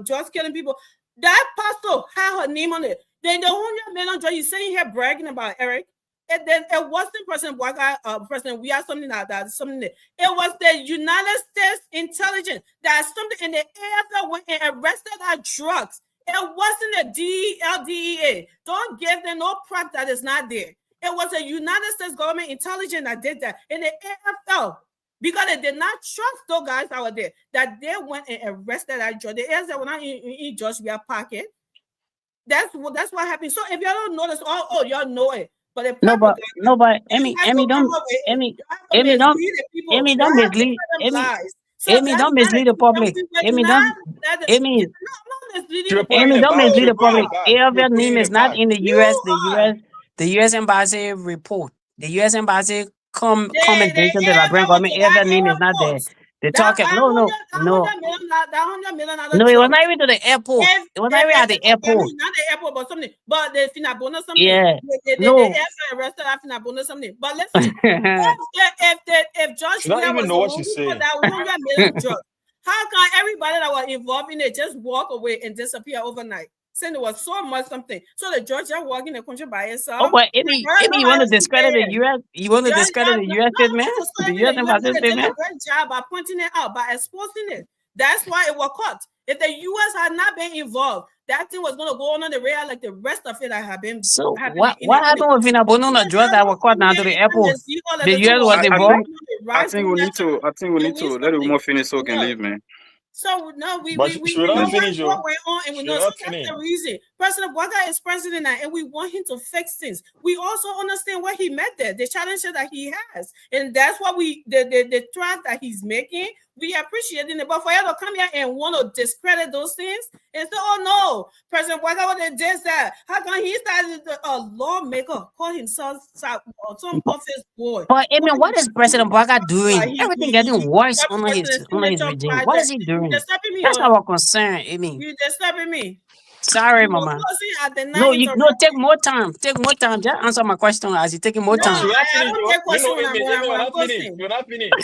just killing people. That pastor had her name on it. Then the 100 million judge, you saying here bragging about Eric. And then it wasn't President Waka, President Weah, something like that. It was the United States intelligence that something in the AFL went and arrested our drugs. It wasn't the LDEA. Don't give them no prop that is not there. It was the United States government intelligence that did that in the AFL. Because they did not trust those guys that were there, that they went and arrested that judge. The heirs that were not in George Weah pocket. That's what happened. So if y'all don't know this, y'all know it. But Amy, don't mislead the public. Amy, don't mislead the public. If your name is not in the US, the US embassy report. The US embassy commendation to the Liberian government. If your name is not there. They're talking. No. It was not even to the airport. It was not even at the airport. Not the airport, but something. But the Finabona something. Yeah. They arrested at Finabona something. But listen, if George Weah was know what she's saying. That 100 million drugs, how can everybody that was involved in it just walk away and disappear overnight? Saying it was so much something. So the Georgia walking the country by itself. Oh, but Amy, you want to discredit the US? You want to discredit the US statement? The US embassy statement? A great job by pointing it out, by exposing it. That's why it was caught. If the US had not been involved, that thing was going to go on the radar like the rest of it that had been. So what happened with Finabona drugs that were caught now to the airport? The US was involved. I think we need to let the woman finish so we can leave, man. So no, we not know finish, what went on, and we know that's the reason. President Waka is president now, and we want him to fix things. We also understand what he met there, the challenges that he has, and that's what the threat that he's making. We appreciate it, but for you to come here and want to discredit those things and say, "Oh no, President Waka what did that? How come he started a lawmaker, call himself some office boy?" But I mean, what is President Waka doing? Everything getting worse under his regime. What is he doing? That's our concern. I mean, you disturbing me. Sorry, Mama. No, take more time. Take more time. Just answer my question as you're taking more time. You're not finished.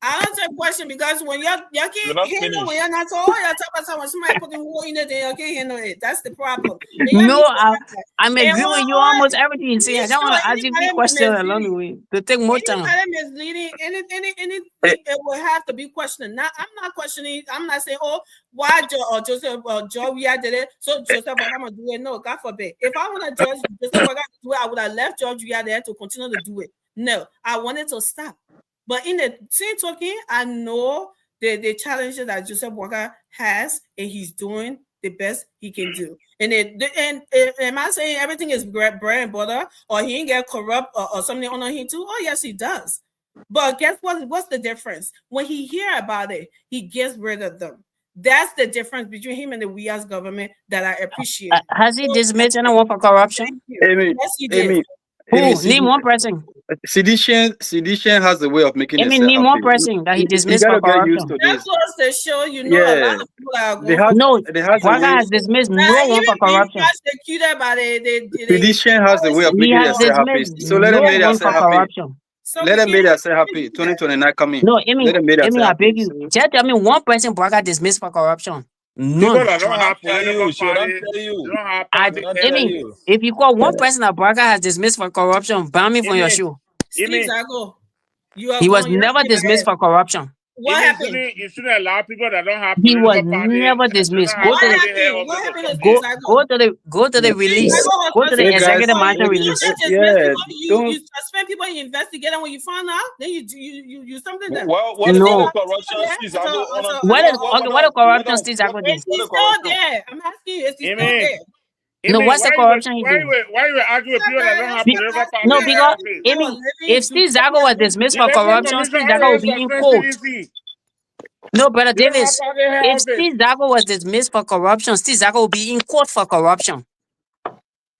I answer the question because when y'all You're can't not handle finished. when you're not told, y'all talk about someone somebody putting wool in it, then y'all can't handle it. That's the problem. And y'all No, need to stop that. I'm And agree with you almost everything you say. I make don't want sure to ask you anybody a question along the misleading, way to take more time. anybody misleading, anything, it will have to be questioned. Now, I'm not questioning. I'm not saying, oh, why Joseph Joria did it, so Joseph I'm gonna do it. No, God forbid. If I want to judge Joseph Boakai to do it, I would have left Joria there to continue to do it. No, I wanted to stop. But in the same token, I know the challenges that Joseph Boakai has, and he's doing the best he can do. And am I saying everything is bread and butter, or he ain't get corrupt or something on him too? Oh yes, he does. But guess what? What's the difference? When he hear about it, he gets rid of them. That's the difference between him and the WIA's government that I appreciate. Has he dismissed anyone for corruption? Amy, Yes, he did. Who? Name one person. Sedition has a way of making I mean, itself name happy. one person that he You dismissed for gotta get used corruption. to That this. goes to show you know a lot of people are going No, They has a Boakai way. has dismissed now, no one even for being corruption. prosecuted by Sedition has a way of He making has itself happy. dismissed So let them no make one themselves for happy. corruption. Let them make themselves happy. 2029 coming. No, Amy, Let them make I themselves beg happy. you. Just tell me one person Boakai dismissed for corruption. People None. that don't have political She will not party, tell they you. don't have I, party Amy, headquarters. if you call one person that Boakai has dismissed for corruption, ban me from your show. Steve Zago, you are He was going never dismissed for corruption. What happened? You shouldn't allow people that don't have He was political party. never dismissed. Go What to the happened? What happened to Steve Zago? go to the release. Go to the Hey, guys, executive mansion You release. not just yeah, you suspend people, you investigate them when you find out, then you something that. What No. about corruption? Steve Zago on What the corruption Steve Zago did? Is he still there? I'm asking you, is he still there? No, what's the corruption he did? Why you argue with people that don't have political party? No, because Amy, if Steve Zago was dismissed for corruption, Steve Zago would be in court. No, Brother Davis, if Steve Zago was dismissed for corruption, Steve Zago will be in court for corruption.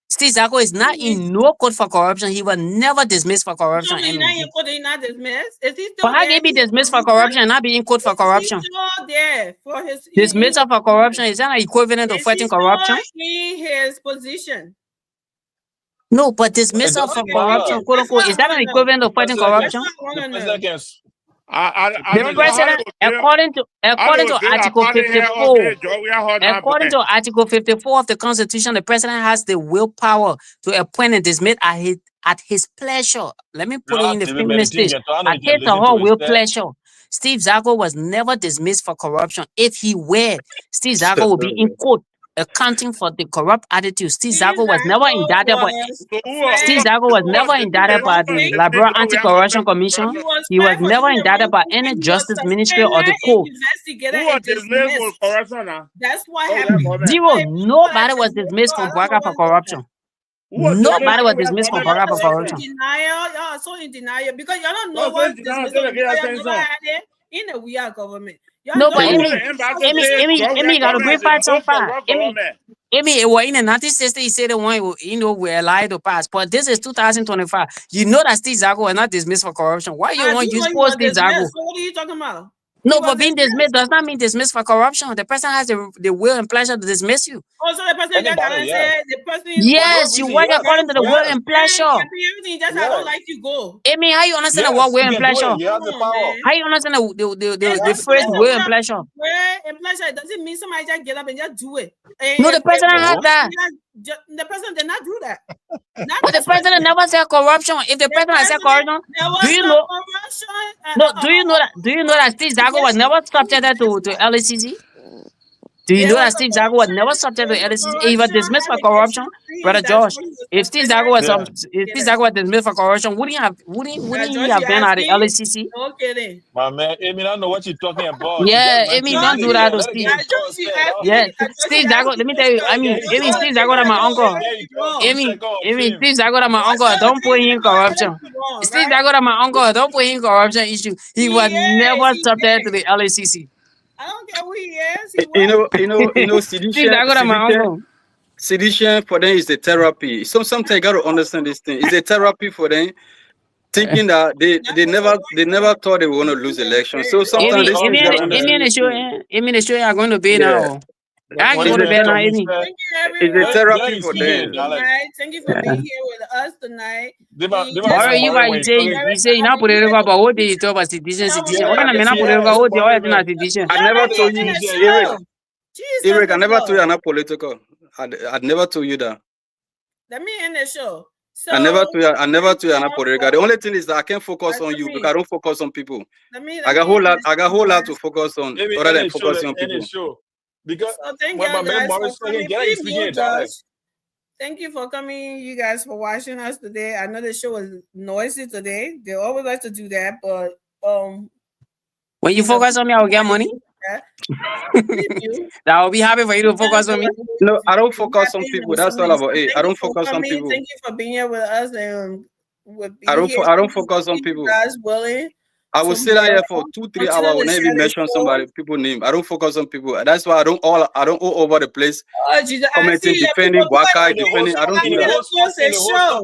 Steve Zago is not in no court for corruption. He was never dismissed for corruption. He's not in court, he's not dismissed. Is he still But how there? can he be dismissed for corruption and not be in court for corruption? He's still there for his Dismissal for corruption is that equivalent to fighting corruption? in his position. No, but dismissal for corruption, quote unquote, is that an equivalent of fighting corruption? The president, according to Article 54, according to Article 54 of the Constitution, the president has the willpower to appoint and dismiss at his pleasure. Let me put it in the feminine stage. At his or her will pleasure. Steve Zago was never dismissed for corruption. If he were, Steve Zago would be in court accounting for the corrupt attitude. Steve Zago was never indicted by the Liberal Anti-Corruption Commission. He was never indicted by any justice ministry or the court. That's what happened. Zero. Nobody was dismissed from Boakai for corruption. Nobody was dismissed from Boakai for corruption. Y'all so in denial because y'all don't know what dismissal in the WIA government. No, but Amy got to bring back some facts. Amy, it was in the 1960s, he said the one, we're allowed to pass. But this is 2025. You know that Steve Zago was not dismissed for corruption. Why you want to use Steve Zago? So what are you talking about? No, but being dismissed does not mean dismissed for corruption. The person has the will and pleasure to dismiss you. Oh, so the person the person. Yes, you work according to the will and pleasure. Everything just I don't like you go. Amy, how you understand the word will and pleasure? How you understand the phrase will and pleasure? Will and pleasure doesn't mean somebody just get up and just do it. No, the president has that. The president did not do that. But the president never said corruption. If the president said corruption, do you know? No, do you know that Steve Zago was never subjected to LACC? Do you know that Steve Zago was never subject to LACC? He was dismissed for corruption, Brother Josh. If Steve Zago was dismissed for corruption, wouldn't he have been at the LACC? No kidding. My man, Amy, I don't know what you're talking about. Yeah, Amy, don't do that to Steve. Yeah, Steve Zago. Let me tell you. Amy, Steve Zago is my uncle. Amy, Steve Zago is my uncle. Don't put him in corruption. Steve Zago is my uncle. Don't put him in corruption issue. He was never subject to the LACC. I don't care who he is. Sedition for them is a therapy. So sometimes you gotta understand this thing. It's a therapy for them, thinking that they never thought they were gonna lose election. So sometimes Amy, the show are going to be now. I When go the to man bed now, talk, he Amy. said, Thank you, It's everyone. a therapy he's for speaking in them. dialect. Tonight. Thank you for being here with us tonight. They might We sound Alright, you worried might when say he talking. you say you're not Puerto Rico, but what did you talk about citizen? What kind of man not Puerto Rico? What they all not citizen? I never told you, Eric. Jesus, Eric, I never Lord. told you I'm not political. I never told you that. Let me end the show. So I never told you I'm not Puerto Rico. The only thing is that I can't focus on you because I don't focus on people. I got a whole lot to focus on Maybe other end than the show. focusing on End the people. show. Because So thank when y'all my man guys for Morris coming. speaking, he's speaking in Please, dialect. Josh. Thank you for coming, you guys, for watching us today. I know the show was noisy today. They always like to do that, but when you focus on me, I will get money. That will be happy for you to focus on me. No, I don't focus on people. That's all about it. I don't focus on people. Thank you for being here with us and I don't focus on people. Guys willing. I will sit down here for 2-3 hours. I will never even mention somebody, people's name. I don't focus on people. That's why I don't go over the place. Commenting, defending, Wakai, defending. I don't do that. In the host,